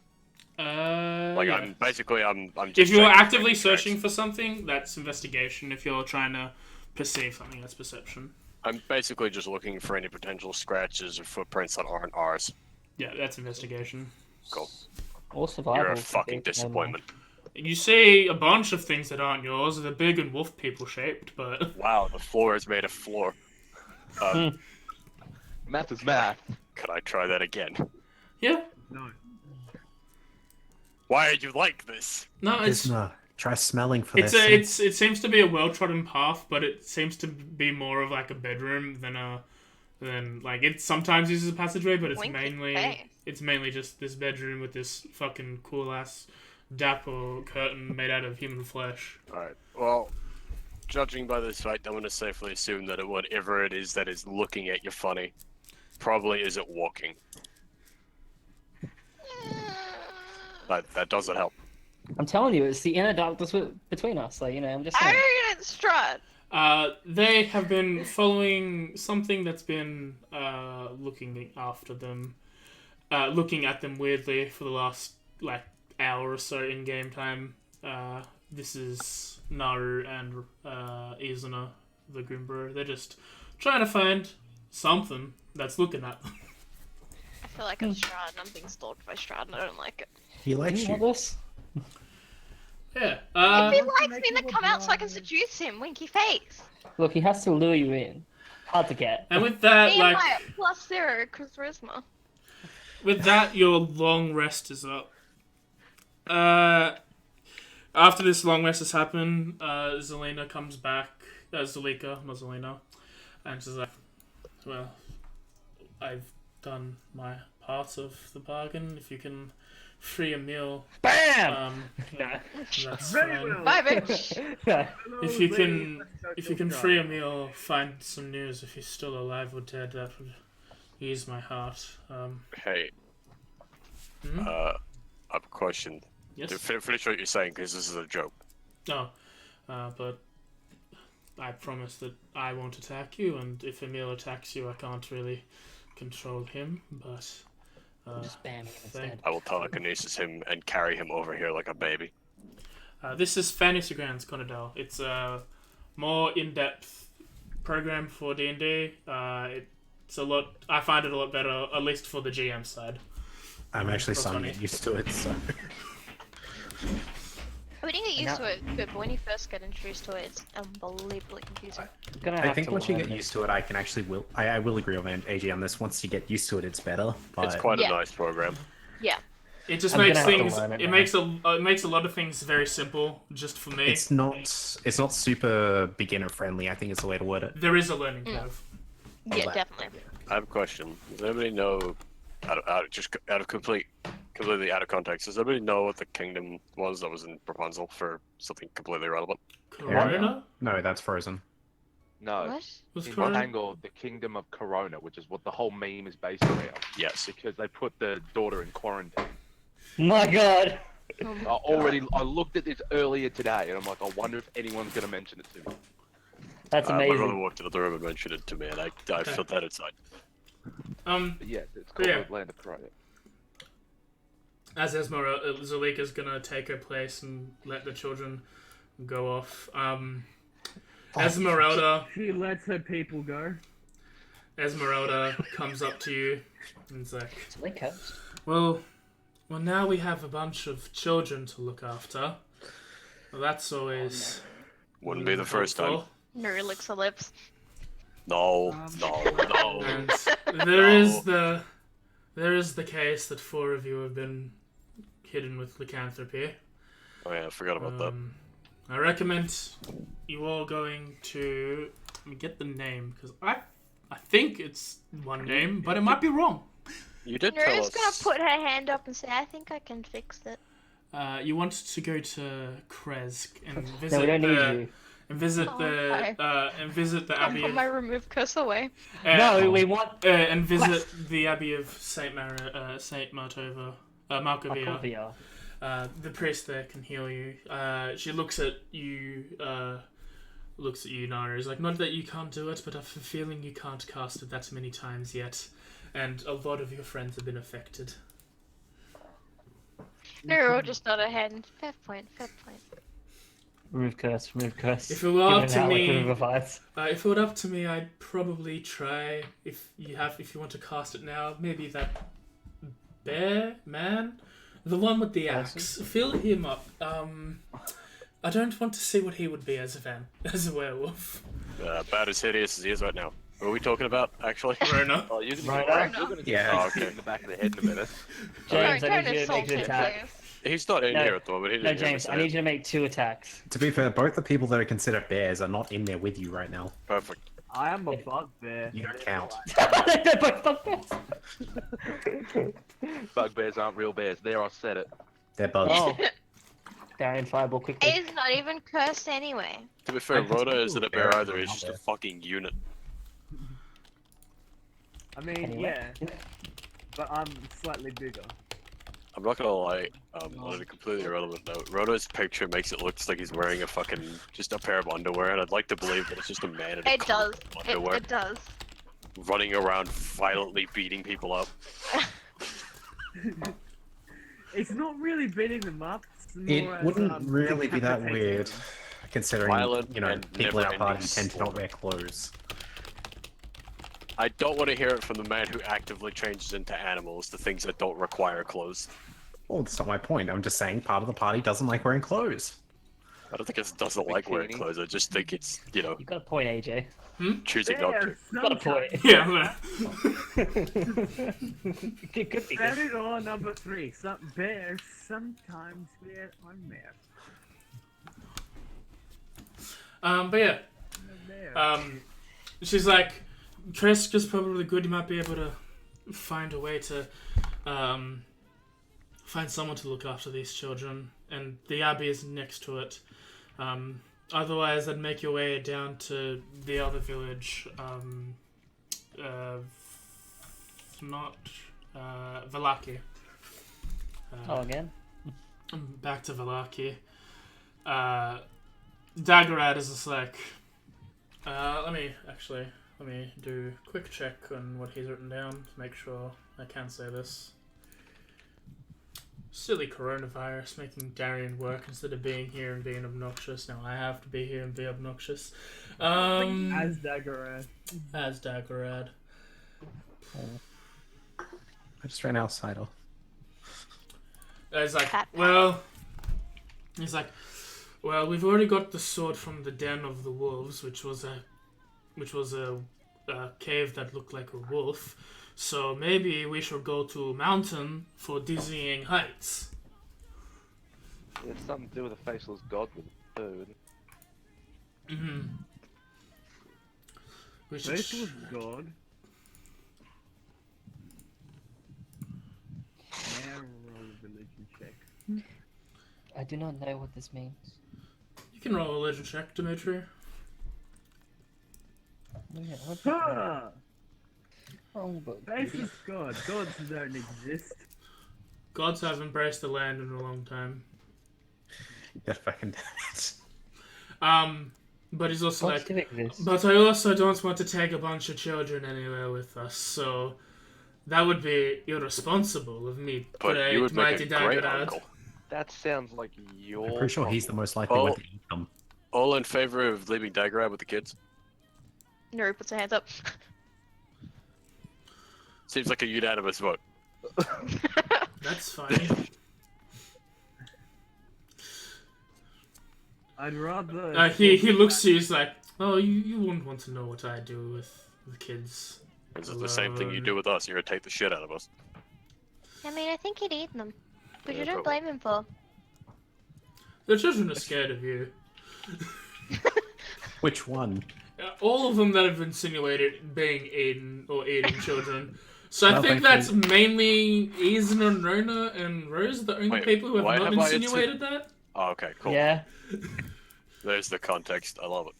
Yeah. I'm just. If you're checking for actively any searching tracks. for something, that's investigation. If you're trying to perceive something, that's perception. I'm basically just looking for any potential scratches or footprints that aren't ours. Yeah, that's investigation. Cool. Or survival. You're a I fucking think. disappointment. You see a bunch of things that aren't yours. They're big and wolf people shaped, but Wow, the floor is made of floor. Math is math. Could I try that again? yeah. No. Why are you like this? No, it's Isma, try smelling for it's this. it seems to be a well trodden path, but it seems to be more of like a bedroom than like it sometimes uses a passageway, but Winky it's mainly just this bedroom with this fucking cool ass dapper curtain made out of human flesh. Alright, well, judging by this fact, I'm going to safely assume that whatever it is that is looking at you funny probably isn't walking. That doesn't help. I'm telling you, it's the inner darkness between us. Like, I'm just I saying. reckon it's Strahd. They have been following something that's been looking after them, looking at them weirdly for the last like hour or so in game time. This is Naru and Izuna, the Goombro. They're just trying to find something that's looking at them. I feel like I'm Strahd and I'm being stalked by Strahd and I don't like it. He likes You you. want this? Yeah. If he likes me, then come out so I can seduce him. Winky face. Look, he has to lure you in. Hard to get. And with that, Me and like, my +0 charisma. with that, your long rest is up. After this long rest has happened, Zelina comes back. Zelika, not Zelina. And she's like, well, I've done my part of the bargain. If you can free Emil, BAM! that's Very fine. well. Bye, bitch. If you can free Emil, find some news if he's still alive or dead. That would ease my heart. Hey, I have a question. Yes. Finish what you're saying, because this is a joke. No, but I promise that I won't attack you, and if Emil attacks you, I can't really control him, but... Just bam him instead. I will telekinesis him and carry him over here like a baby. This is Fantasy Grounds Conadel. It's a more in-depth program for D&D. It's a lot... I find it a lot better, at least for the GM side. I'm actually That's starting to funny. get used to it, so... We didn't get used to it, but when you first get introduced to it, it's unbelievably confusing. I think once you get used to it, I can actually I will agree with AG on this. Once you get used to it, it's better. But It's quite Yeah. a nice program. Yeah. It just I'm makes gonna have to things... learn it It now. makes a lot of things very simple, just for me. it's not super beginner friendly. I think it's the way to word it. There is a learning curve. Yeah, that. definitely. I have a question. Does anybody know, completely out of context, does anybody know what the kingdom was that was in Rapunzel for something completely irrelevant? Corona? No, that's Frozen. No. What? Was In Corona? Tangle, the Kingdom of Corona, which is what the whole meme is based around, Yes. because they put the daughter in quarantine. My god! I looked at this earlier today, and I'm like, I wonder if anyone's gonna mention it to me. That's My brother amazing. walked into the room and mentioned it to me, and I felt that inside. But yeah, it's called Yeah. Land of Corona. As Esmeralda, Zalika's gonna take her place and let the children go off. Esmeralda She lets her people go. comes up to you and is like, It's like coast. well, now we have a bunch of children to look after. Well, that's always Wouldn't be the first time. helpful. Nuri licks her lips. No. And there is the case that 4 of you have been hidden with lycanthropy. Oh yeah, I forgot about that. I recommend you all going to... Let me get the name, because I think it's one name, but it might be wrong. You did tell Nuri's us. gonna put her hand up and say, I think I can fix it. You want to go to Kresk and No, visit we don't need the... you. And visit Oh, the I'll abbey put of, my remove curse away. No, we want and visit the abbey of Saint Markovia. Barovia. The priest there can heal you. She looks at you, Nara. Is like, not that you can't do it, but I have a feeling you can't cast it that many times yet, and a lot of your friends have been affected. Nuri will just nod her head and fair point, fair point. Remove curse, remove curse. If it were up to me- Revives. If it were up to me, I'd probably try, if you want to cast it now, maybe that bear man, the one with the axe. Fill him up. I don't want to see what he would be as a werewolf. About as hideous as he is right now. What are we talking about, actually? Rona. Oh, you're gonna Right get, now? you're gonna get Yeah. Oh, kicked okay. in the back of the head in a minute. James, Don't I need you to insult make an him, attack. please. He's not in No. here at the moment. He No, didn't hear me James, say I need it. you to make 2 attacks. To be fair, both the people that are considered bears are not in there with you right now. Perfect. I am a bugbear. You don't count. They're both bugbears. Bugbears aren't real bears. There, I said it. They're bugs. Oh. Darian, fireball quickly. He's not even cursed anyway. To be fair, I can Rhoda still isn't a bear bear it either. He's around just a there. fucking unit. I mean, Anyway. yeah, but I'm slightly bigger. I'm not gonna lie, on a completely irrelevant note, Rhoda's picture makes it look like he's wearing just a pair of underwear, and I'd like to believe that it's just a man in a It does. coat of underwear It does. running around violently beating people up. It's not really beating them up. It's It more as, wouldn't really be that decapitating weird, them. considering Violent and people in our never-ending party tend to not slaughter. wear clothes. I don't want to hear it from the man who actively changes into animals, the things that don't require clothes. Well, that's not my point. I'm just saying part of the party doesn't like wearing clothes. I don't think it doesn't like wearing Bikini. clothes. I just think it's, you know, You got a point, AJ. choosing not to. Bears Got a point. sometimes- It could be That good. is all number 3. Some bears sometimes wear unmasked. But yeah, Bears. she's like, Kreska's probably good. You might be able to find a way to find someone to look after these children, and the abbey is next to it. Otherwise, I'd make your way down to the other village. Not Valaki. Oh, again? Back to Valaki. Daggerad is just like, let me do a quick check on what he's written down to make sure I can say this. Silly coronavirus making Darian work instead of being here and being obnoxious. Now I have to be here and be obnoxious. As Daggerad. As Daggerad. I just ran outside. He's like, Pat. well, we've already got the sword from the den of the wolves, which was a cave that looked like a wolf. So maybe we should go to a mountain for dizzying heights. It's something to do with a faceless god with food. Mm-hmm. We should. This was God. Now roll a religion check. I do not know what this means. You can roll a religion check, Dimitri. Yeah, Ah! wrong book. This is God. Gods don't exist. Gods have embraced the land in a long time. Get fucking damn it. But he's also Gods like, do exist. but I also don't want to take a bunch of children anywhere with us, so that would be irresponsible of me. But Great you would make mighty a great Daggerad. uncle. That sounds like your. I'm pretty sure he's the most likely Oh. one to eat them. All in favor of leaving Daggerad with the kids? Nuru puts her hands up. Seems like a unanimous vote. That's fine. I'd rather. He looks to you, he's like, oh, you wouldn't want to know what I do with the kids. This is the same thing you do with us. You're gonna take the shit out of us. I mean, I think he'd eat them. Which Yeah, I don't probably. blame him for. The children are scared of you. Which one? All of them that have insinuated being eaten or eating children. So I Well, think thank that's mainly Eason and Rona and Rose are the only Wait, people who have why not have I insinuated that. Oh, okay, cool. Yeah. There's the context. I love it.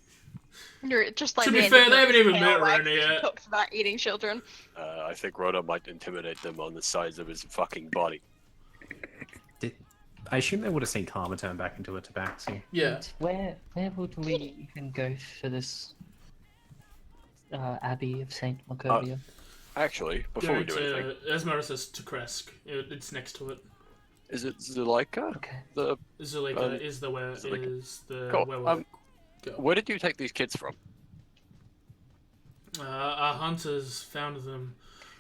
Nuru, just like To be me, fair, and they haven't even tail met wags Rona when she yet. talks about eating children. I think Rhoda might intimidate them on the size of his fucking body. I assume they would have seen Karma turn back into a tabaxi. Yeah. And where would we even go for this Abbey of Saint Macovia? Actually, before we do anything, Esmeralda says to Kresk. It's next to it. is it Zuleika? Okay. The Zulika is the where Zulika. is the Cool. werewolf. Where did you take these kids from? Our hunters found them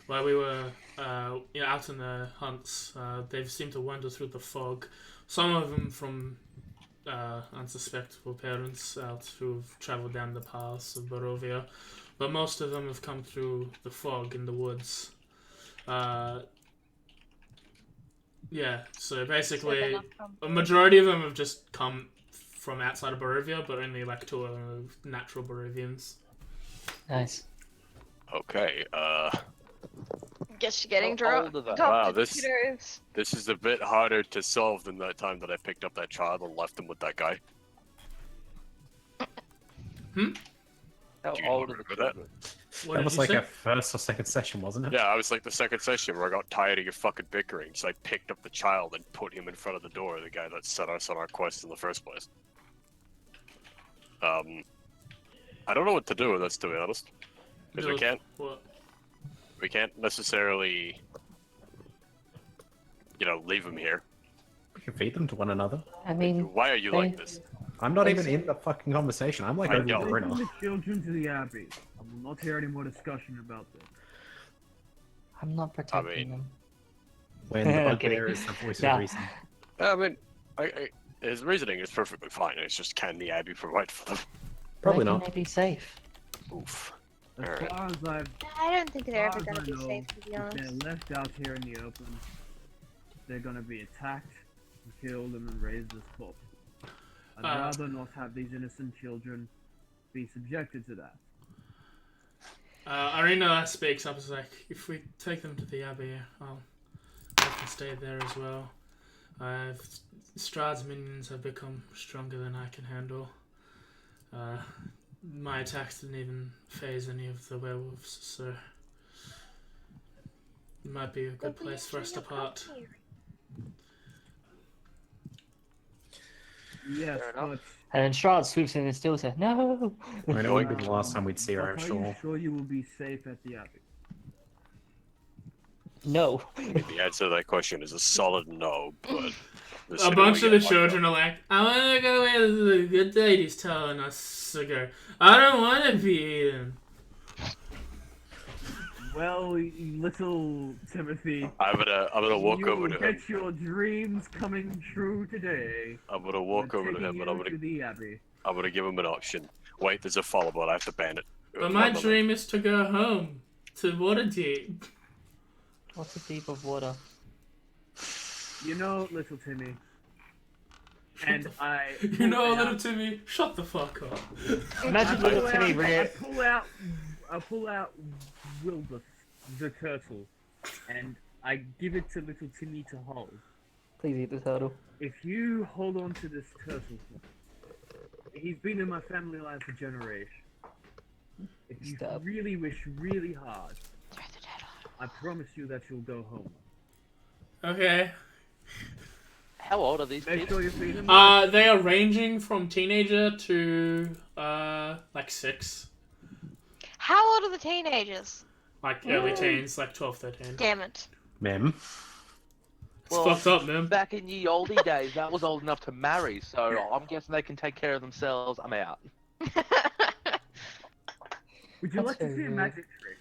while we were out in the hunts. They seemed to wander through the fog. Some of them from unsuspectable parents out who've travelled down the paths of Barovia, but most of them have come through the fog in the woods. So basically, a majority of them have just come from outside of Barovia, but only like two are natural Barovians. Nice. Okay, Guess you're getting How drunk. old are they? Wow, this is a bit harder to solve than that time that I picked up that child and left them with that guy. How Do you old are the remember that? children? What That did was you like say? a first or second session, wasn't it? Yeah, I was like the second session where I got tired of your fucking bickering, so I picked up the child and put him in front of the door, the guy that set us on our quest in the first place. I don't know what to do with this, to be honest. Because What? we can't necessarily, leave him here. We can feed them to one another. I mean, Why are you like this? I'm not even in the fucking conversation. I'm like I over know. the Taking arena. the children to the Abbey. I will not hear any more discussion about this. I'm not protecting mean- them. When the I'm kidding. bugbear is the voice Nah. of reason. I mean, his reasoning is perfectly fine. It's just can the Abbey provide for them? Probably Where not. can they be safe? Oof. As Alright. far as I've I don't think they're ever far as gonna I be know, safe, to be if honest. they're left out here in the open, they're gonna be attacked, killed, and then raised as corpses. I'd rather not have these innocent children be subjected to that. Arena speaks up, is like, if we take them to the Abbey, I can stay there as well. Strahd's minions have become stronger than I can handle. My attacks didn't even phase any of the werewolves, so it might be a good place for us to part. Yes, Fair enough. but And then Strahd swoops in and still says, no! I know it would be the last time we'd see her, but I'm are you sure. sure you will be safe at the Abbey? No. The answer to that question is a solid no, but... the A sooner bunch we of the get locked up- children are like, I want to go where the good lady's telling us to go. I don't want to be eaten. Well, little Timothy, I'm gonna walk you over will to him. get your dreams coming true today. I'm gonna walk We're over to taking him and you to the Abbey. I'm gonna give him an option. Wait, there's a follow, but I have to ban it. But my dream is to go home to Waterdeep. What's a deep of water? You know, little Timmy, and I. You know, little Timmy, shut the fuck up. Imagine little Timmy I rear. pull out Wilbur, the turtle, and I give it to little Timmy to hold. Please eat the turtle. If you hold on to this turtle, he's been in my family line for generations. If you Stop. really wish really hard, I promise you that you'll go home. Okay. How old are these Make kids? sure you feed him. They are ranging from teenager to like 6. How old are the teenagers? Like early teens, like 12, 13. Damn it. Mem. It's Well, fucked up, man. Back in ye olde days, that was old enough to marry, so I'm guessing they can take care of themselves. I'm out. Would you That's like to very see a weird. magic trick?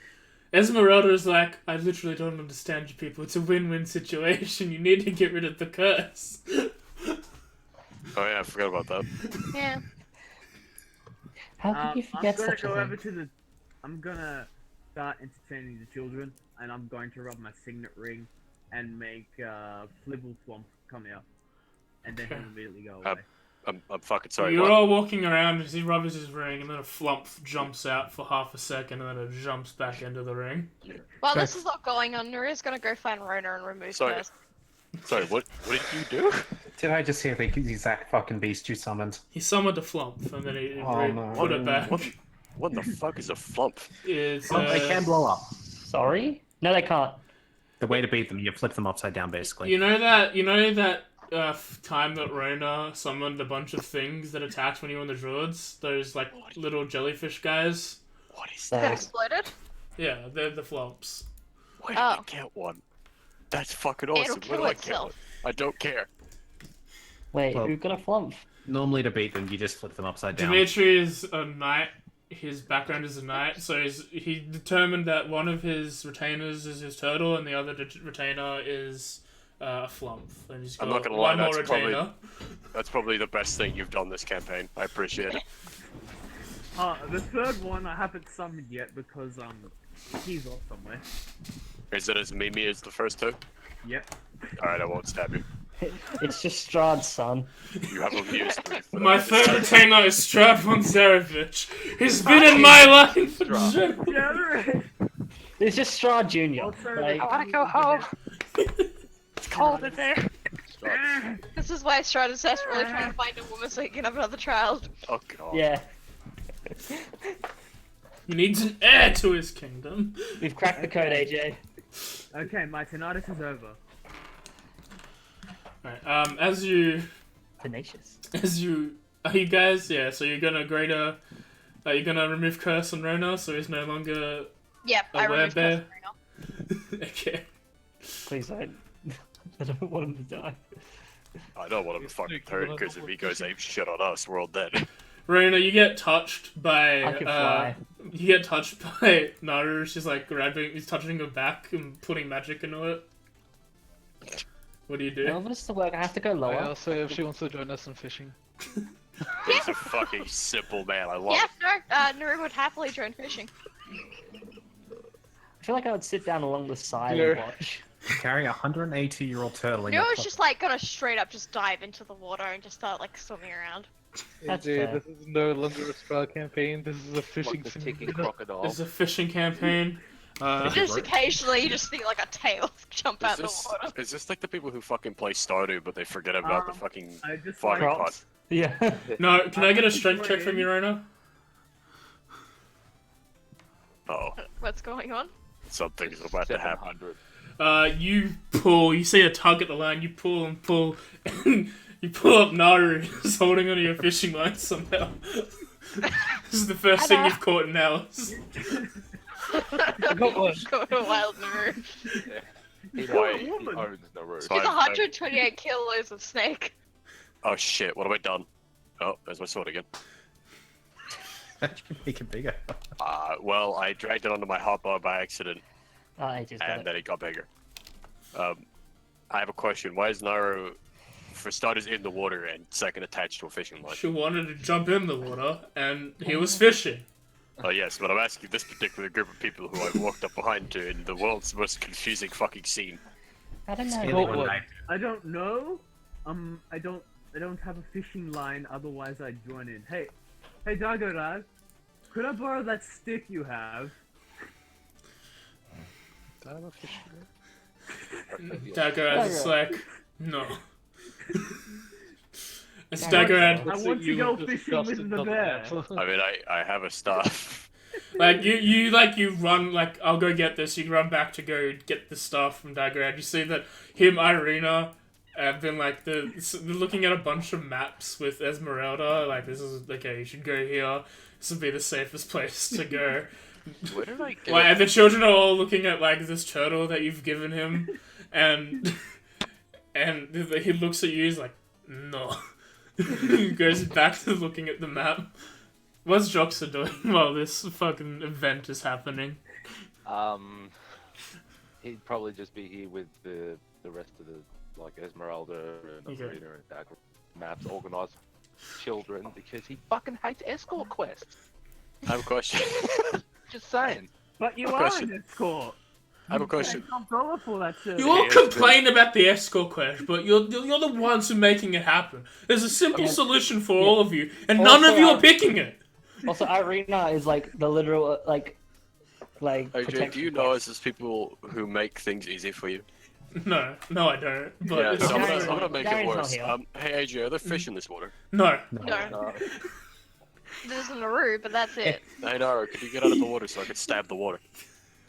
Esmeralda is like, I literally don't understand you people. It's a win-win situation. You need to get rid of the curse. Oh yeah, I forgot about that. Yeah. How can you I'm forget gonna such go a over thing? to the. I'm gonna start entertaining the children, and I'm going to rub my signet ring and make Flibble Flump come out, and then he'll immediately go away. I'm fucking sorry. You're What? all walking around as he rubs his ring, and then a flump jumps out for half a second, and then it jumps back into the ring. While this is not going on, Nuria's gonna go find Rona and remove Sorry. Curse. Sorry, what did you do? Did I just hear the exact fucking beast you summoned? He summoned a flump, and then he Oh, no. put it back. What the fuck is a flump? It's, Oh, they can blow up. Sorry? No, they can't. The way to beat them, you flip them upside down, basically. You know that time that Rona summoned a bunch of things that attacked when you were on the druids? Those, like, little jellyfish guys? What is So, That exploded? Yeah, they're the flumps. Where did I Oh. get one? That's fucking It'll awesome. Where kill do I get one? itself. I don't care. wait, Well- who got a flump? Normally, to beat them, you just flip them upside down. Dimitri is a knight. His background is a knight, so he determined that one of his retainers is his turtle, and the other retainer is a flump. And he's got I'm not gonna lie, one more that's probably- retainer. That's probably the best thing you've done this campaign. I appreciate it. The third one I haven't summoned yet because he's off somewhere. Is it as memey as the first two? Yep. Alright, I won't stab you. It's just Strahd's son. You have amused me. for My that. third retainer is Strahd von Zarevich. He's been in my life for Strahd. Yeah, right. It's just Strahd Jr. Also, Like, I wanna go home. It's cold in there. This is why Strahd is desperately trying to find a woman so he can have another child. Oh god. yeah. He needs an heir to his kingdom. We've cracked the code, AJ. Okay, my tinnitus is over. Right, as you Tenacious. are you guys, yeah, so you're gonna are you gonna remove Curse on Rona so he's no longer, Yep, I Aware removed bear. Curse right now. okay. Please don't. I don't want him to die. I don't want him to fucking hurt because if he goes ape shit on us, we're all dead. Raina, you get touched by I can fly. you get touched by Naru. She's like he's touching her back and putting magic into it. What do you do? Well, this is the work. I have to go I lower. also if she wants to join us in fishing. He's a fucking simple man. I love Yeah, it. no, Naru would happily join fishing. I feel like I would sit down along the side Here. and watch. Carry a 180-year-old turtle in Naru's your just like gonna straight up just dive into the water and just start like swimming around. That's AJ, fair. this is no longer a Strahd campaign. This is a Like fishing the ticking simulator. crocodile. It's a fishing campaign. Just occasionally, you just see like a tail jump out of the water. Is this like the people who fucking play Stardew but they forget about the fucking I just farming like, pot? Props. Yeah. No, can I get a strength check from you, Raina? Oh, What's going on? something's about to happen. 700. You pull. You see a tug at the line. You pull and pull, and you pull up Naru, who's holding onto your fishing line somehow. This is the first thing you've caught in hours. I got one. Go to wild Naru. He Wait. owns Naru. So He's I've- 128 kilos of snake. Oh shit, what have I done? Oh, there's my sword again. Make it bigger. Well, I dragged it onto my hotbar by accident, Oh, I just got and it. then it got bigger. I have a question. Why is Naru, for starters, in the water, and second, attached to a fishing line? She wanted to jump in the water, and he was fishing. Oh yes, but I'm asking this particular group of people who I walked up behind to in the world's most confusing fucking scene. I don't know. Feeling Well, one what? night. I don't know. I don't have a fishing line. Otherwise, I'd join in. Hey, Dagorad, could I borrow that stick you have? Do I have a fishing Dagger is like, no. It's Dagger- Dagger I want to go fishing with the bear. I mean, I have a staff. Like you run like I'll go get this. You run back to go get the stuff from Daggerad. You see that him, Irina, have been like they're looking at a bunch of maps with Esmeralda. Like this is okay. You should go here. This would be the safest place to go. Where did I get Like, and the children are all looking at like this turtle that you've given him, and he looks at you. He's like, no. He goes back to looking at the map. What's Joxa doing while this fucking event is happening? He'd probably just be here with the rest of the like Esmeralda and Okay. Arena and Dagger maps organized children because he fucking hates escort quests. I have a question. Just saying. But you A are question. an escort. I have a question. $10 for that service. You all Yes, complain about the escort quest, but you're the ones who are making it happen. There's a simple solution for all of you, and none of you are picking it. Also, Irina is like the literal like. AJ, do protection you know quest. us as people who make things easy for you? No, I don't. But Yeah, it's so I'm Gary's gonna make it Gary's not worse. here. Hey AJ, are there fish in this water? no. No. There's a Naru, but that's it. Hey Nara, could you get out of the water so I could stab the water?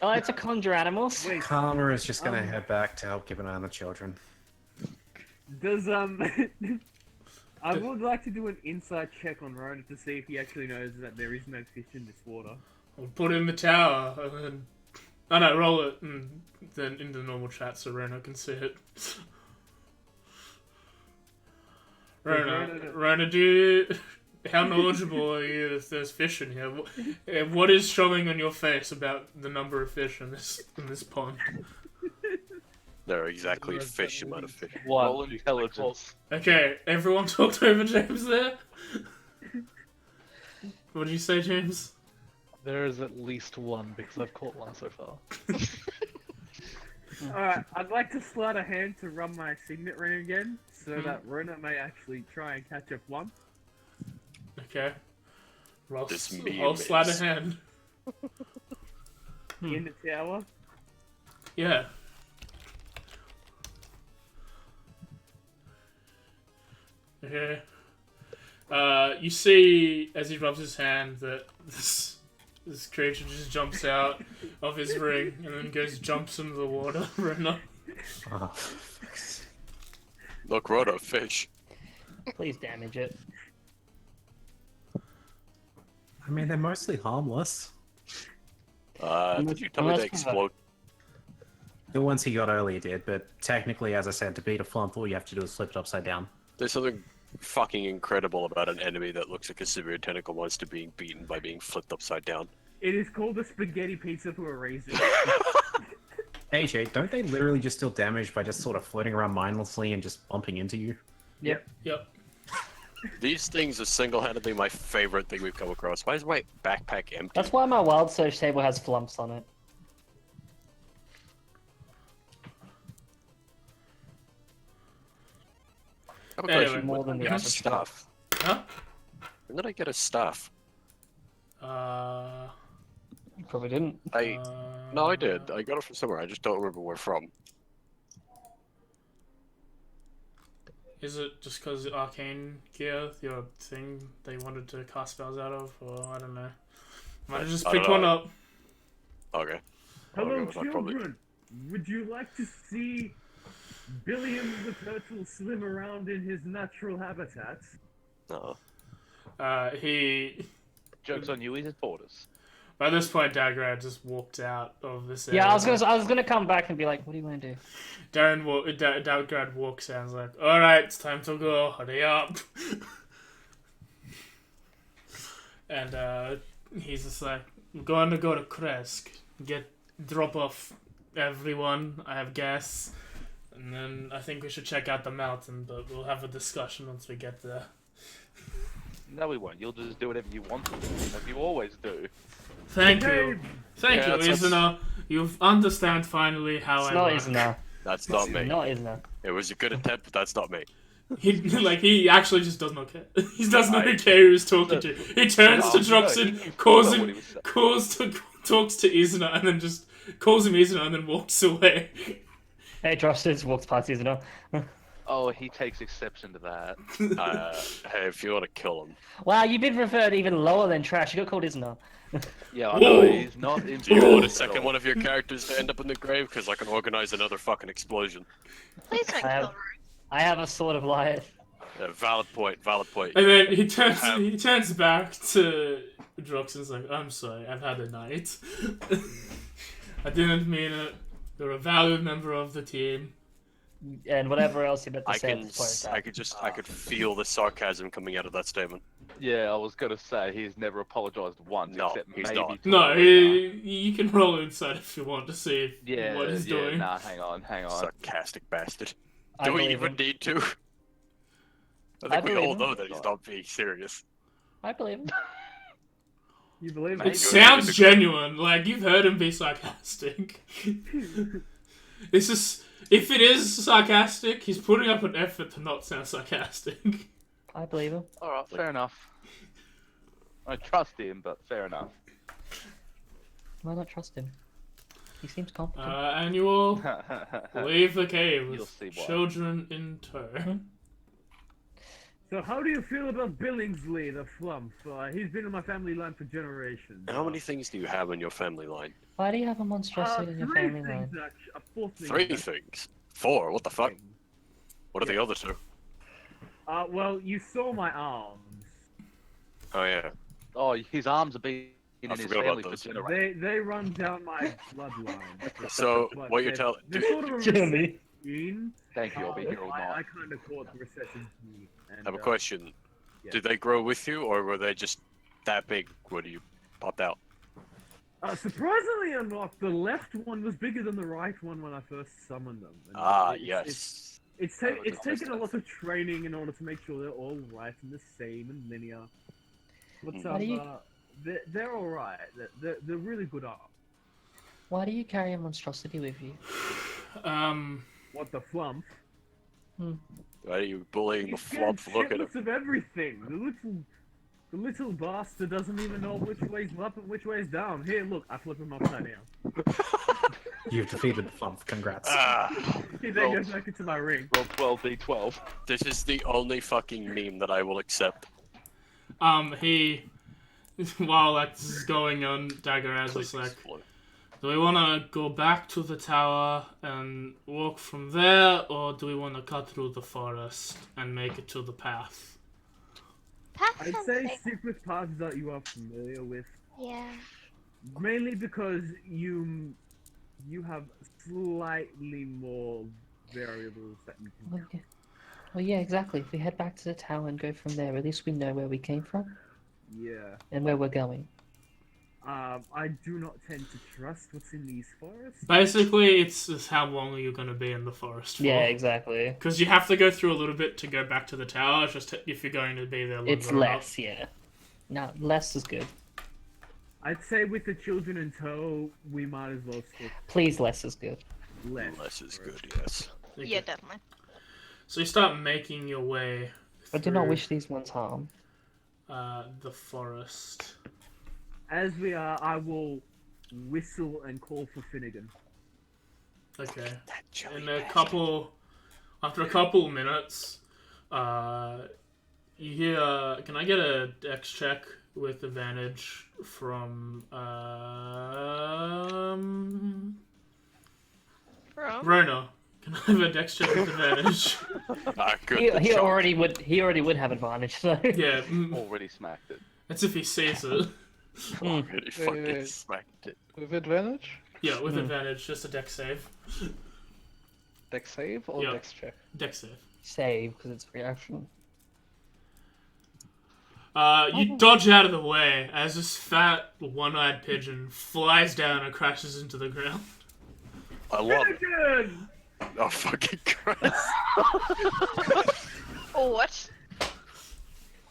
Oh, it's a conjure animals. Wait, Karma is just gonna head back to help keep an eye on the children. does I would like to do an inside check on Rona to see if he actually knows that there is no fish in this water. I'll put it in the tower, and then... Oh no, roll it, and then into the normal chat so Rona can see it. Rona, do you... How knowledgeable are you if there's fish in here? What is showing on your face about the number of fish in this pond? There are exactly fish amount of fish. Roll One. intelligence. Okay, everyone talked over James there? What did you say, James? There is at least one because I've caught one so far. Alright, I'd like to slide a hand to run my signet ring again, so that Rona may actually try and catch up one. Okay. Roll, This roll meme slide a is- hand. In the tower. Yeah. Okay. You see as he rubs his hand that this creature just jumps out of his ring and then jumps into the water. Rena. Oh, Look, Rhoda, fish. Please damage it. I mean, they're mostly harmless. Did you tell me Unless they we have- explode? The ones he got earlier did, but technically, as I said, to beat a flump, all you have to do is flip it upside down. There's something fucking incredible about an enemy that looks like a severe tentacle monster being beaten by being flipped upside down. It is called a spaghetti pizza for a reason. AJ, don't they literally just deal damage by just sort of floating around mindlessly and just bumping into you? Yep. These things are single-handedly my favorite thing we've come across. Why is my backpack empty? That's why my wild search table has flumps on it. I have a Anyway, question. more When than the did I get average stuff? Huh? When did I get a stuff? You probably didn't. No, I did. I got it from somewhere. I just don't remember where from. Is it just because arcane gear, your thing they wanted to cast spells out of, or I don't know. Might have just I picked don't one know. up. Okay. Hello, Okay, well, that probably- children. Would you like to see Billiam the turtle swim around in his natural habitat? No. He. Joke's on you, he's a tortoise. By this point, Dagrad just walked out of this area. Yeah, I was gonna come back and be like, what do you want to do? Dagrad walks out and is like, alright, it's time to go, hurry up. And he's just like, I'm going to go to Kresk, drop off everyone, I have gas, and then I think we should check out the mountain, but we'll have a discussion once we get there. No, we won't. You'll just do whatever you want to do, as you always do. Thank you. Thank Yeah, you, that's- Izuna. You understand finally how It's I not work. Izuna. That's not me. Not Izuna. It was a good attempt, but that's not me. He actually just does not care. He does not care who's talking to. He turns to Droxin, talks to Izuna, and then just calls him Izuna, and then walks away. Hey, Josh just walks past Izuna. Oh, he takes exception to that. Hey, if you want to kill him. Wow, you've been referred even lower than trash. You got called Izuna. Yeah, I know, Ooh. he's not in. Do you want a second one of your characters to end up in the grave? Because I can organize another fucking explosion. Please don't I have- kill Rue. I have a sword of light. Valid point, valid point. And then he turns back to Droxin's like, I'm sorry, I've had a night. I didn't mean it. You're a valued member of the team. And whatever else you're about to I say at can, this point. I could feel the sarcasm coming out of that statement. Yeah, I was gonna say he's never apologized once, No, except he's maybe. not. to No, Elena. you can roll inside if you want to see Yeah, what he's yeah. doing. Nah, hang on. Sarcastic bastard. I Do we believe even him. need to? I I think we believe all him. know that he's not being serious. I believe him. You believe Maybe. It it? sounds genuine. Like you've heard him be sarcastic. It's just if it is sarcastic, he's putting up an effort to not sound sarcastic. I believe him. Alright, fair enough. I trust him, but fair enough. Why not trust him? He seems competent. And you all leave the cave You'll with see why. children in tow. So how do you feel about Billingsley, the flump? He's been in my family line for generations. How many things do you have in your family line? Why do you have a monstrosity in your three family line? things, actually. A fourth thing. 3 actually. things. 4? What the fuck? What are the other 2? Well, you saw my arms. Oh yeah. Oh, his arms have been in I his forgot about family for those. generations. They run down my bloodline. So But what you're they're- telling? they're sort of a Jeremy. recession. Thank you, I'll be here all I night. kind of call it the recession. I have a question. yeah. Did they grow with you, or were they just that big when you popped out? Surprisingly enough, the left one was bigger than the right one when I first summoned them. And Yes. It's I would taken a attest lot of training in order to make sure they're all right and the same and linear. But How do you- they're all right. They're really good arms. Why do you carry a monstrosity with you? What the flump? Why are you bullying the He's scared flump? Look at him. shitless of everything. The little bastard doesn't even know which way's up and which way's down. Here, look, I flip him upside down. You've defeated the flump. Congrats. He then goes back into my ring. Roll 12 d12. This is the only fucking meme that I will accept. He while that is going on, Daggeraz is like, do we want to go back to the tower and walk from there, or do we want to cut through the forest and make it to the path? Path I'd sounds say safe. secret paths that you are familiar with. Yeah. Mainly because you have slightly more variables that you can. Well, yeah. Well, yeah, exactly. If we head back to the tower and go from there, at least we know where we came from Yeah. and where we're going. I do not tend to trust what's in these forests. Basically, it's just how long are you going to be in the forest for? Yeah, exactly. Because you have to go through a little bit to go back to the tower. It's just if you're going to be there longer. It's less, yeah. No, less is good. I'd say with the children in tow, we might as well stick Please, less is good. less. Less is good, yes. Okay. Yeah, definitely. So you start making your way. I do not through, wish these ones harm. the forest. As we are, I will whistle and call for Finnegan. Okay. In after a couple minutes, you hear. Can I get a dex check with advantage from Rona? Can I have a dex check with advantage? Good. He already would have advantage though. Yeah, Already smacked it. that's if he sees it. Already fucking wait. smacked it. With advantage? Yeah, with advantage, just a dex save. Dex save or Yeah. dex check? Dex save. Save because it's reaction. You dodge out of the way as this fat, one-eyed pigeon flies down and crashes into the ground. I love it. Finnegan! Oh, fucking Christ. Or what?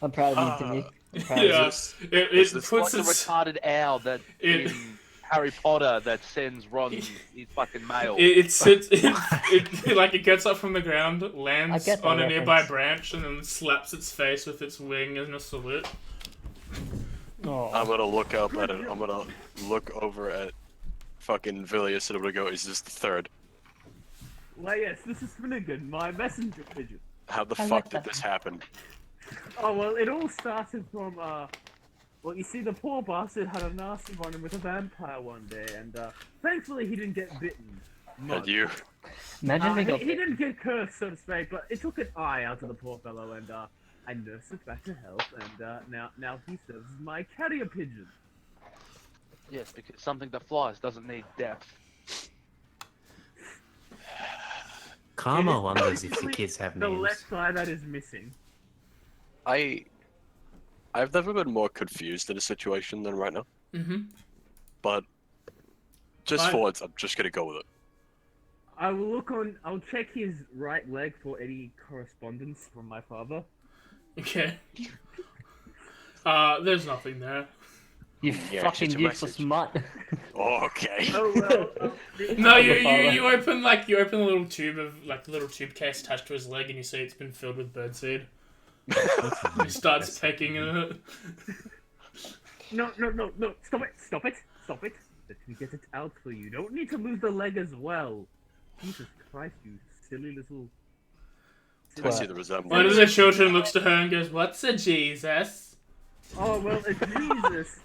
I'm proud of you, Timmy. I'm proud of Yeah, you. it Is puts It's like a its... retarded owl that It- in Harry Potter that sends Ron his fucking mail. It sits. It like it gets up from the ground, lands get the on a nearby reference. branch, and then slaps its face with its wing in a salute. Oh. I'm gonna look up at it. I'm gonna look over at fucking Villius and I'm gonna go, is this the third? Why, yes, this is Finnegan, my messenger pigeon. How the I fuck like did that. this happen? Oh, well, it all started from, well, you see, the poor bastard had a nasty run-in with a vampire one day, and, thankfully he didn't get bitten. And you? Imagine we got He didn't get cursed, so to speak, but it took an eye out of the poor fellow, and, I nursed it back to health, and, now he serves as my carrier pigeon. Yes, because something that flies doesn't need depth. Karma wonders if the kids have The names. left eye that is missing. I've never been more confused in a situation than right now. Mm-hmm. But just I- for once, I'm just gonna go with it. I'll check his right leg for any correspondence from my father. Okay. There's nothing there. you Yeah, fucking it's a useless message. mutt. Okay. Oh, well. No, Your father. you open a little tube case attached to his leg, and you see it's been filled with birdseed. He starts pecking in it. No, stop it. Let me get it out for you. Don't need to lose the leg as well. Jesus Christ, you silly little... I see the resemblance. One of the children looks to her and goes, "What's a Jesus?" Oh, well, a Jesus.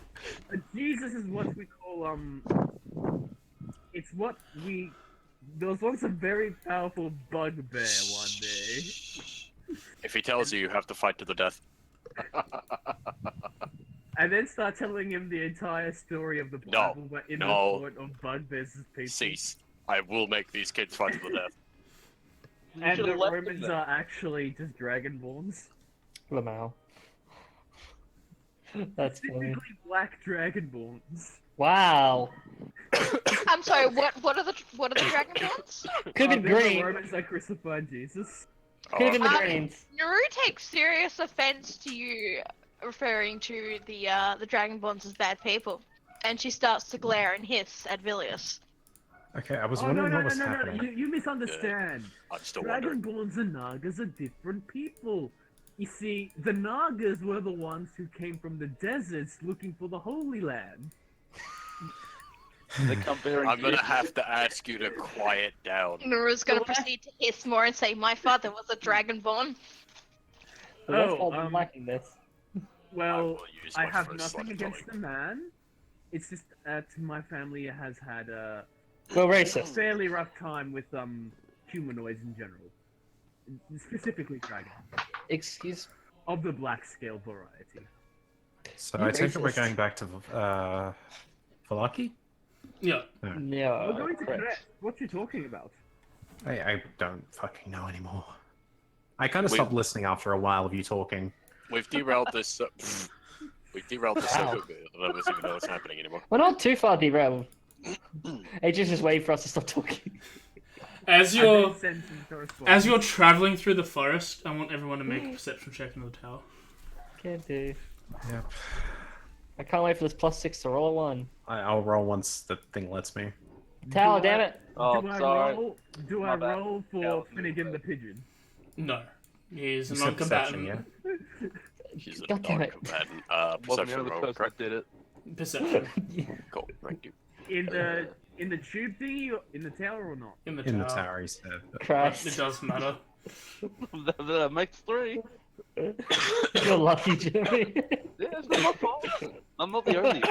A Jesus is what we call, it's what we... There was once a very powerful bugbear one day. If he tells you, you have to fight to the death. And then start telling him the entire story of the No, Bible, but in no. the form of bugbears as people. Cease. I will make these kids fight to the death. And the should've left them Romans there. are actually just dragonborns. Lamau. That's funny. Specifically black dragonborns. Wow. I'm sorry. What are the dragonborns? Could have been They're the green. Romans that crucified Jesus. Could have been the Um, greens. Naru takes serious offense to you referring to the dragonborns as bad people, and she starts to glare and hiss at Villius. Okay, I was Oh, no, wondering no, what no, was no, no, happening. you misunderstand. I'm still wondering. Dragonborns and Nagas are different people. You see, the Nagas were the ones who came from the deserts looking for the Holy Land. They come bearing I'm gonna gifts. have to ask you to quiet down. Naru's gonna What? proceed to hiss more and say, "My father was a dragonborn." So that's Oh, why I'm liking this. Well, will use I my have first nothing slug against calling. the man. It's just my family has had a Well, racist. fairly rough time with humanoids in general, specifically dragons Excuse. of the black scale variety. So You're I take it we're racist. going back to Valaki? Yeah. No. We're going to connect. What you talking about? I don't fucking know anymore. I kind of Wait. stopped listening after a while of you talking. We've derailed this. We've derailed this Wow. so good. I don't even know what's happening anymore. We're not too far derailed. AJ's just waiting for us to stop talking. As I you're don't sense some correspondence. as you're traveling through the forest, I want everyone to make a perception check in the tower. Can do. Yep. I can't wait for this +6 to roll a 1. I'll roll once the thing lets me. Tower, Do I- damn it! Oh, do I sorry. roll? Do My I bad. roll for Finnegan the pigeon? No, he's a You said perception, non-combatant. yeah? He's a God damn it. non-combatant. Wasn't the Perception only roll, person correct? that did it. Perception Cool, thank you. In the tube thingy, in the tower or not? in the In the tower. tower, he said. But it Christ. does matter. That makes 3. You're lucky, Jimmy. Yeah, it's not my fault. I'm not the only.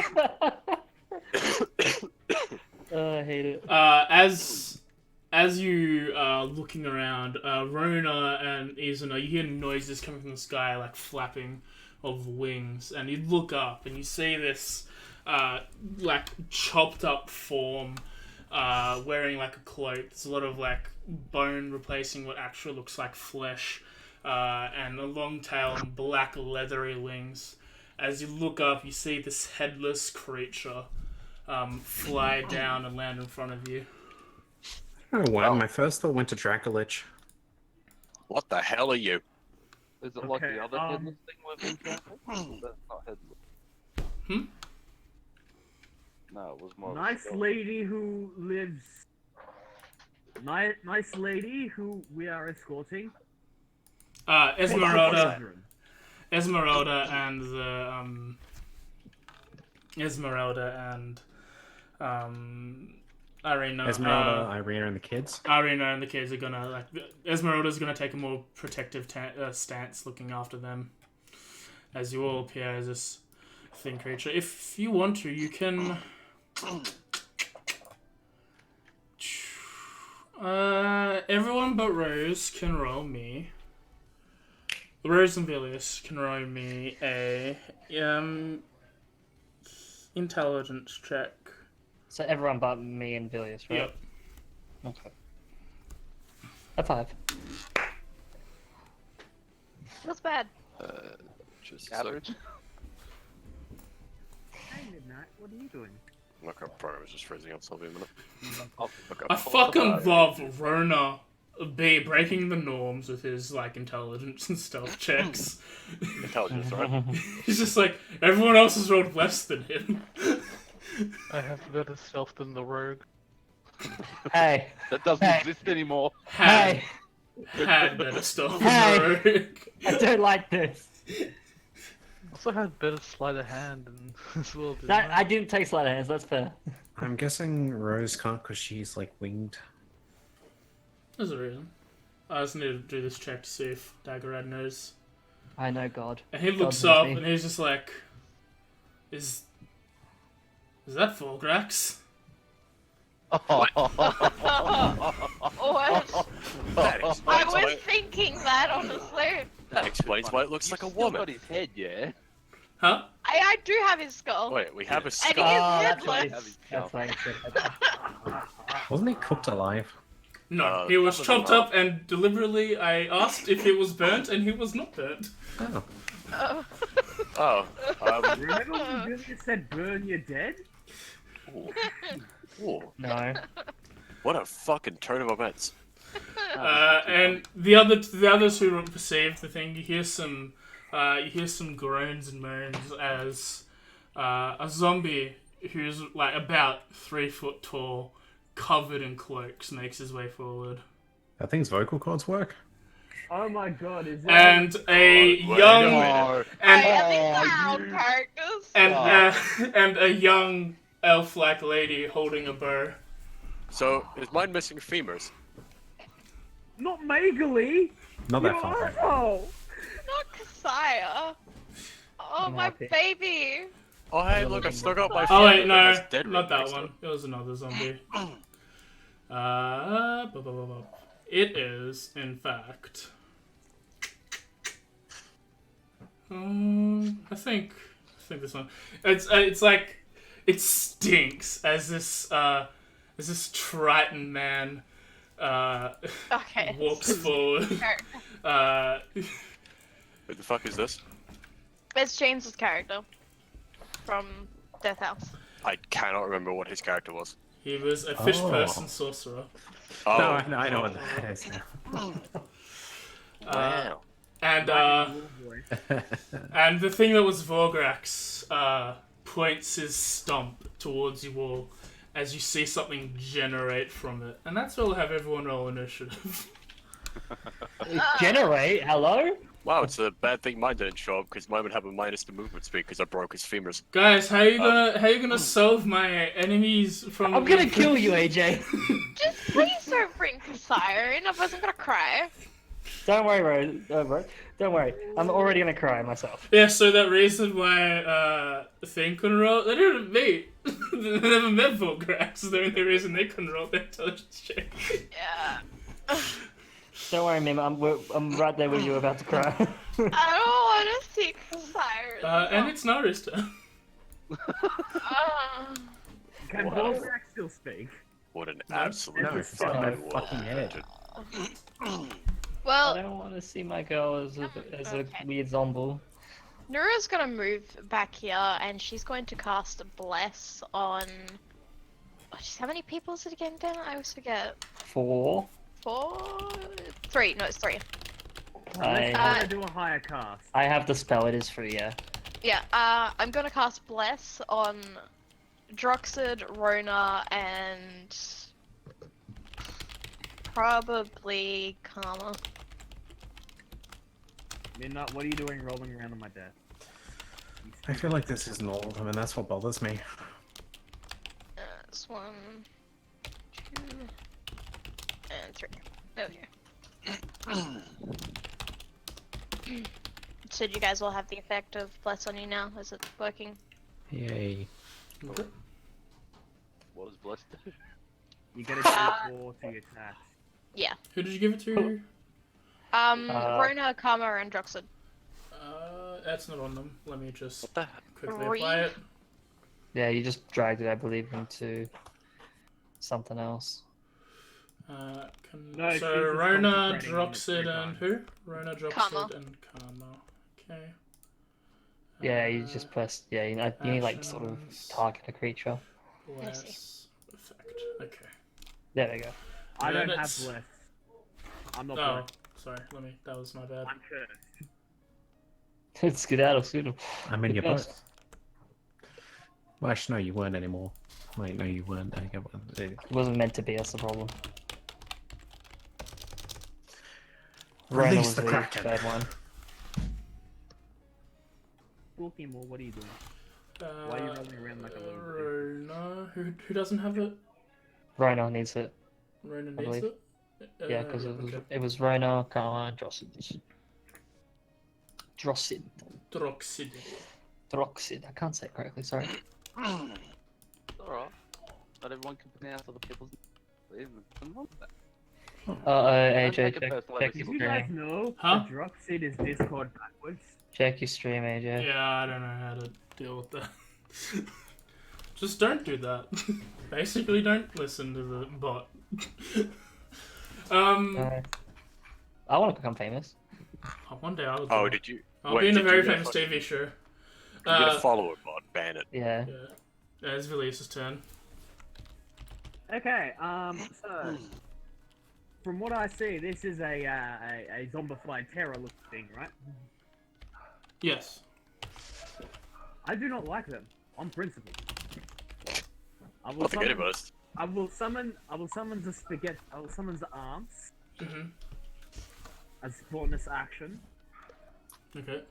Oh, I hate it. As you are looking around, Rona and Izuna, you hear noises coming from the sky, like flapping of wings, and you look up and you see this like chopped up form wearing like a cloak. There's a lot of like bone replacing what actually looks like flesh, and a long tail and black leathery wings. As you look up, you see this headless creature fly down and land in front of you. Oh, wow. My first thought went to Dracolich. What the hell are you? Is it like Okay, the other headless thing we've been tracking? That's not headless. Hmm? No, it was more. of a Nice skeleton. lady who lives. Nice lady who we are escorting. Esmeralda, Children. Esmeralda and the Esmeralda and Irina. Esmeralda, Irina, and the kids. Irina and the kids are gonna like. Esmeralda's gonna take a more protective stance, looking after them, as you all appear as this thin creature. If you want to, you can. Everyone but Rose can roll me. Rose and Vilius can roll me a intelligence check. So everyone but me and Vilius, right? Yep. Okay. A 5. Feels bad. Just Average. Hey, Midnight, what are you doing? Look, I probably was just freezing up something a minute. Look I up. fucking love Rona breaking the norms with his like intelligence and stealth checks. Intelligence, right? He's just like everyone else has rolled less than him. I have better stealth than the rogue. Hey, That doesn't Hey. exist anymore. Had hey, better stuff. Hey. than the rogue. I don't like this. Also had better sleight of hand and as well. Didn't That, I didn't take sleight of hands, that's fair. I'm guessing Rose can't because she's, like, winged. There's a reason. I just need to do this check to see if Daggerad knows. I know God. And he looks God knows up me. and he's just like, "Is that Fulgrax?" What? That I explains was why, thinking that, honestly. that explains why it looks like a Still woman. got his head, yeah. Huh? I do have his skull. Wait, we have a And skull. he is Oh, that's headless. right. That's why I said Wasn't he cooked alive? No, he was probably chopped not. up and deliberately I asked if it was burnt and he was not burnt. Oh. Oh, Remember when Julia said burn you're dead? ooh, No. what a fucking turn of events. And the others who perceive the thing, you hear some groans and moans as a zombie who's like about 3 foot tall, covered in cloaks, makes his way forward. That thing's vocal cords work? Oh my god, is that And a young No. and At least our own characters. and a young elf-like lady holding a bow. So, is mine missing femurs? not Megally? Not You that far. Right? asshole! Not Kasaya. Oh, I'm my happy. baby. Oh, hey, look, I still got my Oh wait, femur, but no, that's dead not right that next to one. it. It was another zombie. It is, in fact. I think this one. It's like it stinks as this Triton man Okay. walks forward. Who the fuck is this? It's James's character from Death House. I cannot remember what his character was. He was a fish Oh. person sorcerer. Oh, No, I know what that is now. wow. And Boy. and the thing that was Vorgrax points his stump towards you all as you see something generate from it. And that's where we'll have everyone roll initiative. Generate? Hello? Wow, it's a bad thing mine didn't show up because mine would have a minus to movement speed because I broke his femurs. Guys, how you gonna solve my enemies from I'm gonna kill you, AJ. Just please don't bring Siren, otherwise I'm gonna cry. Don't worry, bro. Don't worry. I'm already gonna cry myself. Yeah, so that reason why Thing couldn't roll, they didn't meet. They never met Vorgrax, so the only reason they couldn't roll their intelligence check. Yeah. Don't worry, Mim. I'm right there with you, about to cry. I don't want to see Siren. And it's Nara's turn. Can Wow. Volgrax still speak? What an absolute No, it's got no fucking fucking head. I Well, don't want to see my girl as a Okay. weird zombie. Nura's gonna move back here, and she's going to cast a Bless on... Oh, jeez, how many people is it again, Dan? I always forget. 4. 4? 3. No, it's 3. I'm I gonna do a higher cast. I have the spell. It is free, yeah. Yeah, I'm gonna cast Bless on Droxid, Rona, and... probably Karma. Midnight, what are you doing rolling around on my desk? I feel like this isn't all of them, and that's what bothers me. That's 1, 2, and 3. There we go. So do you guys all have the effect of Bless on you now? Is it working? Yay. What does Bless do? You get a D4 to your attacks. Yeah. Who did you give it to? Rona, Karma, and Droxid. That's not on them. Let me just What the? quickly Three? apply it. Yeah, you just dragged it, I believe, into something else. No, So she's just Rona, concentrating on it Droxid, 3 and times. who? Rona, Droxid, Karma. and Karma. Okay. Yeah, you just press. Yeah, you need like sort of actions. target a creature. Bless effect. Okay. There we go. I don't have Minutes. Bless. I'm not Oh, blessed. sorry. That was my bad. I'm cursed. Skedaddle, skedaddle. I mean, you're Yes. both. Well, actually, no, you weren't anymore. Wait, no, you weren't. I get one. It wasn't meant to be. That's the problem. Release Rona was the the Kraken. third one. Talking more, what are you doing? Why are you rolling around like a little bitch? Rona, who doesn't have it? Rona needs it. Rona I needs believe. it. Yeah, because okay. it was Rona, Karma, Droxid. Droxid. Droxid. Droxid. I can't say it correctly. Sorry. Alright. Not everyone can pronounce other people's names. AJ, take it check personally, your but Did you guys stream. know Huh? that Droxid is Discord backwards? Check your stream, AJ. Yeah, I don't know how to deal with that. Just don't do that. Basically, don't listen to the bot. I want to become famous. One day I would. Oh, do it. did you? I'll wait, be in a did very you get famous fucking- TV show. You get a follower bot, ban it. Yeah. Yeah, it's Velisa's turn. Okay, so from what I see, this is a zombified terror looking thing, right? Yes. I do not like them on principle. I will Nothing summon, anyways. I will summon the spaghetti. I will summon the arms Mhm. as bonus action. Okay.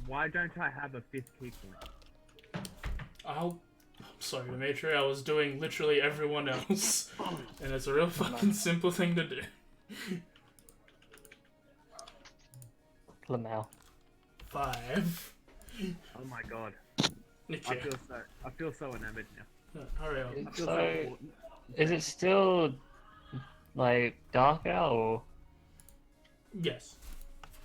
Why don't I have a 5th key point? I'm sorry, Dimitri. I was doing literally everyone else, and it's a real fucking simple thing to do. Lamau. 5. Oh my god, Okay. I feel so enamored now. Yeah, hurry up. I feel So- so important. Is it still like dark out or? Yes.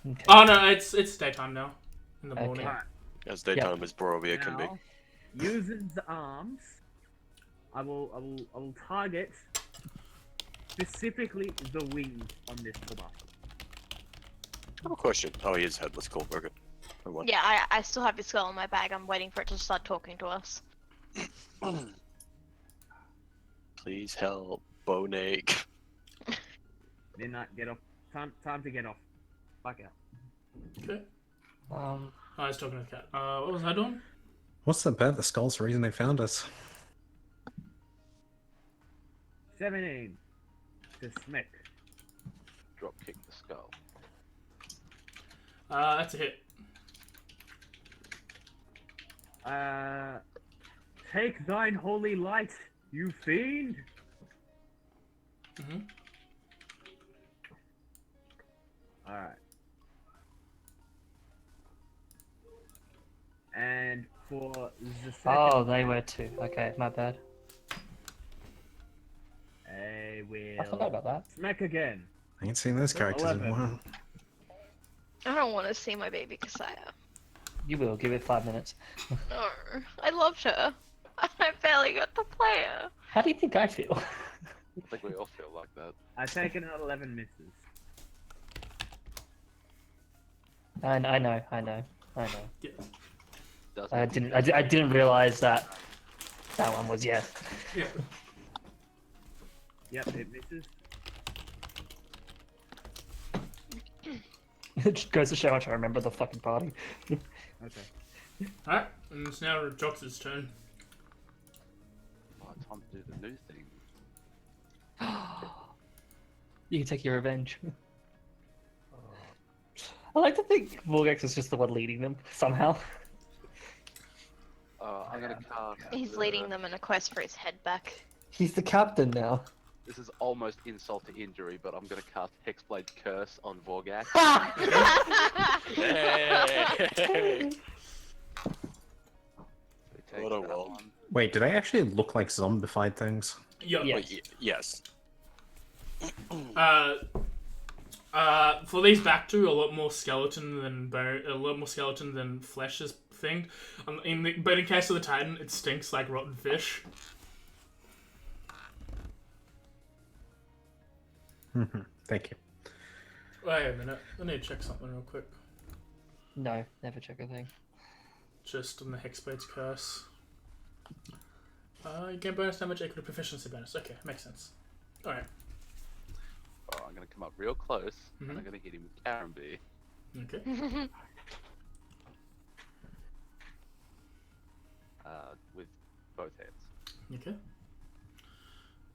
Okay. Oh no, it's daytime now. In the morning. Alright, As daytime as Barovia can be. using the arms, I will target specifically the wings on this bubba. I have a question. Oh, he is headless. Cool. We're good. Never mind. Yeah, I still have his skull in my bag. I'm waiting for it to start talking to us. Please help, Bonake. Midnight, get off. Time to get off. Fuck out. Okay. Um, I was talking to the cat. What was I doing? What's the bet? The skull's the reason they found us. 17 to smack. Drop kick the skull. That's a hit. Take thine holy light, you fiend. Mm-hmm. Alright. And for the second oh, they were too. Okay, my bad. I I forgot will about that. smack again. I ain't seen those characters in a 11. while. I don't want to see my baby Kasaya. You will give it 5 minutes. No, I loved her. I barely got to play her. How do you think I feel? I think we all feel like that. I've taken out 11 misses. I know. Yeah. I didn't realize that one was yes. Yeah. Yep, it misses. It just goes to show how much I remember the fucking party. Okay. Alright, and it's now Jox's turn. Oh, time to do the new thing. You can take your revenge. I like to think Vorgex is just the one leading them somehow. I'm gonna cast. He's leading them in a quest for his head back. He's the captain now. This is almost insult to injury, but I'm gonna cast Hexblade Curse on Vorgak. Hey. So he What a takes that world. one. Wait, do they actually look like zombified things? Yeah. Yeah. Wait, yes. For these back two, a lot more skeleton than bone, a lot more skeleton than flesh is thing. But in case of the Titan, it stinks like rotten fish. Thank you. Wait a minute, I need to check something real quick. No, never check a thing. Just on the Hexblade's Curse. You gain bonus damage equal to proficiency bonus. Okay, makes sense. Alright. Oh, I'm gonna come up real close, and Mhm. I'm gonna hit him with Caramby. Okay. With both hands. Okay.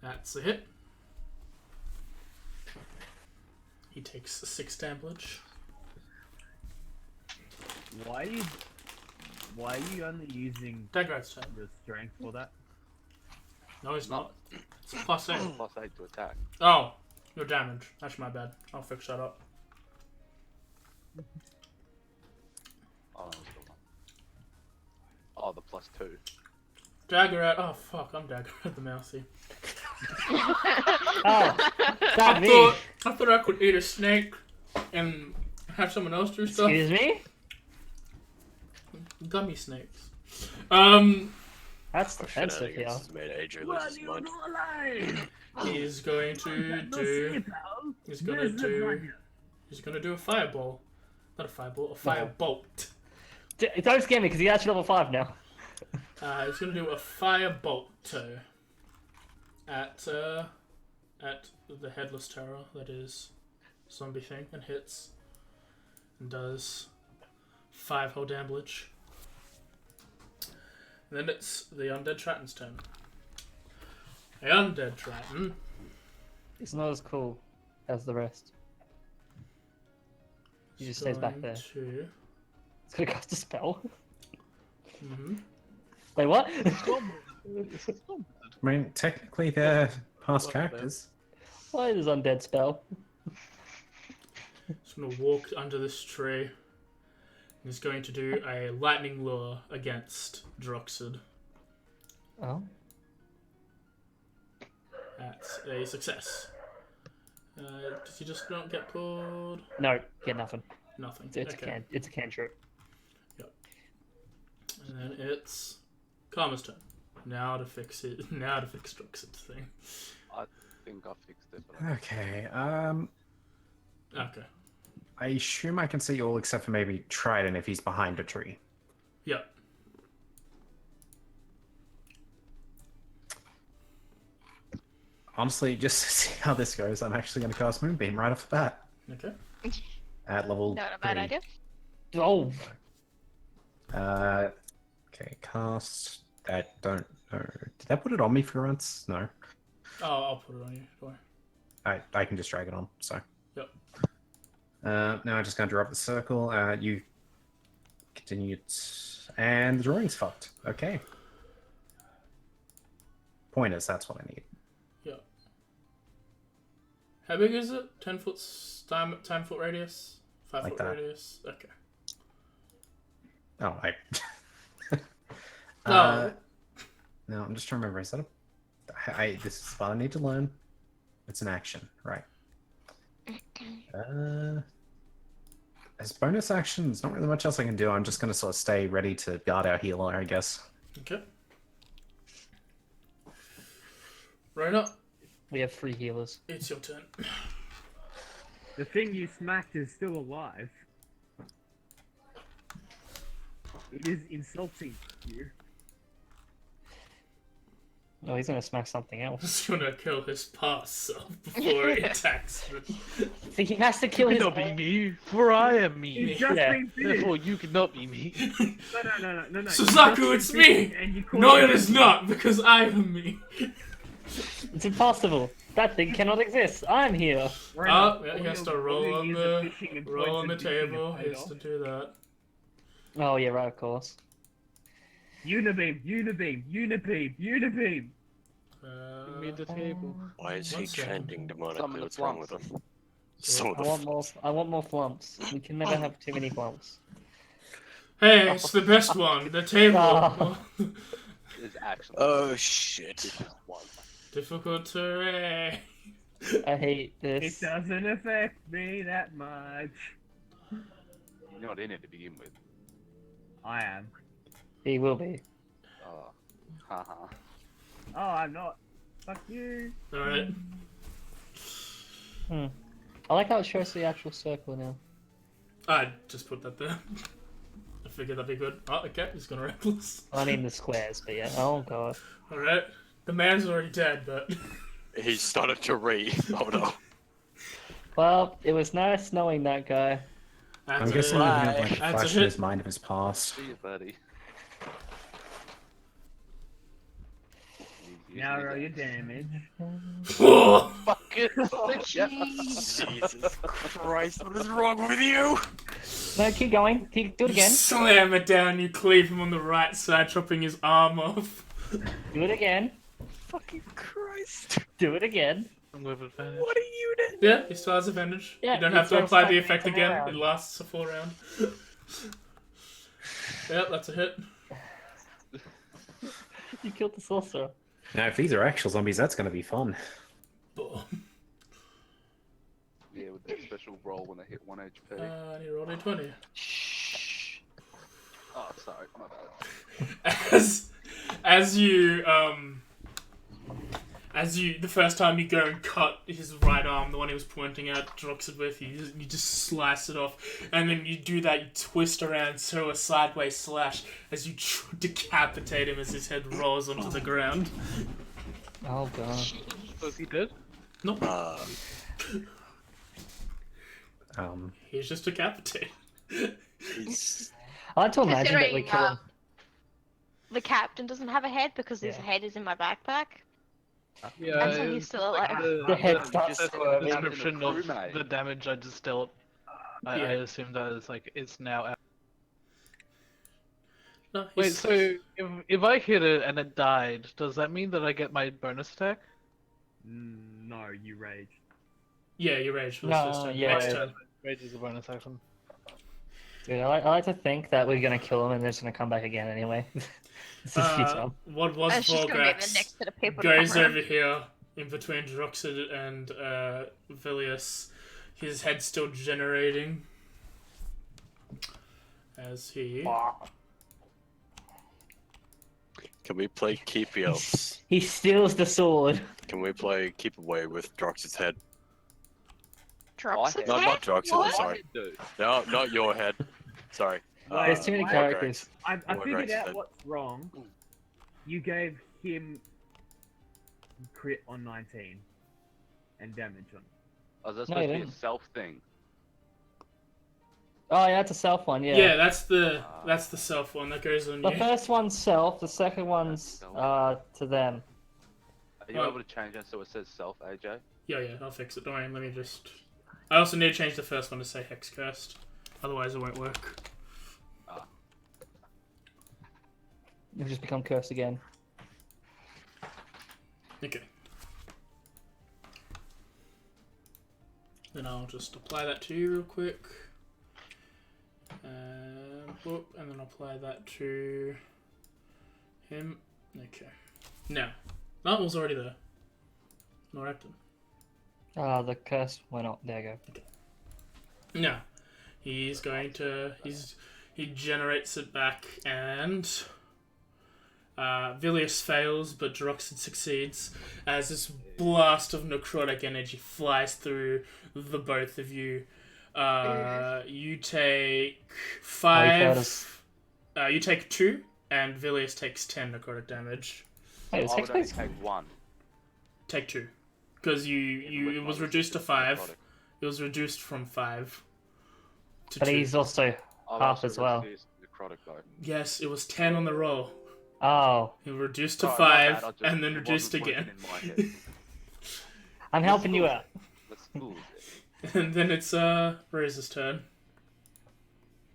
That's a hit. He takes 6 damage. Why are you only using Dagrad's turn. the strength for that? No, he's not. It's a +8. +8 to attack. Oh, your damage. That's my bad. I'll fix that up. Oh, that was the one. Oh, the +2. Daggerad. Oh, fuck. I'm Daggerad the mousey. Oh, that me. I thought I could eat a snake and have someone else do stuff. Excuse me? Gummy snakes. That's defensive here. Shenanigans made AJ lose his mind. alive? He's going to do. He's gonna do a fireball. Not a fireball, a firebolt. Don't scare me, because he's actually level 5 now. He's gonna do a firebolt at the headless terror, that is zombie thing, and hits and does 5 whole damage. And then it's the undead Triton's turn. The undead Triton He's not as cool as the rest. He just stays back there. To... He's gonna cast a spell. Mm-hmm. Wait, what? I mean, technically they're past characters. Why is undead spell? He's gonna walk under this tree. He's going to do a lightning lure against Droxid. Oh. That's a success. Does he just not get pulled? No, get nothing. Nothing. It's Okay. a cantrip. And then it's Karma's turn. Now to fix it. Now to fix Drux's thing. I think I fixed it. But I... Okay. Okay. I assume I can see all except for maybe Trident if he's behind a tree. Yep. Honestly, just to see how this goes, I'm actually going to cast Moonbeam right off the bat. Okay. At level Not a bad 3. idea. Oh, Okay, cast. I don't know. Did that put it on me for once? No. Oh, I'll put it on you. Don't worry. I can just drag it on, so. Yep. Now I'm just going to draw up the circle. You continue and the drawing's fucked. Okay. Pointers, that's what I need. Yep. How big is it? 10 foot 10-foot radius? 5 Like foot that. radius? Okay. Oh, Oh. No, I'm just trying to remember. Is that this is what I need to learn. It's an action, right? As bonus action, there's not really much else I can do. I'm just going to sort of stay ready to guard our healer, I guess. Okay. Right up. we have 3 healers. It's your turn. The thing you smacked is still alive. It is insulting you. Oh, he's gonna smack something else. He's gonna kill his past self before he attacks me. See, he has to kill his cannot be me, for I am me. It's just Yeah. been finished. Therefore, you cannot be me. No. Suzaku, it's me! And you call No, it is not, because I am me. It's impossible. That thing cannot exist. I'm here. Oh, yeah, he has to roll on the table. He has to do that. Oh yeah, right, of course. Unibeam. Me the table. Why is he One second. chanting demonically? Summon the What's wrong with flumps. him? Some of I the want more. I want more flumps. We can never have too many flumps. Hey, it's the best one. The table. Oh. It's actually. Oh shit. This is one. Difficult terrain. I hate It this. doesn't affect me that much. You're not in it to begin with. I am. He will be. Oh. Haha. Oh, I'm not. Fuck you. Alright. I like how it shows the actual circle now. I just put that there. I figured that'd be good. Oh, okay, he's gonna reckless. I mean the squares, but yeah. Oh god. Alright. The man's already dead, but. He started to read. Oh no. Well, it was nice knowing that guy. I'm That's guessing it. he had like a That's a flash in hit. his mind of his past. See you, buddy. Now roll your damage. Whoa! Fuck it. Jesus Christ, what is wrong with you? No, keep going. Keep do it again. Slam it down, you cleave him on the right side, chopping his arm off. Do it again. Fucking Christ. Do it again. I'm with advantage. What are you doing? Yeah, he still has advantage. Yeah, you don't he have to still apply the has effect to again. round. It lasts a full round. Yep, that's a hit. You killed the sorcerer. Now, if these are actual zombies, that's going to be fun. Boom. Yeah, with that special roll when they hit 1 HP. I need to roll a 20. Oh, sorry, my bad. As you, the first time you go and cut his right arm, the one he was pointing at Droxid with, you just slice it off, and then you do that, you twist around, throw a sideways slash as you decapitate him as his head rolls onto the ground. Oh god. Was he dead? No, he's just decapitated. He's... I like to imagine that we Considering, kill him. The captain doesn't have a head because his Yeah. head is in my backpack. Yeah, And so he's still alive. The head starts the squirming. description of Crewmate. the damage I just dealt. I Yeah. assume that is like it's now out. No, Wait, he's- so if I hit it and it died, does that mean that I get my bonus attack? No, you rage. yeah, you rage for this No, first turn. yeah. Next turn. Rage is a bonus action. Dude, I like to think that we're gonna kill him and they're just gonna come back again anyway. This is futile. What was It's just gonna be the Volgax next set of people to goes come around. over here in between Droxid and Vilius. His head's still generating as he Can we play Keep Elves? He steals the sword. Can we play Keep Away with Drox's head? Drops I its No, head? not Drox's, I'm What? sorry. Dude, No, not your head. Sorry. There's too many I- characters. I Oh, figured right, out then. what's wrong. You gave him crit on 19 and damage on. oh, that's No, supposed you to be a didn't. self thing. Oh, yeah, it's a self one, yeah. Yeah, that's the self one that goes on The you. first one's self, the second one's to them. Are you Oh. able to change that so it says self, AJ? Yeah, I'll fix it. Don't worry, let me just... I also need to change the first one to say Hex Cursed. Otherwise it won't work. You've just become cursed again. Okay. Then I'll just apply that to you real quick. Whoop, and then apply that to him. Okay. Now, that was already there. Not active. The curse went up. There you go. Now, he's going to... He generates it back and... Vilius fails, but Droxid succeeds as this blast of necrotic energy flies through the both of you. You take 5. You take 2, and Vilius takes 10 necrotic damage. Wait, it's I Hex would only Base? take 1. Take 2, because it was reduced to 5. It was reduced from 5 to But 2. he's also I would half also as well. reduce necrotic though. Yes, it was 10 on the roll. Oh, It reduced to Oh, not 5, bad, I just- and then it reduced wasn't again. working in my head. I'm helping you out. That's cool. And then it's Razor's turn.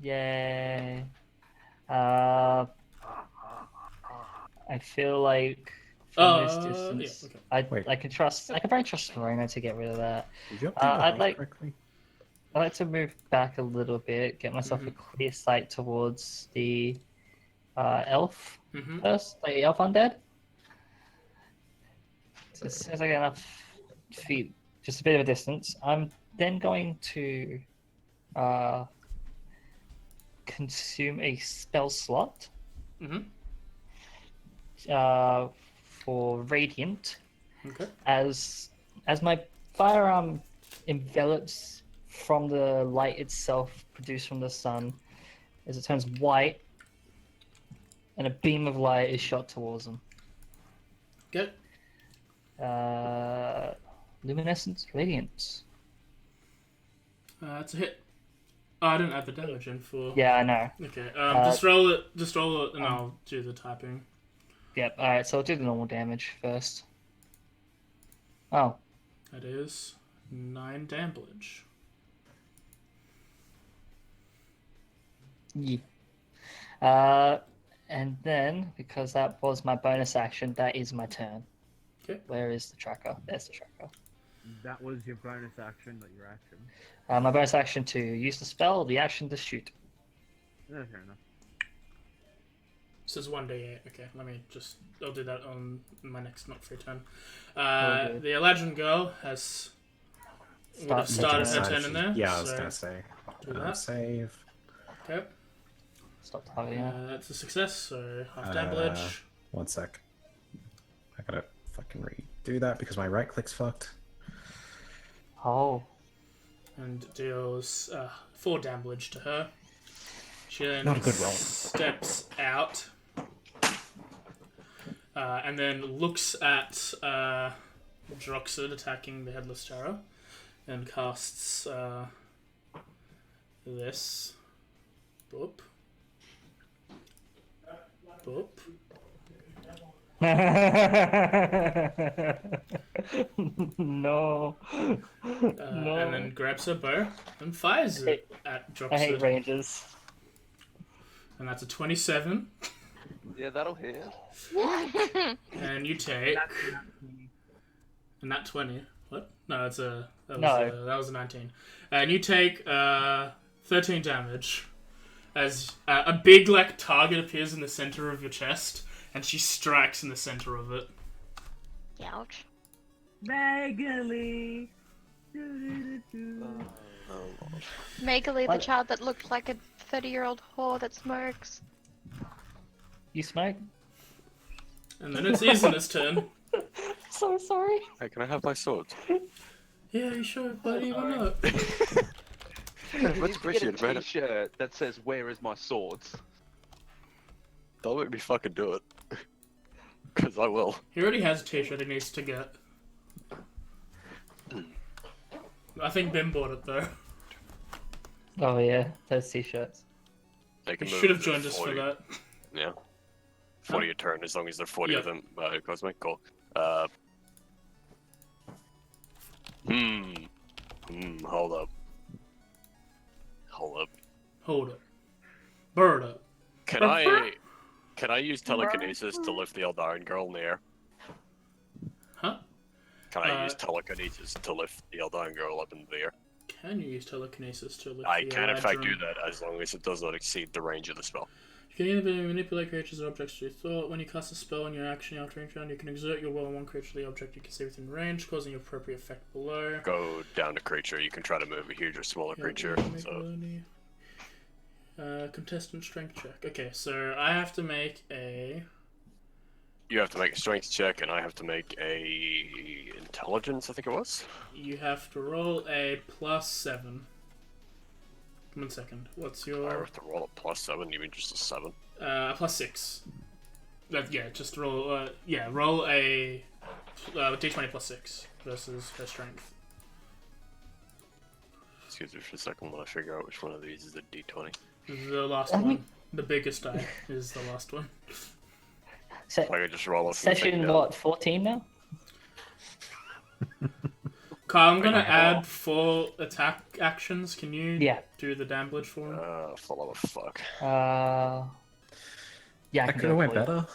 Yay. I feel like from this distance, yeah, I can probably trust Verona to get rid of that. Did you update I'd the health like- correctly? I'd like to move back a little bit, get myself a clear sight towards the elf Mm-hmm. first, like elf undead. So as soon as I get enough feet, just a bit of a distance, I'm then going to consume a spell slot Mm-hmm. for radiant. Okay. As my firearm envelops from the light itself produced from the sun, as it turns white, and a beam of light is shot towards them. Good. Luminescence, radiance. That's a hit. Oh, I didn't add the damage in for. Yeah, I know. Okay. Just roll it. Just roll it, and I'll do the typing. Yep. All right. So I'll do the normal damage first. Oh. That is 9 damage. Yeah. And then because that was my bonus action, that is my turn. Okay. Where is the tracker? There's the tracker. That was your bonus action, not your action. My bonus action to use the spell, the action to shoot. No, fair enough. This is 1d8. Okay, let me just. I'll do that on my next not free turn. Okay. The Eladrin girl has would have started her turn in there. Yeah, I was so gonna say. do that. Save. Okay. Stop targeting her. That's a success. So half damage. 1 sec. I gotta fucking redo that because my right click's fucked. Oh. And deals 4 damage to her. She then Not a good roll. steps out and then looks at Droxid attacking the Headless Terror and casts this. Boop. Boop. No. No. And then grabs her bow and fires it at I hate Droxid. rangers. And that's a 27. Yeah, that'll hit. And you take... And that 20. What? No, that's a... That was, No. that was a 19. And you take 13 damage. As a big, like, target appears in the center of your chest. And she strikes in the center of it. Ouch. Megaly. Megaly, the What? child that looked like a 30-year-old whore that smokes. You smoke? And then it's Izana's turn. So sorry. Hey, can I have my swords? Yeah, you sure, buddy? Why not? Much Much get a appreciated, man. T-shirt that says "Where is my swords?" Don't make me fucking do it. Because I will. He already has a t-shirt he needs to get. I think Ben bought it though. Oh yeah, those t-shirts. They He can should have move joined us for 40. that. Yeah. 40 a turn, as long as they're 40 Yep. of them. Cosmic, cool. Hold up. Hold up. Hold it. Bird up. Can I use telekinesis to lift the Eldarian girl in the air? Huh? Can I use telekinesis to lift the Eldarian girl up in the air? Can you use telekinesis to lift I the can in fact do Eladrin? that, as long as it does not exceed the range of the spell. You can either manipulate creatures or objects to your thought. When you cast a spell on your action after each round, you can exert your will on one creature or the object you can see within range, causing your appropriate effect below. Go down to creature, you can try to move a huge or smaller Yeah, creature. make So ability. Contestant strength check. Okay, so I have to make a... you have to make a strength check, and I have to make a intelligence, I think it was. You have to roll a +7. 1 second. What's I your... have to roll a +7, you mean just a 7? +6. Yeah, just roll... roll a d20 +6 versus her strength. Excuse me for a second while I figure out which one of these is a d20. The last one. The biggest die is the last one. So, I can just roll off. and session think, what? 14 now? Kyle, I'm gonna add 4 attack actions. Can you Yeah. do the damage for him? Follow the fuck. Yeah, I That can could do have it went for you. better.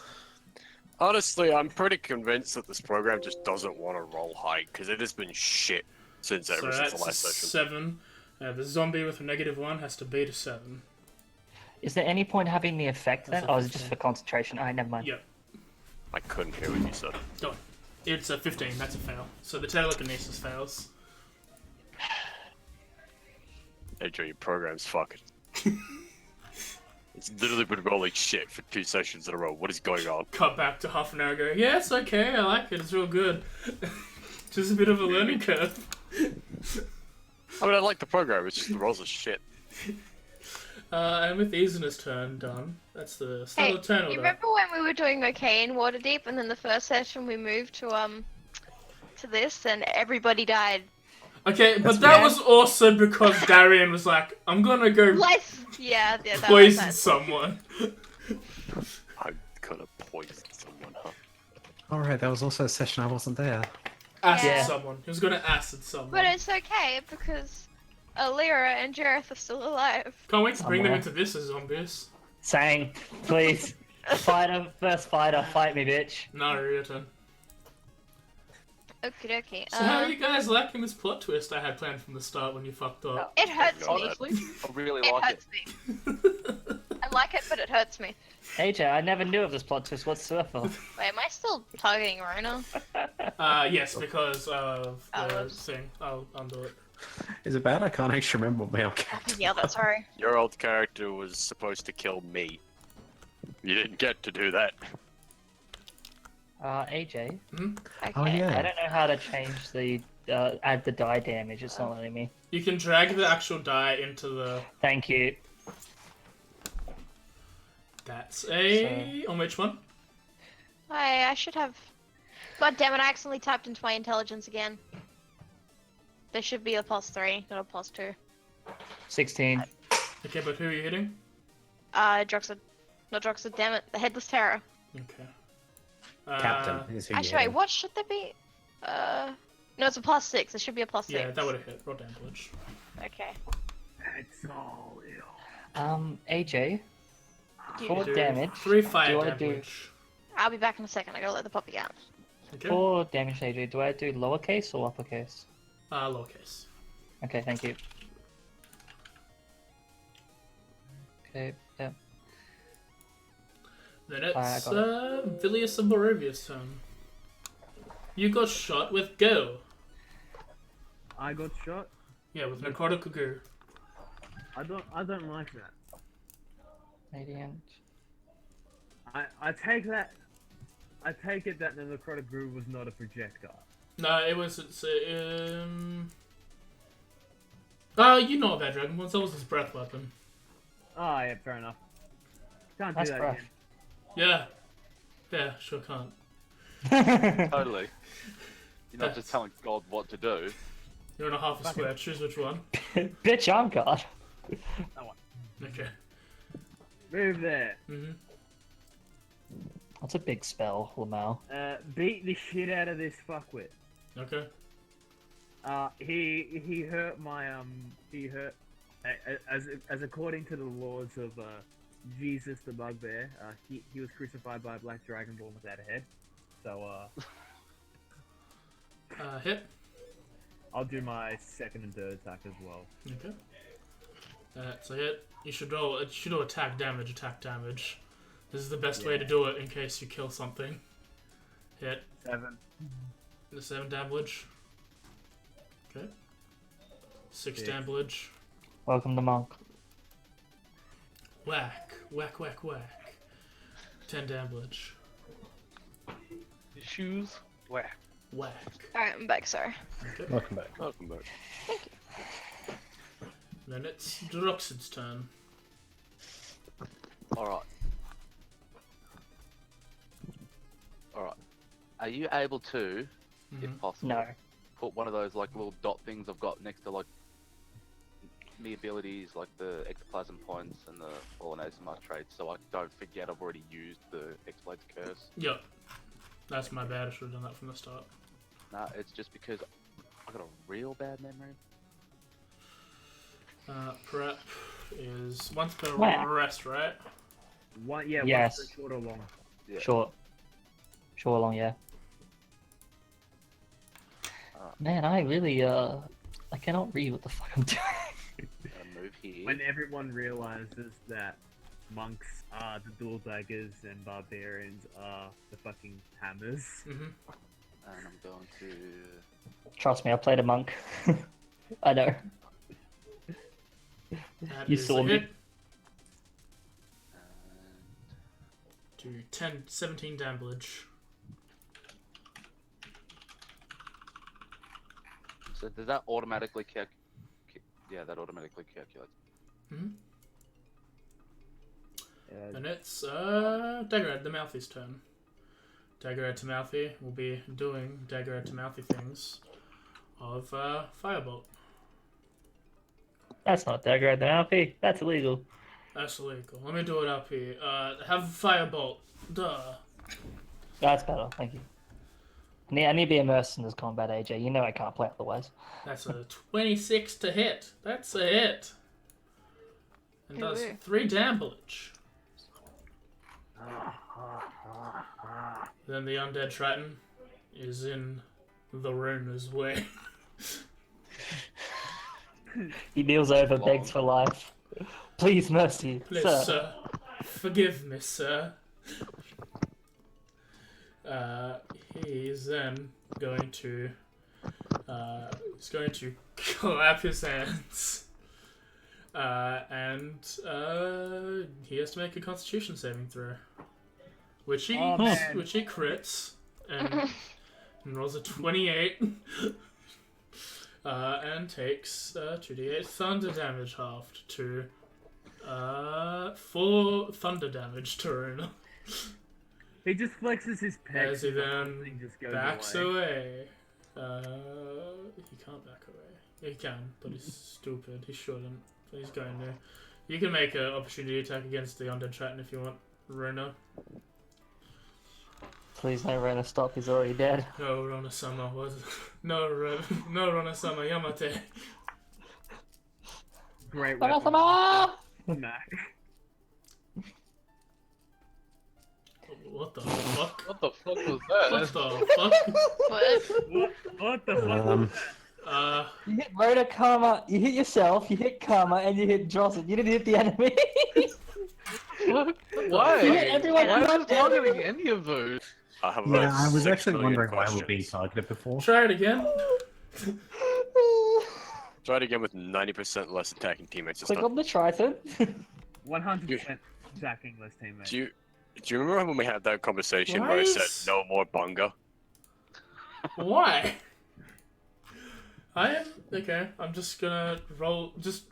Honestly, I'm pretty convinced that this program just doesn't want to roll high, because it has been shit since So ever since the that's last session. 7. The zombie with a -1 has to beat a 7. Is there any point having the effect then? That's Oh, a is it just 15. for concentration? Alright, never mind. Yep. I couldn't hear what you said. Go on. It's a 15. That's a fail. So the telekinesis fails. Hey Joe, your program's fucking. It's literally been rolling shit for 2 sessions in a row. What is going on? Cut back to half an hour ago. Yeah, it's okay. I like it. It's real good. Just a bit of a learning curve. I mean, I like the program, it's just the rolls are shit. And with Izana's turn done, that's the start Hey, of the turn you order. remember when we were doing okay in Waterdeep, and then the first session we moved to this, and everybody died. Okay, but That's that bad. was also because Darian was like, I'm gonna go Yeah, that was poison that. someone. I could have poisoned someone, huh? Alright, that was also a session I wasn't there. Acid Yeah. someone. He was gonna acid someone. But it's okay because Alira and Jareth are still alive. Can't wait to bring them Somewhere. into this as zombies. Sang, please. Fighter, first fighter, fight me, bitch. No, your turn. Okie dokie. So how are you guys liking this plot twist I had planned from the start when you fucked up? It hurts me. Honestly, I really It like it. hurts me. I like it, but it hurts me. AJ, I never knew of this plot twist whatsoever. Wait, am I still targeting Rona? Yes, because of the whoops. thing. I'll undo it. Is it bad? I can't actually remember what my Yeah, that's sorry. Your old character was supposed to kill me. You didn't get to do that. AJ, Okay. Oh yeah. I don't know how to change the, add the die damage, it's not letting me. You can drag the actual die into the... Thank you. That's a... On which one? I should have. God damn it! I accidentally tapped into my intelligence again. There should be a +3, not a +2. 16. Okay, but who are you hitting? Droxid. Not Droxid, damn it. The Headless Terror. Okay. Captain is who you Actually, wait, hit. what should there be? No, it's a +6. There should be a +6. Yeah, that would have hit. Roll damage. Okay. It's all ill. AJ, You- for Do damage, 3 do fire you want to do damage. I'll be back in a second. I gotta let the puppy out. Okay. 4 damage, AJ? Do I do lowercase or uppercase? Lowercase. Okay, thank you. Okay, yeah. Then I it's got Vilius and Barovia's turn. You got shot with go. I got shot. Yeah, with Necrotic Goo. I don't like that. Radiant. I take that I take it that the necrotic groove was not a projectile. No, it was. You know about Dragon Balls. That was his breath weapon. Oh, yeah, fair enough. Can't Nice do that breath. again. Yeah. Yeah, sure can't. Totally. You're not just That's- telling God what to do. You're in a half a square. Choose which one. Bitch, I'm God. Okay. Move there. Mhm. That's a big spell, Lamau. Beat the shit out of this fuckwit. Okay. He hurt my as according to the laws of Jesus the Bugbear, he was crucified by a black dragon born without a head. So Hit. I'll do my second and third attack as well. Okay. That's a hit. You should roll. It should do attack damage. Attack damage. This is the best way to do it in case you kill something. Hit. 7. The 7 damage. Okay. 6 Six. damage. Welcome to Monk. Whack. Whack, whack, whack. 10 damage. Shoes. Whack. Whack. Alright, I'm back, sorry. Welcome back. Welcome back. Then it's Druxid's turn. Alright. Alright. Are you able to, Mhm. if possible, No. put one of those like little dot things I've got next to like me abilities, like the ectoplasm points and the fallen ASMR traits, so I don't forget I've already used the X-Blade's curse? Yep. That's my bad. I should have done that from the start. Nah, it's just because I got a real bad memory. Prep is once per Where? rest, right? One, yeah, Yes. one short or long. Yeah. Short. Short long, yeah. Man, I really, I cannot read what the fuck I'm doing. Move here. When everyone realizes that monks are the dual daggers and barbarians are the fucking hammers. Mm-hmm. And I'm going to... Trust me, I played a monk. I know. That You is saw a me. hit. To 17 damage. So does that automatically yeah, that automatically calculates. Mm-hmm. Uh, And it's Daggerhead the Mouthy's turn. Daggerhead to Mouthy will be doing Daggerhead to Mouthy things of Firebolt. That's not Dagger the Alfie. That's illegal. That's illegal. Let me do it up here. Have Firebolt. Duh. That's better, thank you. I need to be immersed in this combat, AJ. You know I can't play otherwise. That's a 26 to hit. That's a hit. And does Ooh. 3 damage. Then the undead Triton is in the runer's way. He kneels over, begs for life. Please, mercy, Please, sir. sir. Forgive me, sir. He's then going to clap his hands. And he has to make a Constitution saving throw, which he Oh, man. crits and rolls a 28, and takes 2d8 thunder damage halved to 4 thunder damage to Runa. he just flexes his pecs. As he and the then thing just goes backs away. away. He can't back away. He can, but he's stupid. He shouldn't. But he's going to. You can make an opportunity attack against the undead Triton if you want, Runa. Please, no, Rena, stop. He's already dead. No, Rona-sama was. No, Rona-sama Yamate. Great weapon. Rena-sama! Smack. What the fuck? What the fuck was that? What the fuck? What? What the fuck was that? You hit Rona Karma, you hit yourself, you hit Karma, and you hit Jocelyn. You didn't hit the enemy. Why? You hit everyone Why am I but the enemy. targeting any of those? I have Yeah, about I was 6 actually million wondering why we're being questions. targeted before. Try it again. Try it again with 90% less attacking teammates this Click time. on the Triton. 100% attacking list teammate. Do Do you remember when we had that conversation Why where I is- said no more bunga? Why? I am okay. I'm just gonna roll. Just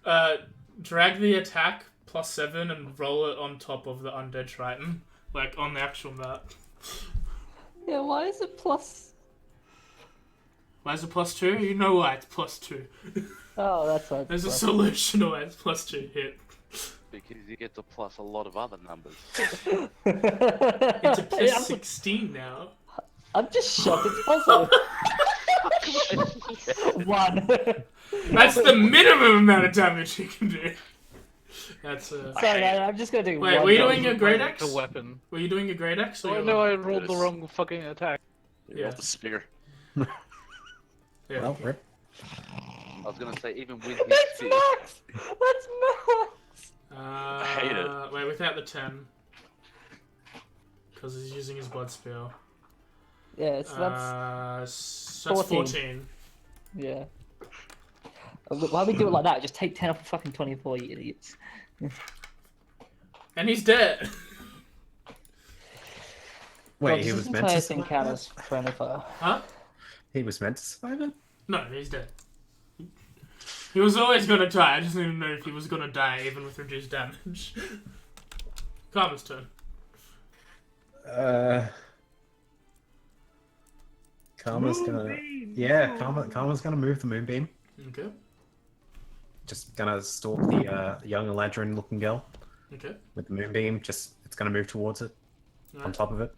drag the attack +7 and roll it on top of the undead triton, like on the actual map. Yeah, why is it plus? Why is it +2? You know why it's +2. Oh, that's right. There's a solution why it's +2 hit. Because you get to plus a lot of other numbers. It's a Yeah, +16 now. I'm just shocked it's possible. 1. That's the minimum amount of damage you can do. That's Sorry, man, I'm just gonna do Wait, one. were you doing a great The X? weapon. Were you doing a great X? Or Oh you no, were- I rolled the wrong fucking attack. You Yeah. rolled the spear. Yeah. Well, rip. I was gonna say, even with his That's spear, max! That's max! I hate it. Wait, without the 10. Because he's using his blood spell. Yeah, so that's... So that's 14. Yeah. Why we do it like that? Just take 10 off of fucking 24, you idiots. And he's dead. Wait, God, he this was meant entire to thing survive count it? as friendly fire. Huh? He was meant to survive it? No, he's dead. He was always gonna die. I just didn't know if he was gonna die even with reduced damage. Karma's turn. Karma's gonna... Moonbeam, Yeah, no. Karma's gonna move the moonbeam. Okay. Just gonna stalk the young Eladrin looking girl Okay. with the moonbeam. Just, it's gonna move towards it, on Alright. top of it.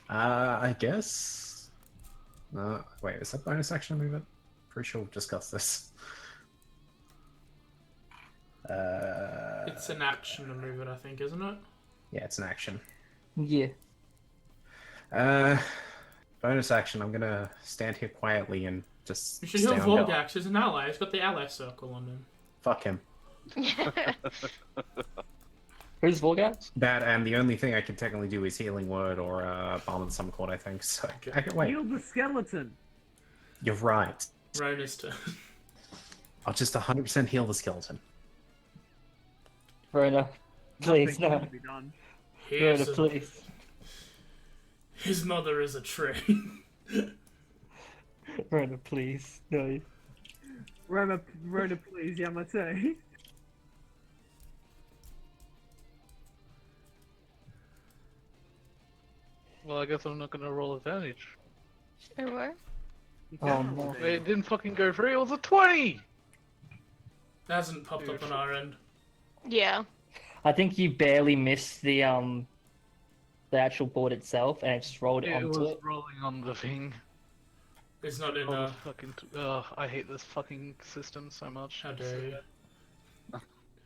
I guess... wait, is that bonus action to move it? Pretty sure we've discussed this. It's an action to move it, I think, isn't it? Yeah, it's an action. Yeah. Bonus action, I'm gonna stand here quietly and just You should stay heal on guard. Vorgax. He's an ally. He's got the ally circle on him. Fuck him. Who's Volgax? That, and the only thing I can technically do is Healing Word or Balm of the Summer Court, I think. So, wait, Heal the skeleton. you're right. Rona's turn. I'll just 100% heal the skeleton. Verona. Please, Nothing no. can be done. Verona, Here's a- please. His mother is a tree. Verona, please. No. Rona, please, Yamate. Well, I guess I'm not gonna roll advantage. Sure. Oh, no. Wait, it didn't fucking go through. It was a 20. It hasn't popped up on our end. Yeah. I think you barely missed the actual board itself, and it just rolled It onto was it. rolling on the thing. It's not in Oh, fucking. I hate this fucking system so much. How dare you?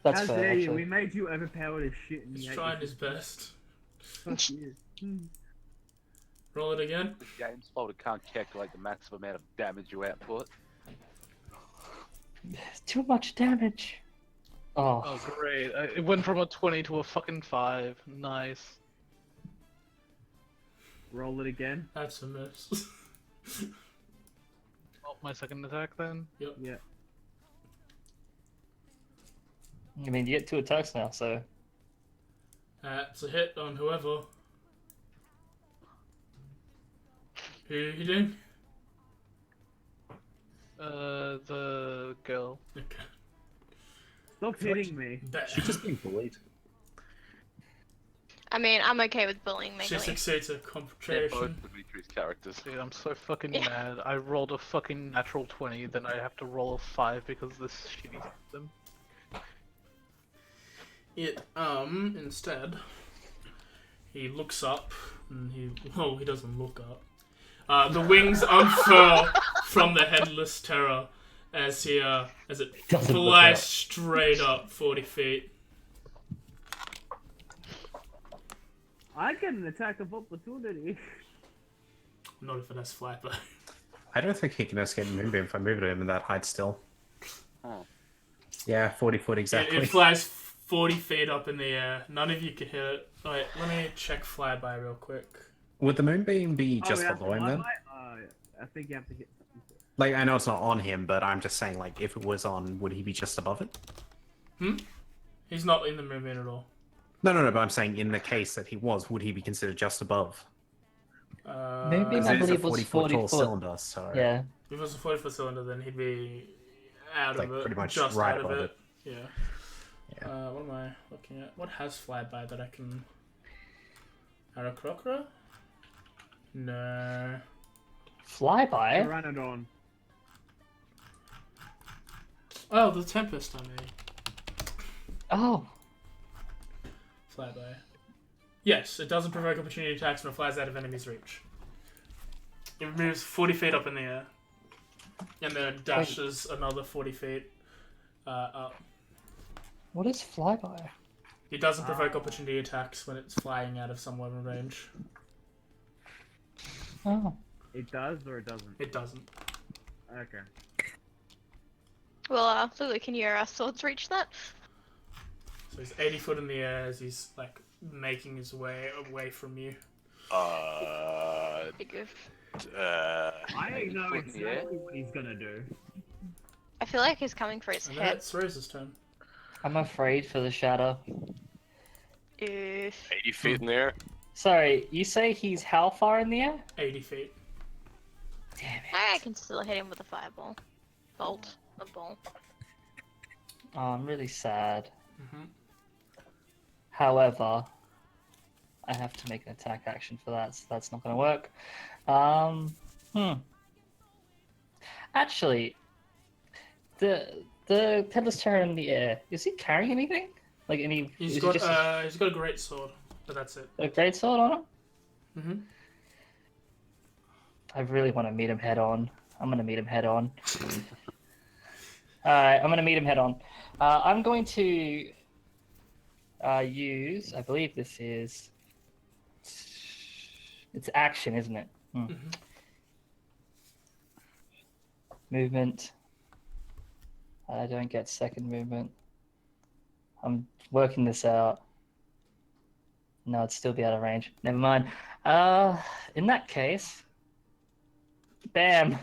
That's How fair, dare you? actually. We made you overpowered as shit. And He's you hate trying this his best. Fuck you. Roll it again. the game's fault it can't calculate the maximum amount of damage you output. It's too much damage. Oh, Oh, great. It went from a 20 to a fucking 5. Nice. Roll it again. That's a miss. Oh, my second attack then? Yeah. I mean, you get 2 attacks now, so... That's a hit on whoever. Who are you doing? The girl. Okay. Stop hitting me. There. She's just being bullied. I mean, I'm okay with bullying She Megali. succeeds a They're both concentration. Dimitri's characters. Dude, I'm so fucking Yeah. mad. I rolled a fucking natural 20, then I have to roll a 5 because of this shitty system. Instead, he looks up, and he doesn't look up. The wings unfurl from the headless terror as it Doesn't look flies up. straight up 40 feet. I get an attack of opportunity. Not if it has flyby. I don't think he can escape the moonbeam if I move it him in that height still. Oh. Yeah, 40 foot exactly. It flies 40 feet up in the air. None of you can hit it. Wait, let me check flyby real quick. Would the moonbeam be just we have to below him then? highlight? I think you have to hit something. Like, I know it's not on him, but I'm just saying, like, if it was on, would he be just above it? He's not in the moonbeam at all. No. But I'm saying in the case that he was, would he be considered just above? Maybe Because I it is a believe was 40-foot 40 tall foot. cylinder, so Yeah. If it was a 40-foot cylinder, then he'd be out it's of like it, pretty much just right out of above it. it. Yeah. Yeah. What am I looking at? What has flyby that I can? Aarakocra? No. Flyby? Pteranodon. Oh, the Tempest, I mean. Oh. Flyby. Yes, it doesn't provoke opportunity attacks when it flies out of enemy's reach. It moves 40 feet up in the air. And then it dashes another 40 feet up. What is flyby? It doesn't provoke opportunity attacks when it's flying out of somewhere in range. Oh. It does or it doesn't? It doesn't. Okay. Well, Lulu, can your swords reach that? So he's 80 foot in the air as he's like making his way away from you. Big goof. I don't know foot in the air? exactly what he's gonna do. I feel like he's coming for his And head. that's Rose's turn. I'm afraid for the shadow. Oof. 80 feet in the air. Sorry, you say he's how far in the air? 80 feet. Damn it. I can still hit him with a fireball. Bolt. A ball. Oh, I'm really sad. Mm-hmm. However, I have to make an attack action for that, so that's not going to work. Actually, the Tempest Terror in the air, is he carrying anything? Like any? He's is he got just he's got a great sword, but that's it. a great sword on him? Mm-hmm. I really want to meet him head on. I'm going to meet him head on. Alright, I'm going to meet him head on. I'm going to use, I believe this is, it's action, isn't it? Mm-hmm. Movement. I don't get second movement. I'm working this out. No, it'd still be out of range. Never mind. In that case, bam.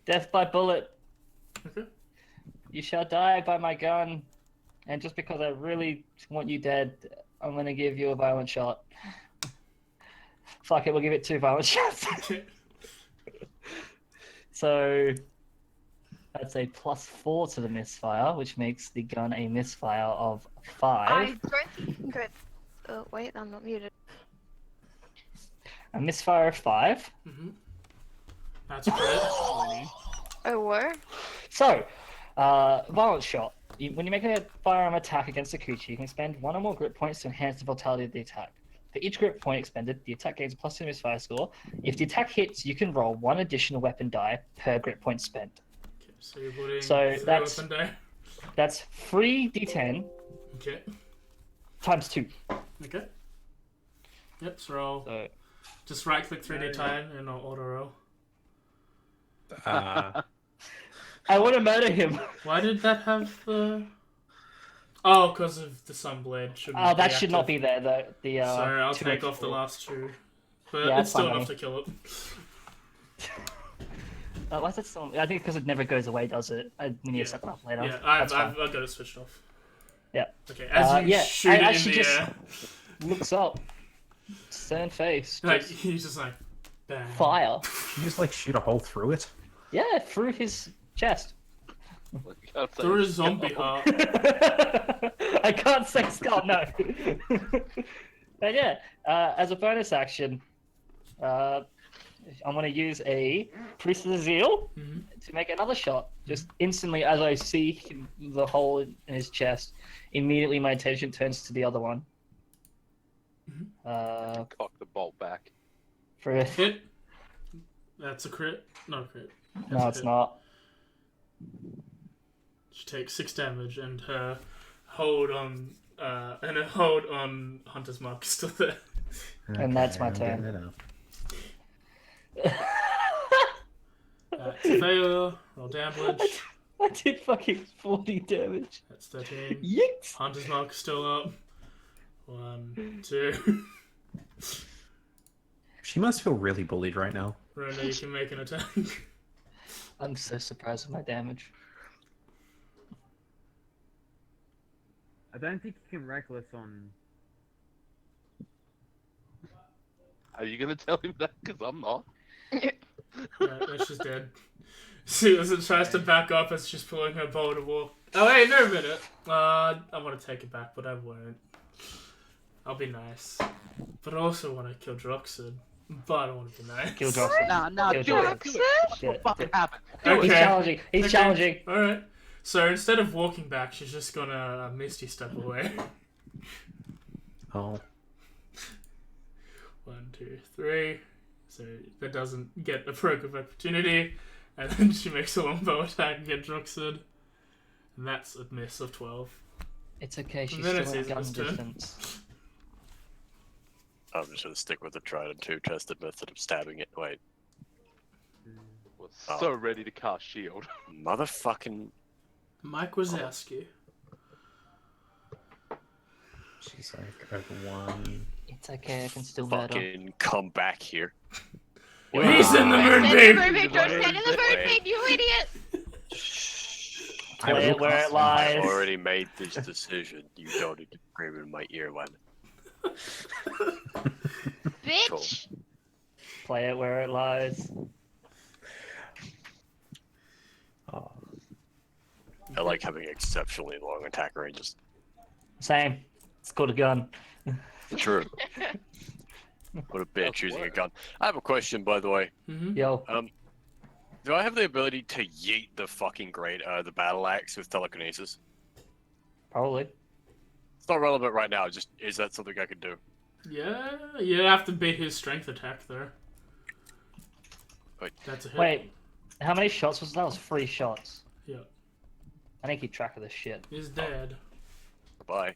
Death by bullet. Okay. You shall die by my gun. And just because I really want you dead, I'm going to give you a violent shot. Fuck it, we'll give it 2 violent shots. So that's a +4 to the misfire, which makes the gun a misfire of 5. I don't think it... Oh, wait, I'm not muted. A misfire of 5. Mm-hmm. That's great. Oh, where? So, violent shot. When you make a firearm attack against a creature, you can spend 1 or more grip points to enhance the vitality of the attack. For each grip point expended, the attack gains a +2 misfire score. If the attack hits, you can roll 1 additional weapon die per grip point spent. Okay, so you're putting So 3 that's- weapon die. That's 3 d10 Okay. times 2. Okay. Yep, so roll. So, Just right click 3D time and I'll auto roll. I want to murder him. Why did that have the... Oh, because of the Sunblade. Shouldn't Oh, that be should not active. be there. The So I'll 2 take and off the 4. last 2. But Yeah, it's still fine, enough buddy. to kill it. Why is it still? I think because it never goes away, does it? We need to set that up later. Yeah, I've That's fine. got it switched off. Yeah. Okay, as you yeah, shoot I it in actually the just- air, Looks up, stern face, like, just he's just like, bang. fire. You just like shoot a hole through it. Yeah, through his chest. Through his zombie heart. I can't say skull, no. But yeah, as a bonus action, I'm going to use a Priest of the Zeal Mhm. to make another shot. Just instantly, as I see the hole in his chest, immediately my attention turns to the other one. Cock the bolt back. For a... Hit. That's a crit. Not a crit. That's No, a it's hit. not. She takes 6 damage, and her hold on Hunter's Mark is still there. And that's my I'm turn. getting it up. It's a failure. Roll damage. I did fucking 40 damage. That's 13. Yikes! Hunter's Mark is still up. 1, 2. She must feel really bullied right now. Rona, you can make an attack. I'm so surprised with my damage. I don't think you can reckless on. Are you gonna tell him that? Because I'm not. Yeah, that's just dead. See, as it tries to back up, it's just pulling her bow to walk. Oh, wait, no, a minute. I want to take it back, but I won't. I'll be nice. But I also want to kill Droxid. But I don't want to be nice. Kill Droxid. Nah, Kill do it. Droxid. Do it. What Shit. fucking happened? Okay. He's challenging. He's Okay. challenging. Alright. So instead of walking back, she's just gonna Misty step away. Oh. 1, 2, 3. So that doesn't get a proc of opportunity. And then she makes a longbow attack and get Droxid. And that's a miss of 12. It's okay. She's Then still it's in gun his turn. distance. I'm just gonna stick with the tried and true tested method of stabbing it. Wait, Was so ready to cast shield. motherfucking. Mike Wazowski. She's like over 1. It's okay. I can still battle. Fucking come back here. He's in the Stand in moonbeam! the moonbeam, George, stand in the moonbeam, you idiot! Play it where it I lies. already made this decision. You don't need to scream in my ear, man. Bitch! Play it where it lies. Oh. I like having exceptionally long attack ranges. Same. It's called a gun. True. What a bitch using a gun. I have a question, by the way. Mm-hmm. Yo. Do I have the ability to yeet the fucking the battle axe with telekinesis? Probably. It's not relevant right now. Just is that something I could do? Yeah, you have to beat his strength attack there. Wait. That's a hit. Wait. How many shots was that? That was 3 shots. Yeah. I need to keep track of this shit. He's dead. Bye.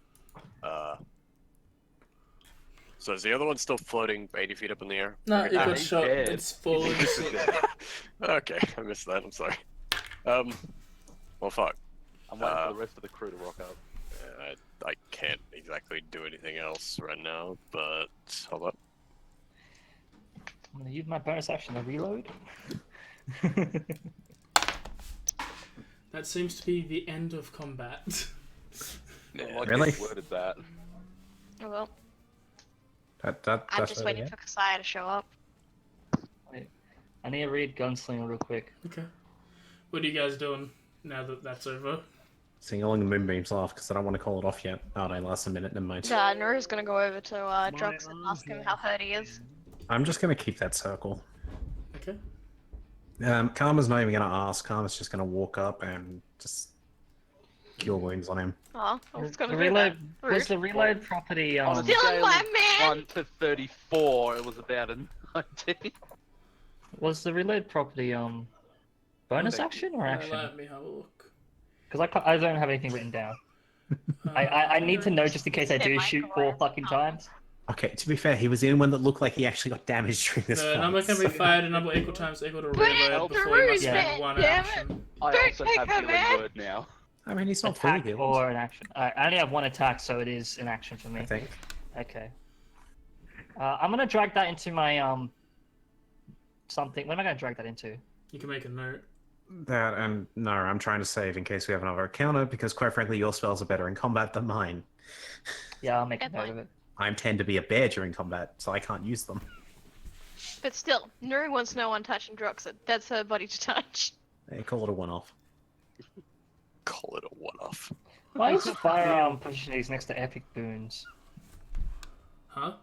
So is the other one still floating 80 feet up in the air? No, it got he's shot. dead. It's falling. Okay, I missed that. I'm sorry. Well, fuck. I'm waiting for the rest of the crew to rock up. I can't exactly do anything else right now, but hold up. I'm gonna use my bonus action to reload. That seems to be the end of combat. I like Really? you worded that. Oh well, I'm I'm just waiting for Kasaya to show up. I need to read Gunslinger real quick. Okay. What are you guys doing now that that's over? Seeing along the moonbeams off because I don't want to call it off yet. Oh, no, last a minute, never mind. Naru's gonna go over to Drux and ask him how hurt he is. I'm just going to keep that circle. Okay. Karma's not even going to ask. Karma's just going to walk up and just cure wounds on him. Oh, I was gonna The do that. reload was the reload property. On a Still scale my of man! 1 to 34, it was about a 19. Was the reload property bonus Okay. action or action? Let me have a look. Because I don't have anything written down. I need to know just in case I do Hit shoot microwave. 4 fucking times. Okay, to be fair, he was in one that looked like he actually got damaged during this The fight. number can be fired a number equal times equal to Put it reload in before you must the make root, one damn it. action. I Don't also take have her, healing man. word now. I mean, he's not fully Attack healed, or an action. I only have 1 attack, so it is an action for me. I think. Okay. I'm gonna drag that into my something. What am I gonna drag that into? You can make a note. That and no, I'm trying to save in case we have another encounter because, quite frankly, your spells are better in combat than mine. Yeah, I'll make a Good note point. of it. I tend to be a bear during combat, so I can't use them. But still, Nuri wants no one touching Droxid. That's her body to touch. They call it a one-off. Call it a one-off. Why is firearm properties next to epic boons? Huh?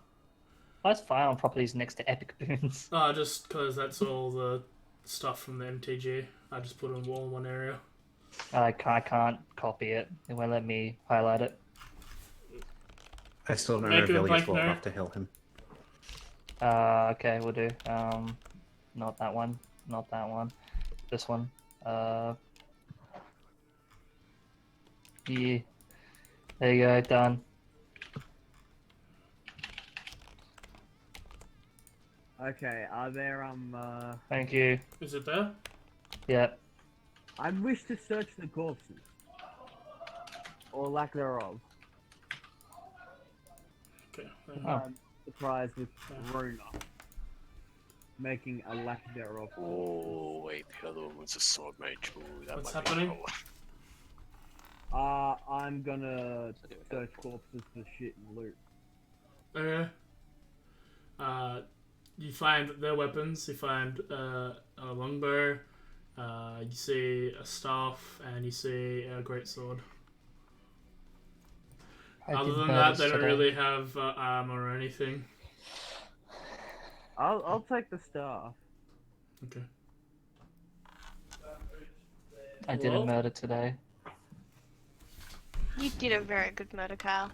Why is firearm properties next to epic boons? Oh, just because that's all the stuff from the MTG. I just put them all in one area. I can't copy it. It won't let me highlight it. I still don't know Make if a Billy is blank well note. enough to heal him. Okay, we'll do. Not that one. Not that one. This one. Yeah. There you go, done. Okay, are there Thank you. Is it there? Yeah. I wish to search the corpses. Or lack thereof. Okay. Oh. I'm surprised with Runa making a lack thereof. Oh, wait, the other one was a sword mage. Ooh, that What's might be happening? cool. I'm I'm gonna search corpses for shit and loot. Okay. You find their weapons. You find a longbow. You see a staff, and you see a greatsword. Other than that, they don't really have armor or anything. I'll take the staff. Okay. I did a murder today. You did a very good murder, Kyle.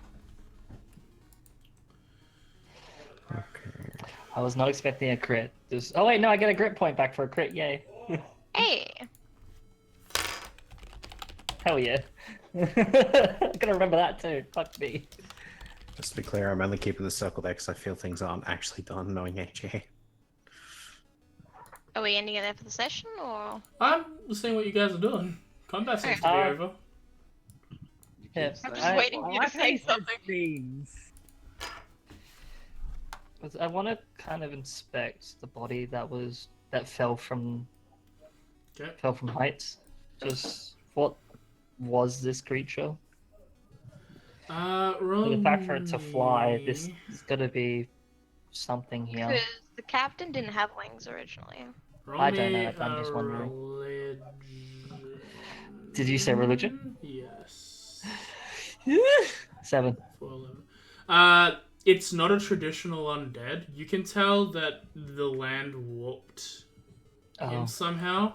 I was not expecting a crit. Oh wait, no, I get a grit point back for a crit. Yay! Hey. Hell yeah! I'm gonna remember that too. Fuck me. Just to be clear, I'm only keeping the circle there because I feel things aren't actually done knowing AJ. Are we ending it there for the session, or? I'm seeing what you guys are doing. Combat seems to be over. Yeah, I'm just waiting for you to say something. I want to kind of inspect the body that fell from heights. Just what was this creature? The fact for it to fly, this is gonna be something here. Because the captain didn't have wings originally. I don't know. I'm just wondering. Did you say religion? Yes. 7. 411. It's not a traditional undead. You can tell that the land warped him somehow.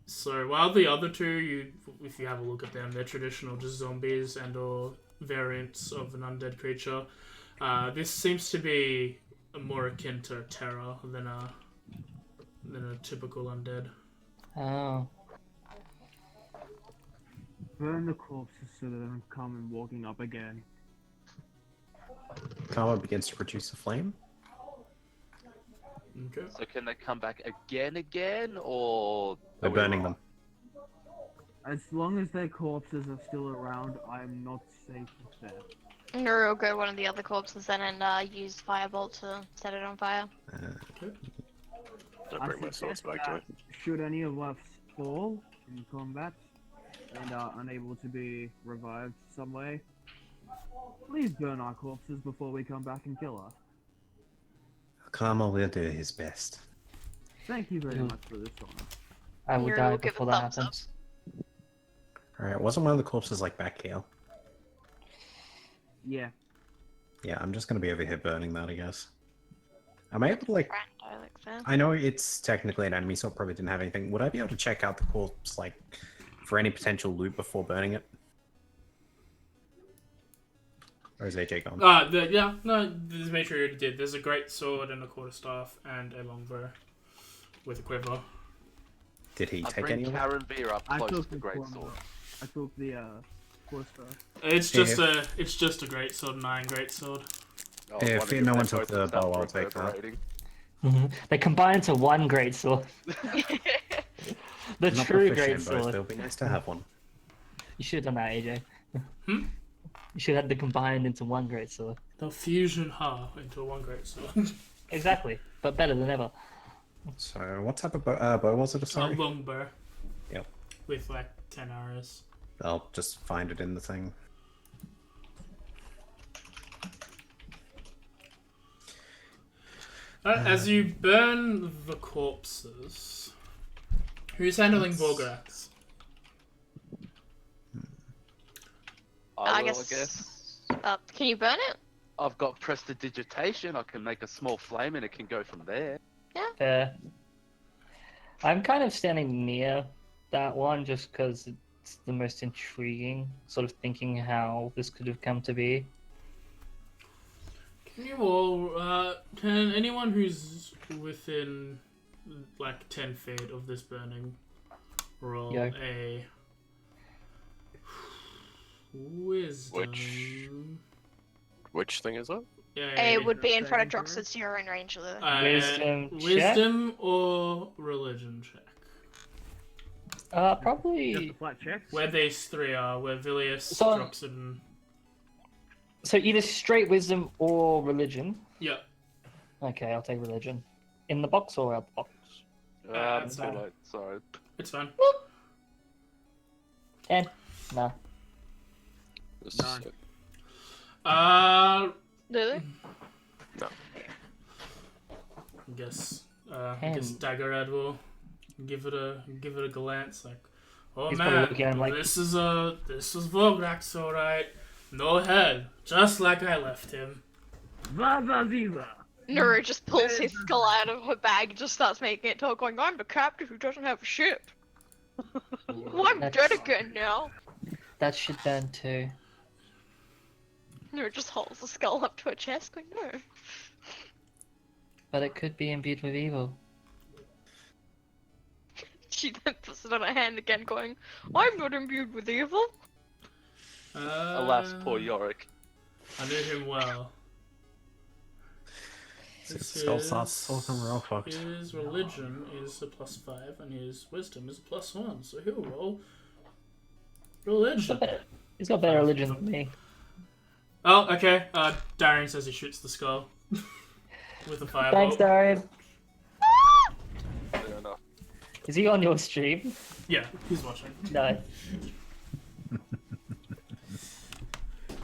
So while the other two, if you have a look at them, they're traditional, just zombies and or variants of an undead creature. This seems to be more akin to a terror than a typical undead. Oh. Burn the corpses so they don't come and walking up again. Karma begins to produce a flame. Okay. So can they come back again, or They're burning them. As long as their corpses are still around, I'm not safe with them. Nuru will go one of the other corpses then and use Firebolt to set it on fire. Don't bring my swords back to it. Should any of us fall in combat and are unable to be revived some way, please burn our corpses before we come back and kill her. Karma will do his best. Thank you very much for this honor. I will Nuru die will give a before that thumbs up. happens. Alright, wasn't one of the corpses like back here? Yeah. Yeah, I'm just gonna be over here burning that, I guess. Am I able to, like... Rando, like that. I know it's technically an enemy, so it probably didn't have anything. Would I be able to check out the corpse, like, for any potential loot before burning it? Or is AJ gone? Just make sure you did. There's a great sword and a quarterstaff and a longbow with a quiver. Did he I take bring any of it? Karen Veer up I close took to the the great corner. sword. I took the quarterstaff. It's just a great sword, an iron great sword. Oh, Yeah, one if of no you one both took the was up bow, for I'll take that. reverberating. They combine into one great sword. The Not true proficient great in both, sword. It'll be nice to have one. You should have done that, AJ. Hmm? You should have the combined into one great sword. They'll fusion her into one great sword. Exactly, but better than ever. So, what type of bow was it? A Sorry? longbow. Yep. With like 10 arrows. I'll just find it in the thing. As you burn the corpses, who's handling Vorgrax? I will, guess. Can you burn it? I've got prestidigitation. I can make a small flame and it can go from there. I'm kind of standing near that one just because it's the most intriguing, sort of thinking how this could have come to be. Can you all, can anyone who's within like 10 feet of this burning roll Yeah. a wisdom? Which thing is that? It would be in front of Drox, since you're in range of the. Wisdom or religion check. Probably. Just a flat check. Where these three are, where Vilius, So- Drox, and... So either straight wisdom or religion. Yeah. Okay, I'll take religion. In the box or out the box? Too late. Sorry. It's fine. And Nah. This None. is- Lulu? I guess Daggerad will give it a glance like, oh He's probably man, looking at him like- this is Vograx, alright. No head, just like I left him. Viva Viva! Nuru just pulls his skull out of her bag and just starts making it talk, going, I'm the captain who doesn't have a ship. Well, I'm dead again now. That should burn too. Nuru just holds the skull up to her chest, going, no. But it could be imbued with evil. She then puts it on her hand again, going, I'm not imbued with evil. Alas, poor Yorick. I knew him well. Skull starts talking real fucked. His religion is a +5 and his wisdom is a +1, so he'll roll religion. He's got better religion than me. Oh, okay. Darian says he shoots the skull with a fireball. Thanks, Darian. Fair enough. Is he on your stream? Yeah, he's watching. No.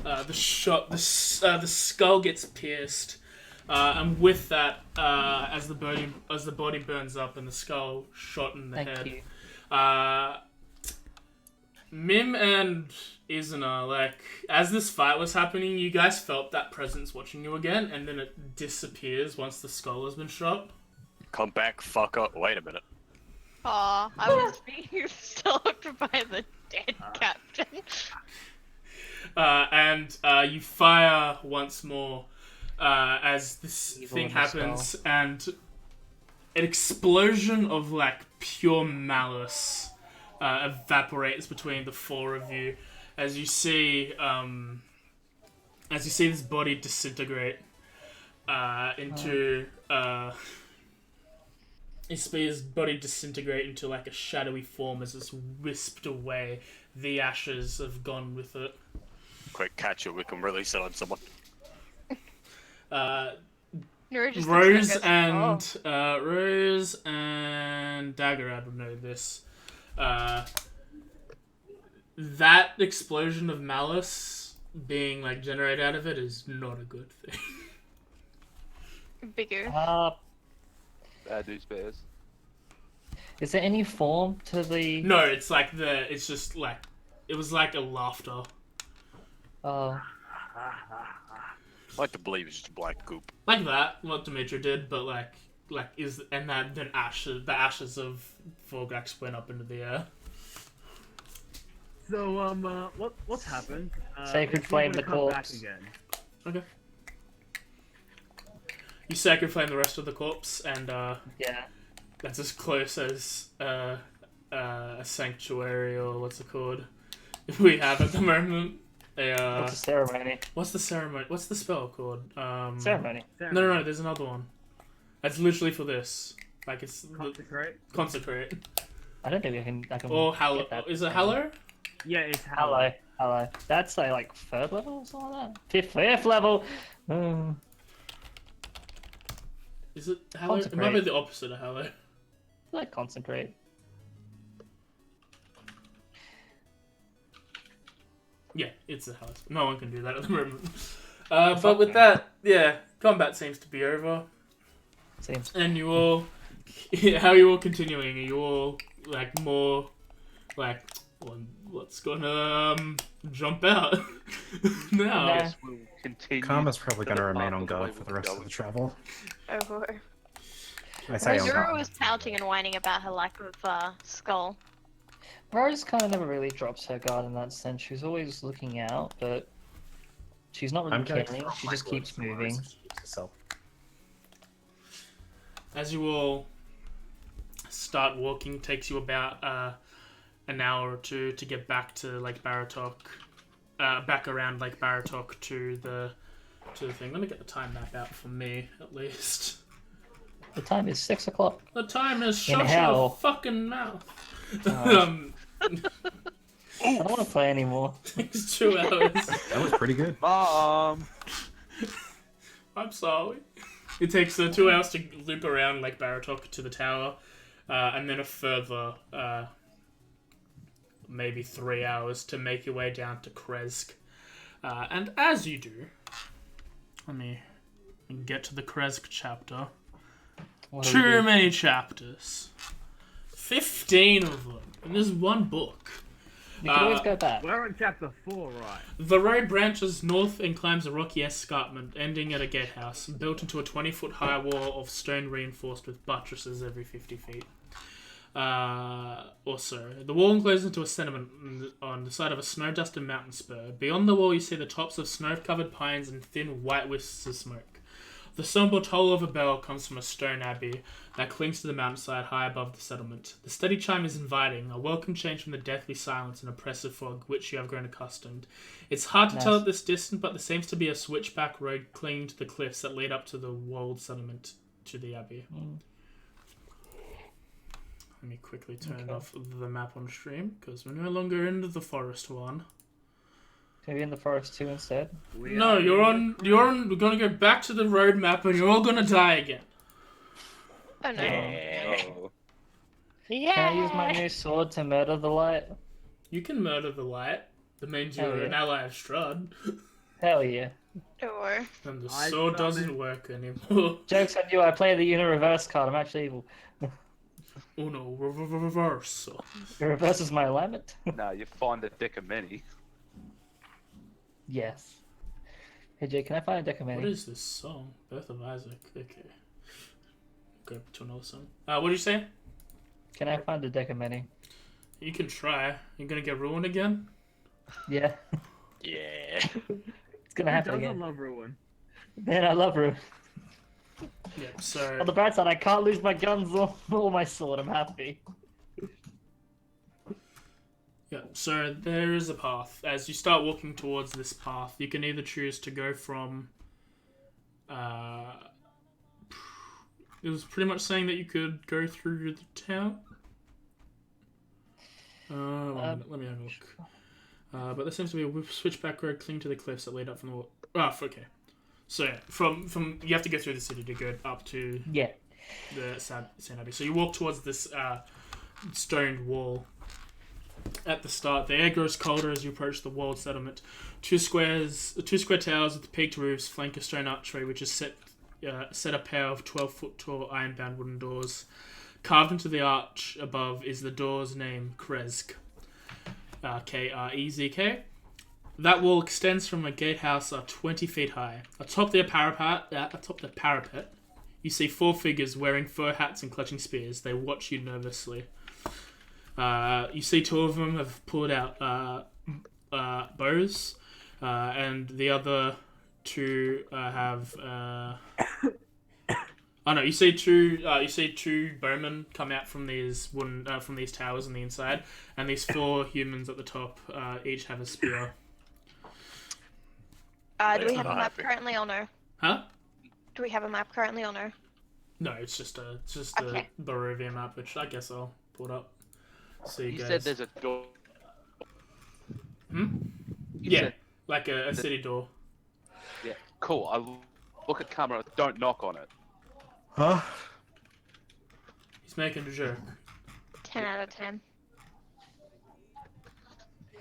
The skull gets pierced, and with that, as the body burns up and the skull shot in the Thank head. you. Mim and Izuna, like, as this fight was happening, you guys felt that presence watching you again, and then it disappears once the skull has been shot. Come back, fucker. Wait a minute. Aw, I was being stalked by the dead captain. And you fire once more as this Evil thing in the happens, and an explosion of like pure malice evaporates between the four of you as you see this body disintegrate into his body disintegrate into like a shadowy form as it's wisped away. The ashes have gone with it. Quick, catch it. We can release it on someone. Nuru just Rose looks at us, and Rose and Daggerad would know this. That explosion of malice being like generated out of it is not a good thing. Bigger. Bad news bears. Is there any form to the? No, it's just like it was like a laughter. Oh, I like to believe it's just black goop. Like that, what Dimitri did, but the ashes of Vorgax went up into the air. So, what's happened? Sacred He's flame gonna the come back corpse. again. Okay. You sacred flame the rest of the corpse, and yeah. that's as close as a sanctuary, or what's it called? We have at the moment. What's the ceremony? What's the ceremony? What's the spell called? Ceremony. No, there's another one. That's literally for this. Like it's Consecrate? consecrate. I don't think I can. Or hallow. get that. Is it hallow? Yeah, it's Hallow. Hello. That's like third level or something like that. Fifth level. Is it hallow? It might be Consecrate. the opposite of hallow. Like concentrate. Yeah, it's a hallow. No one can do that at the moment. But with that, yeah, combat seems to be over. Seems. And you all, how are you all continuing? Are you all like more, like, what's gonna jump out now? No. Yes, we'll continue. Karma's probably to going to the remain path on of the guard way for we've the rest of going. the travel. Oh boy. I say on Nuru guard. was pouting and whining about her lack of skull. Rose kind of never really drops her guard in that sense. She's always looking out, but she's not really I'm going caring. to She just keeps moving. As you all start walking, takes you about an hour or two to get back to Lake Baratok, back around Lake Baratok to the thing. Let me get the time map out for me, at least. The time is 6 o'clock. The time is In shut hell. your fucking mouth. I don't want to play anymore. Takes 2 hours. That was pretty good. Mom! I'm sorry. It takes 2 hours to loop around Lake Baratok to the tower, and then a further maybe 3 hours to make your way down to Kresk. And as you do, let me get to the Kresk chapter. Too many chapters. 15 of them in this one book. You can always go back. We're on chapter 4, right? The road branches north and climbs a rocky escarpment, ending at a gatehouse, built into a 20-foot high wall of stone reinforced with buttresses every 50 feet. Or so. The wall encloses into a sediment on the side of a snow-dusted mountain spur. Beyond the wall you see the tops of snow-covered pines and thin white wisps of smoke. The sombre toll of a bell comes from a stone abbey that clings to the mountainside high above the settlement. The steady chime is inviting, a welcome change from the deathly silence and oppressive fog which you have grown accustomed. It's hard to tell at this distance, but there seems to be a switchback road clinging to the cliffs that lead up to the walled settlement to the abbey. Let me quickly turn off the map on stream, because we're no longer in the forest one. Maybe in the forest too instead. No, you're on. We're gonna go back to the road map, and you're all gonna die again. Oh no. Can I use my new sword to murder the light? You can murder the light. That means Hell you're yeah. an ally of Strahd. Hell yeah. Or And the sword doesn't work anymore. Joke's on you, I play the Unireverse card, I'm actually evil. Oh no, reverse. The reverse is my alignment. No, you find a deck of many. Yes. Hey Jay, can I find a deck of What many? is this song? Birth of Isaac. Okay. Go to another song. What did you say? Can I find a deck of many? You can try. You're gonna get ruined again? Yeah. Yeah. It's gonna happen Doesn't again. love ruin. Man, I love Rue. Yep, so... On the bright side, I can't lose my guns or my sword, I'm happy. Yeah, so there is a path. As you start walking towards this path, you can either choose to go from... it was pretty much saying that you could go through the town. Let me have a look. But there seems to be a switchback road clinging to the cliffs that lead up from the wall. Okay. So, yeah, from you have to go through the city to go up to the St. Abbey. So you walk towards this stoned wall. At the start, the air grows colder as you approach the walled settlement. Two square towers with peaked roofs flank a stone archway, which is set a pair of 12-foot tall iron-bound wooden doors. Carved into the arch above is the door's name, Kresk. Krezk. That wall extends from a gatehouse 20 feet high. Atop the parapet, you see 4 figures wearing fur hats and clutching spears. They watch you nervously. You see 2 of them have pulled out bows, and the other 2 have. Oh no! You see two bowmen come out from these from these towers on the inside, and these 4 humans at the top each have a spear. do we have a map currently or no? Huh? Do we have a map currently or no? No, it's just a Okay. Barovia map, which I guess I'll put up. So you guys. said there's a door. Yeah, like a city door. Yeah, cool. I look at camera. Don't knock on it. Huh? He's making a joke. 10 out of 10.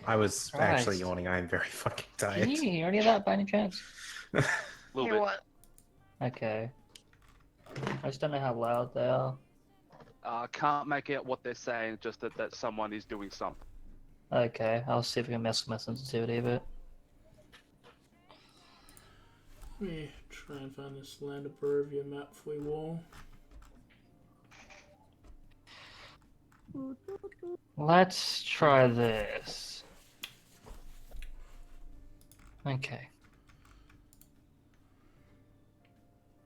I was Christ. actually yawning. I am very fucking tired. Can you hear any of that by any chance? Little Hear bit. what? Okay. I just don't know how loud they are. Can't make out what they're saying. Just that someone is doing something. Okay, I'll see if I can mess with my sensitivity a bit. Let me try and find this Land of Barovia map for you all. Let's try this. Okay.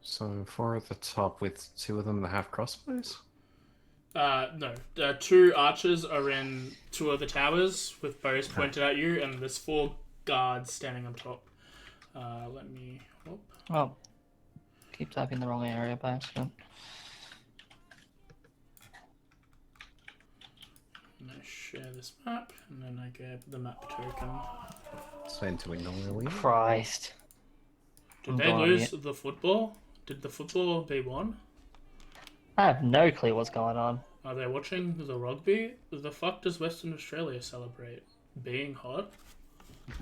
So 4 at the top with 2 of them that have crossbows? No. 2 archers are in 2 of the towers with bows pointed at you, and there's 4 guards standing on top. Let me... Oh. Oh. Keep typing the wrong area by accident. I'm going to share this map, and then I get the map token. Send to annoyingly. Christ. Did I'm they going lose it. the football? Did the football be won? I have no clue what's going on. Are they watching the rugby? The fuck does Western Australia celebrate? Being hot?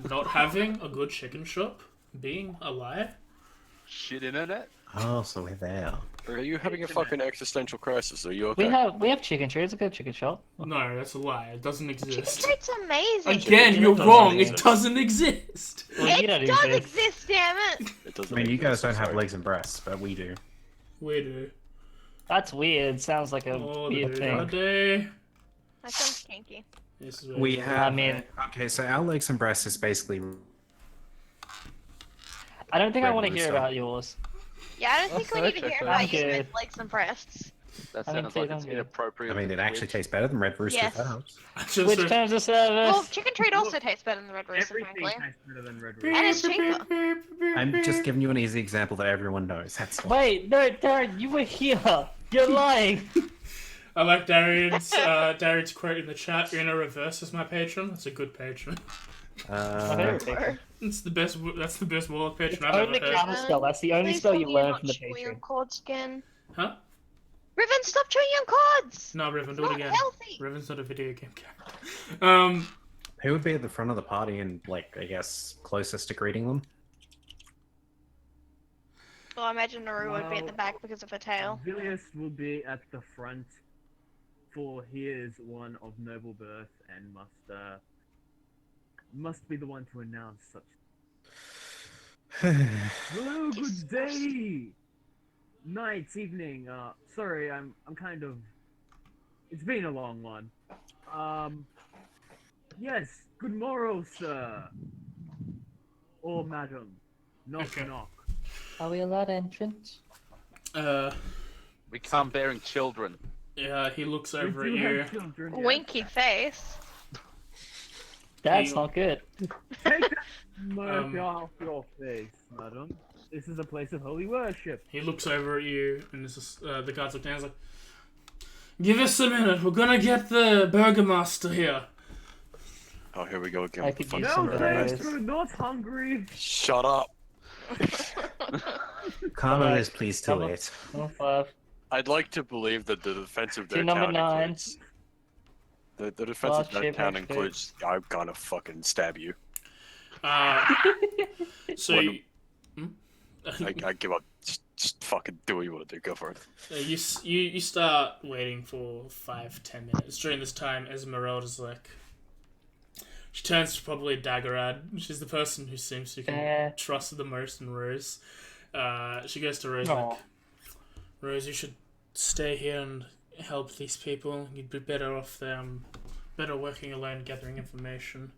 Not having a good chicken shop? Being alive? Shit internet? Oh, so we're there. Are you having a fucking existential crisis? Are you okay? We have chicken trees. It's a good chicken shop. No, that's a lie. It doesn't Chicken exist. treat's amazing. Again, you're doesn't wrong. exist. It doesn't exist. Well, you don't It does exist. exist, damn it! It doesn't I mean, you guys exist, don't have sorry. legs and breasts, but we do. We do. That's weird. Sounds like a Oh, weird the thing. day. That sounds kinky. This is where We it's have. I mean- Okay, so our legs and breasts is basically. I don't think I Red want to hear Rooster. about yours. Yeah, I don't think we need to hear about you Okay. with legs and breasts. That I mean, sounds please like don't it's do it. inappropriate. I mean, for it actually Twitch. tastes better than Red Rooster. Yes. If that helps. Just Which terms of service? Well, chicken treat also tastes better than the Red Rooster, Everything frankly. tastes better than Red And it's cheaper. I'm just giving you an easy example that everyone knows. That's all. Wait, no, Darren, you were here. You're lying. I like Darian's quote in the chat. Uno Reverse is my patron. That's a good patron. My favorite patron. It's the best. That's the best warlock patron I've Only ever heard. counter spell. That's the only Please spell tell you me you're learn not from the chewing patron. on cord skin. Huh? Riven, stop chewing on cords! No, Riven, It's do it not again. healthy! Riven's not a video game character. Who would be at the front of the party and, like, I guess, closest to greeting them? Well, I imagine Naru would be at the Well- back because of her tail. Vilius will be at the front, for he is one of noble birth and must be the one to announce such. Hello, good day, night, evening. Sorry, I'm kind of. It's been a long one. Yes, good morrow, sir. Or madam. Knock, Okay. knock. Are we allowed entrance? We can't bearing children. Yeah, he looks We over at do you. have children, yes. Winky face. That's You- not good. Take that smirk Um, off your face, madam. This is a place of holy worship. He looks over at you, and this is, the guards look down. He's like, "Give us a minute. We're gonna get the burgomaster here." Oh, here we go again. I with the could fun use No, some stuff. berries. thanks, we're not hungry. Shut up. Karma Alright, is pleased to come on. wait. Oh, 5. I'd like to believe that the defense of To their number town 9. includes... The defense Last of their ship town next to includes... I'm gonna fucking stab you. So What- you, I give up. Just fucking do what you want to do. Go for it. you start waiting for 5-10 minutes. During this time, Esmeralda's like, she turns to probably Daggerad. She's the person who seems you can trust the most in Rose. She goes to Rose Aw. like, Rose, you should stay here and help these people. You'd be better off there. Better working alone, gathering information.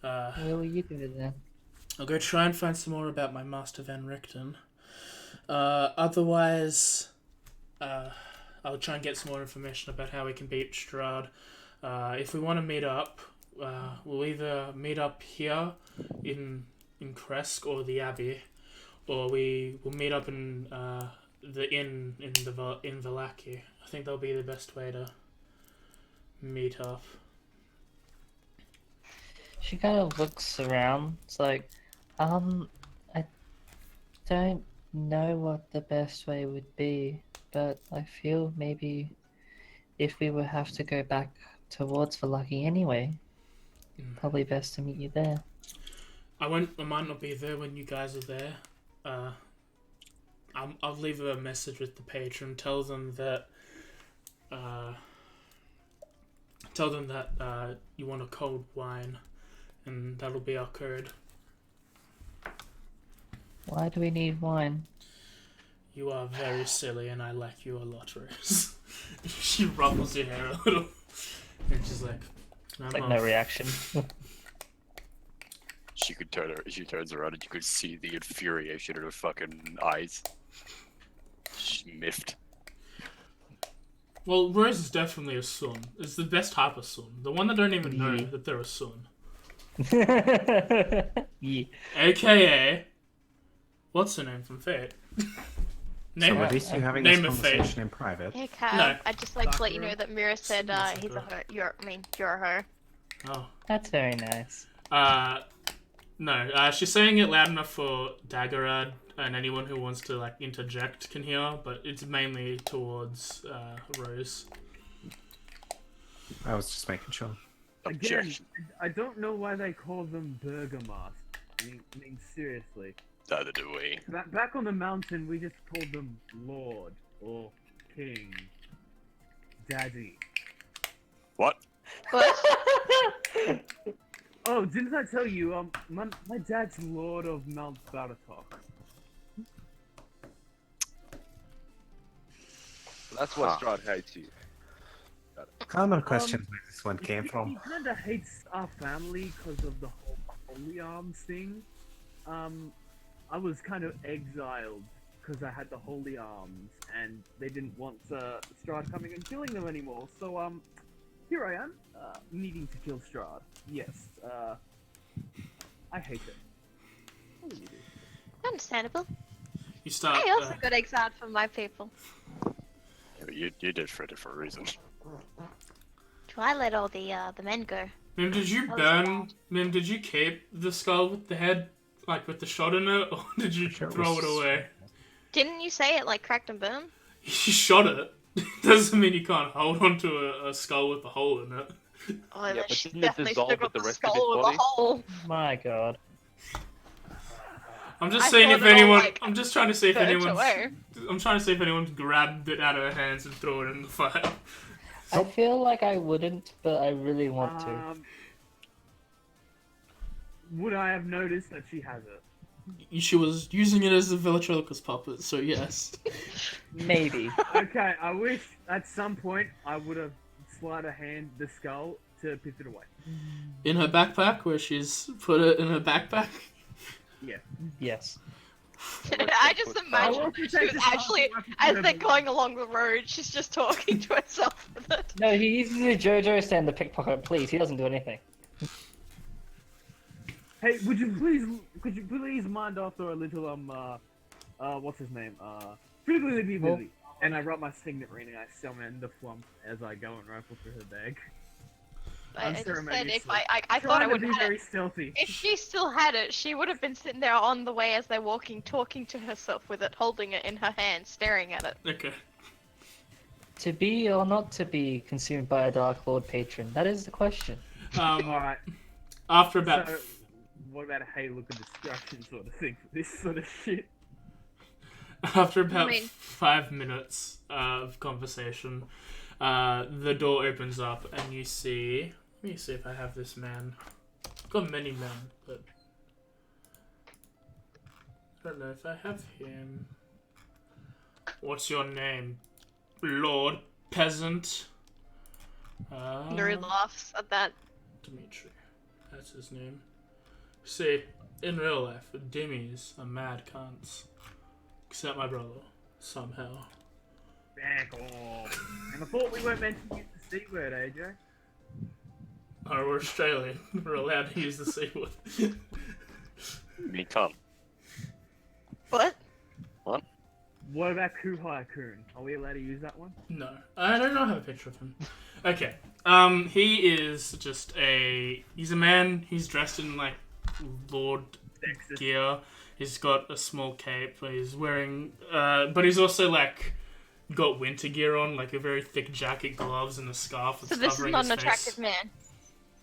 What will you do then? I'll go try and find some more about my master Van Richten. Otherwise, I'll try and get some more information about how we can beat Strahd. If we want to meet up, we'll either meet up here in Kresk or the Abbey, or we will meet up in the inn in Valaki. I think that'll be the best way to meet up. She kind of looks around. It's like, I don't know what the best way would be, but I feel maybe if we would have to go back towards Valaki anyway, probably best to meet you there. I might not be there when you guys are there. I'll leave a message with the patron. Tell them that you want a cold wine, and that'll be our code. Why do we need wine? You are very silly, and I like you a lot, Rose. She ruffles your hair a little, and she's like, It's like no reaction. She turns around and you could see the infuriation in her fucking eyes. She's miffed. Well, Rose is definitely a son. It's the best type of son. The one that don't even know Yeah. that they're a son. Yeah. AKA, what's her name from Fate? So Name at her. least you having this Name a fate. conversation in private. Hey, Cal. No. I'd just like to let you know that Mira said Sakura. he's a her. You're a her. Oh. That's very nice. No, she's saying it loud enough for Daggerad and anyone who wants to like interject can hear, but it's mainly towards Rose. I was just making sure. Again, Objection. I don't know why they call them Burgomaster. I mean, seriously. Neither do we. Back on the mountain, we just called them Lord or King, Daddy. What? What? Oh, didn't I tell you? My dad's Lord of Mount Baratok. That's why Strahd hates you. Common question where this one came He from. kind of hates our family because of the whole Holy Arms thing. I was kind of exiled because I had the Holy Arms, and they didn't want Strahd coming and killing them anymore. So here I am, needing to kill Strahd. Yes, I hate it. What do you do? Understandable. You start. I also got exiled from my people. Yeah, but you did for a different reason. So I let all the men go. Mim, did you That was burn? bad. Mim, did you keep the skull with the head, like with the shot in it, or did you Sure it throw was- it away? Didn't you say it like cracked and burned? You shot it. Doesn't mean you can't hold onto a skull with a hole in it. Oh, Yeah, yeah, but she didn't it definitely dissolve still with got the the rest of skull his with body? a hole. My god. I'm just I seeing thought if it all, anyone. like, I'm just trying to see if burnt anyone's. away. I'm trying to see if anyone's grabbed it out of her hands and threw it in the fire. I feel like I wouldn't, but I really want to. Would I have noticed that she has it? She was using it as a ventriloquist puppet, so yes. Maybe. Okay, I wish at some point I would have slid a hand the skull to piss it away. In her backpack, where she's put it in her backpack. Yeah. Yes. I just imagine I'll that she take was this actually, off the as weapon they're whatever. going along the road, she's just talking to herself with it. No, he uses a JoJo stand to pickpocket, please. He doesn't do anything. Hey, could you please mind after a little what's his name? Fiddly Well- Billy. And I rub my signet ring and I summon the flump as I go and rifle through her bag. I just said if Unceremoniously. I thought I Trying would to be have had very it. stealthy. If she still had it, she would have been sitting there on the way as they're walking, talking to herself with it, holding it in her hand, staring at it. Okay. To be or not to be consumed by a Dark Lord patron? That is the question. Alright, After about so what about a Halo of Destruction sort of thing for this sort of shit? After about I mean- 5 minutes of conversation, the door opens up and you see. Let me see if I have this man. I've got many men, but I don't know if I have him. What's your name, Lord Peasant? Nuri laughs at that. Dimitri. That's his name. See, in real life, Dimmies are mad cunts. Except my brother, somehow. Back off. And I thought we weren't meant to use the C word, AJ. Oh, we're Australian. We're allowed to use the C word. Me come. What? What about Kuhai-kun? Are we allowed to use that one? No, I don't have a picture of him. Okay. He is just he's a man. He's dressed in like lord Sexist. gear. He's got a small cape. He's wearing, but he's also like got winter gear on, like a very thick jacket, gloves, and a scarf that's So this is covering not his an face. attractive man.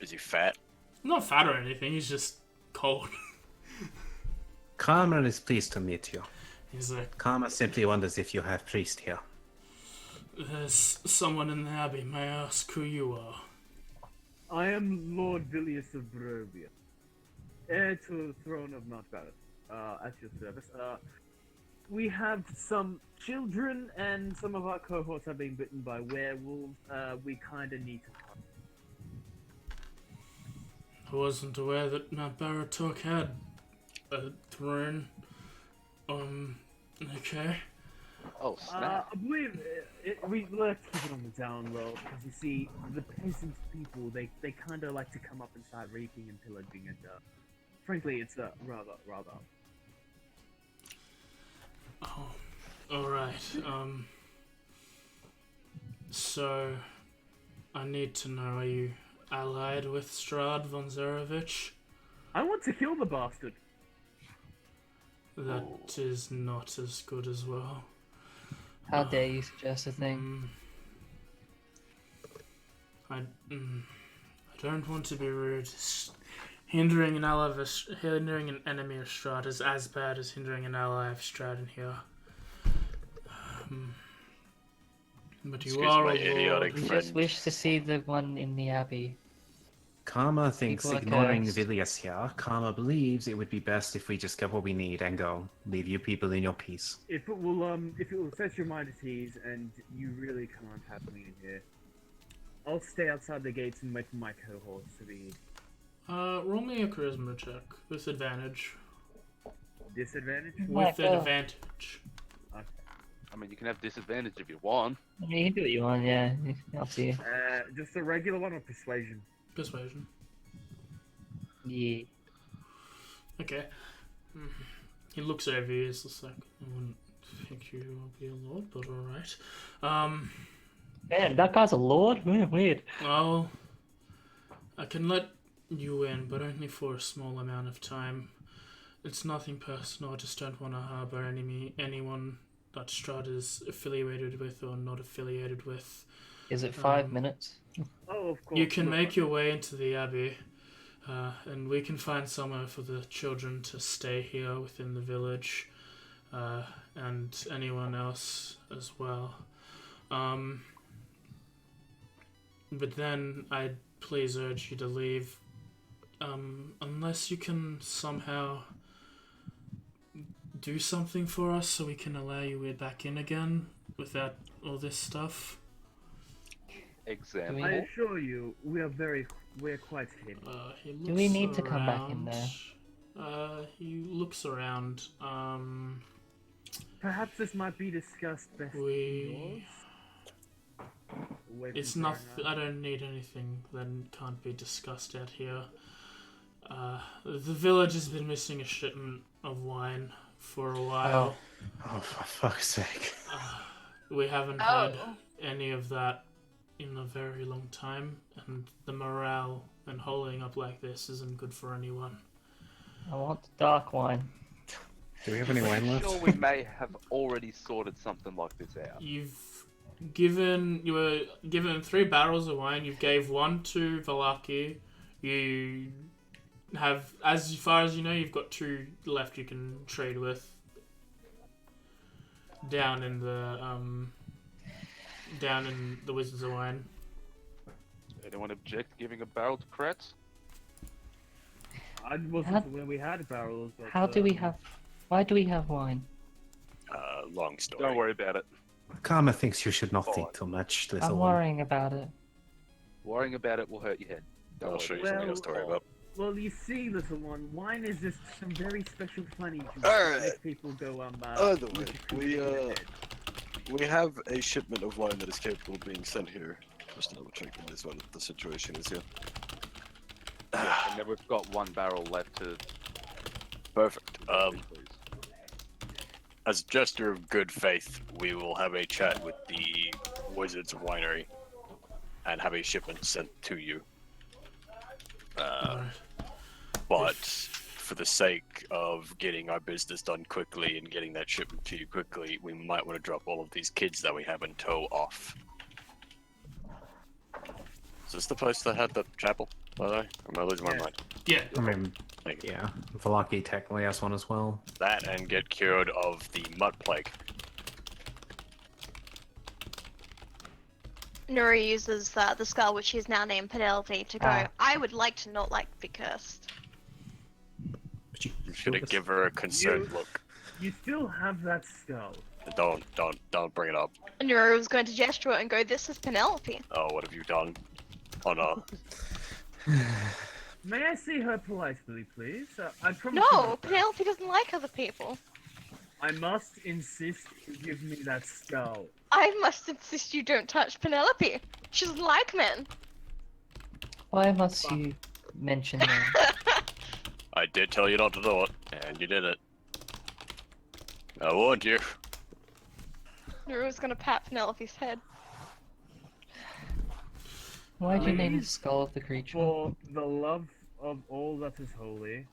Is he fat? Not fat or anything. He's just cold. Karma is pleased to meet you. He's like, Karma simply wonders if you have priest here. there's someone in the abbey. May I ask who you are? I am Lord Vilius of Barovia, heir to the throne of Mount Barrett, at your service. We have some children, and some of our cohorts have been bitten by werewolves. We kinda need to come. I wasn't aware that Mount Baratok had a throne. Okay. Oh, snap. I believe we let's keep it on the down low, because you see, the peasant people, they kinda like to come up and start raping and pillaging, and frankly, it's rather. Oh, alright. So, I need to know, are you allied with Strahd von Zarevich? I want to kill the bastard. That is not as good as well. How dare you suggest a thing? I don't want to be rude. Hindering an enemy of Strahd is as bad as hindering an ally of Strahd in here. But you Excuse are my a idiotic lord. We friend. just wish to see the one in the abbey. Karma thinks People are ignoring cursed. Vilius here. Karma believes it would be best if we just get what we need and go. Leave you people in your peace. If it will set your mind at ease and you really can't have me in here, I'll stay outside the gates and wait for my cohorts to be Roll me a charisma check with advantage. disadvantaged. With God. advantage. I mean, you can have disadvantage if you want. I mean, you can do what you want, yeah. I'll see you. Just a regular one or persuasion? Persuasion. Yeah. Okay. He looks over you. He's just like, I wouldn't think you will be a lord, but alright. Man, that guy's a lord? Weird. Well, I can let you in, but only for a small amount of time. It's nothing personal. I just don't want to harbor anyone that Strahd is affiliated with or not affiliated with. Is it 5 minutes? Oh, of course. You can make your way into the abbey, and we can find somewhere for the children to stay here within the village, and anyone else as well. But then I'd please urge you to leave, unless you can somehow do something for us so we can allow you back in again without all this stuff. Example. I assure you, we're quite hidden. He Do we looks need to come back in around. He looks around. Perhaps this might be discussed best indoors? Away from It's not. Barovia. I don't need anything that can't be discussed out here. The village has been missing a shipment of wine for a while. Oh, for fuck's sake. We haven't had any of that in a very long time, and the morale and holding up like this isn't good for anyone. I want the dark wine. Do we have any wine left? Sure, we may have already sorted something like this out. You were given 3 barrels of wine. You gave 1 to Valaki. You have, as far as you know, you've got 2 left you can trade with. Down in the Wizards of Wine. Anyone object giving a barrel to Kratz? I wasn't when we had barrels. But, How do we have... Why do we have wine? Long story. Don't worry about it. Karma thinks you should not think too much, little I'm one. worrying about it. Worrying about it will hurt your head. Don't I'll worry show you about something else to worry about. Well, you see, little one, wine is just some very special funny juice Alright. that makes people go Either way, we have a shipment of wine that is capable of being sent here. Just double checking this one, the situation is here. Yeah, and then we've got 1 barrel left to. Perfect. please. As a gesture of good faith, we will have a chat with the Wizards Winery and have a shipment sent to you. Alright. But for the sake of getting our business done quickly and getting that shipment to you quickly, we might want to drop all of these kids that we have in tow off. Is this the place that had the chapel, by the way? Or am I losing my mind? Yeah. I mean, Thank you. yeah. Valaki technically has one as well. That and get cured of the mud plague. Nuri uses the skull, which he's now named Penelope, to go, Ah. I would like to not be cursed. But you You should have given her a concerned look. You still have that skull. Don't bring it up. And Nuri was going to gesture it and go, this is Penelope. Oh, what have you done? Oh no. May I see her politely, please? I promise. No, Penelope doesn't like other people. I must insist you give me that skull. I must insist you don't touch Penelope. She doesn't like men. Why must you mention that? I did tell you not to do it, and you did it. I warned you. Nuri was going to pat Penelope's head. Why do you name the skull of the creature? For the love of all that is holy,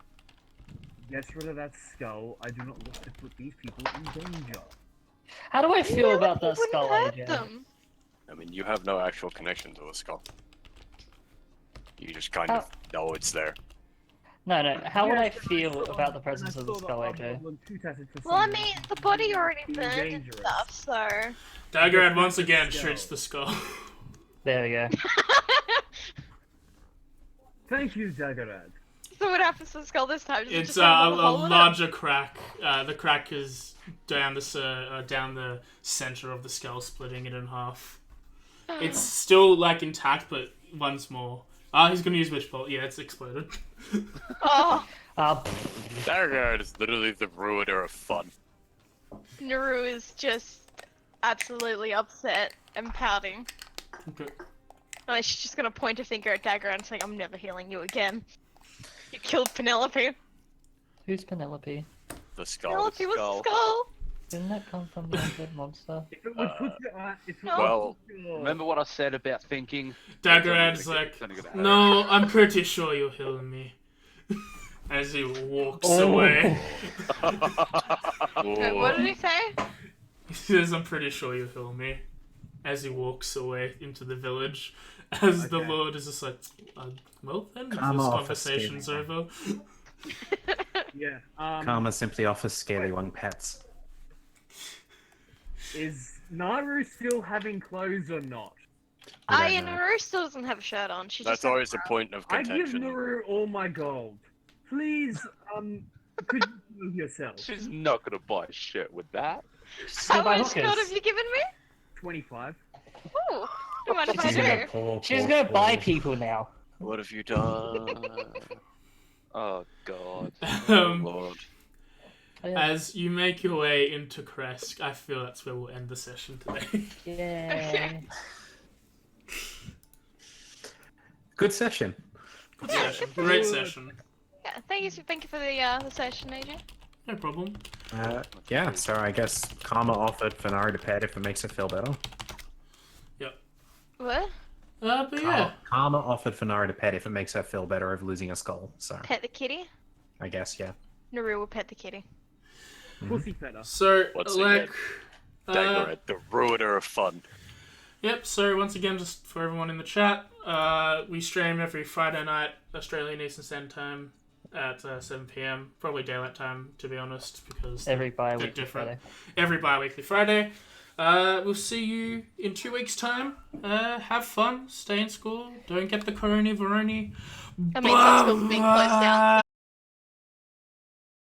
get rid of that skull. I do not want to put these people in danger. How do I feel about that Penelope skull wouldn't hurt idea? them. I mean, you have no actual connection to a skull. You just kind of know it's there. No. How would I Yes, feel saw about the that, and I presence of the saw skull, AJ? hobgoblin shoot at it for Well, I some mean, reason. the body already Being burned and dangerous. stuff, so. Daggerad once Just again the shoots the skull. There we go. Thank you, Daggerad. So what happens to the skull this time? Does it It's just a have another hole in it? larger crack. The crack is down the center of the skull, splitting it in half. It's still like intact, but once more. He's gonna use Witch Bolt. Yeah, it's exploded. Oh, Daggerad is literally the ruiner of fun. Naru is just absolutely upset and pouting. Okay. Oh, she's just gonna point a finger at Dagger and say, "I'm never healing you again. You killed Penelope. Who's Penelope? The skull. Penelope was the skull." Didn't that come from the undead monster? If it would put your eye, if it well, would put your... Remember what I said about thinking? Daggerad's like, no, I'm pretty sure you'll heal me. As he walks away. Wait, what did he say? He says, I'm pretty sure you'll heal me. As he walks away into the village. As the Lord is just like, well then, if this Karma offers conversation's scaling over. Yeah. Karma simply offers scaly one pets. Is Naru still having clothes or not? Yeah, Naru still doesn't have a shirt on. She That's just always a point of I give contention. Naru all my gold. Please, could you move yourself? She's not gonna buy a shirt with that. How much gold have you given me? 25. Ooh, don't mind if I She's do. She's gonna buy people now. What have you done? Oh god. Lord. As you make your way into Kresk, I feel that's where we'll end the session today. Yeah. Good session. Good session. Great session. Yeah, thank you for the session, AJ. No problem. Yeah, so I guess Karma offered for Nara to pet if it makes her feel better. Yep. What? But yeah. Karma offered for Nara to pet if it makes her feel better of losing a skull. So Pet the kitty? I guess, yeah. Naru will pet the kitty. Pussy feather. So, Once like... Daggerad, the ruiner of fun. Yep, so once again, just for everyone in the chat, we stream every Friday night, Australian Eastern Standard Time, at 7 PM. Probably daylight time, to be honest, because Every they're bi-weekly different. Friday. Every bi-weekly Friday. We'll see you in 2 weeks' time. Have fun, stay in school, don't get the corona-veroni. I mean, some schools are being closed down,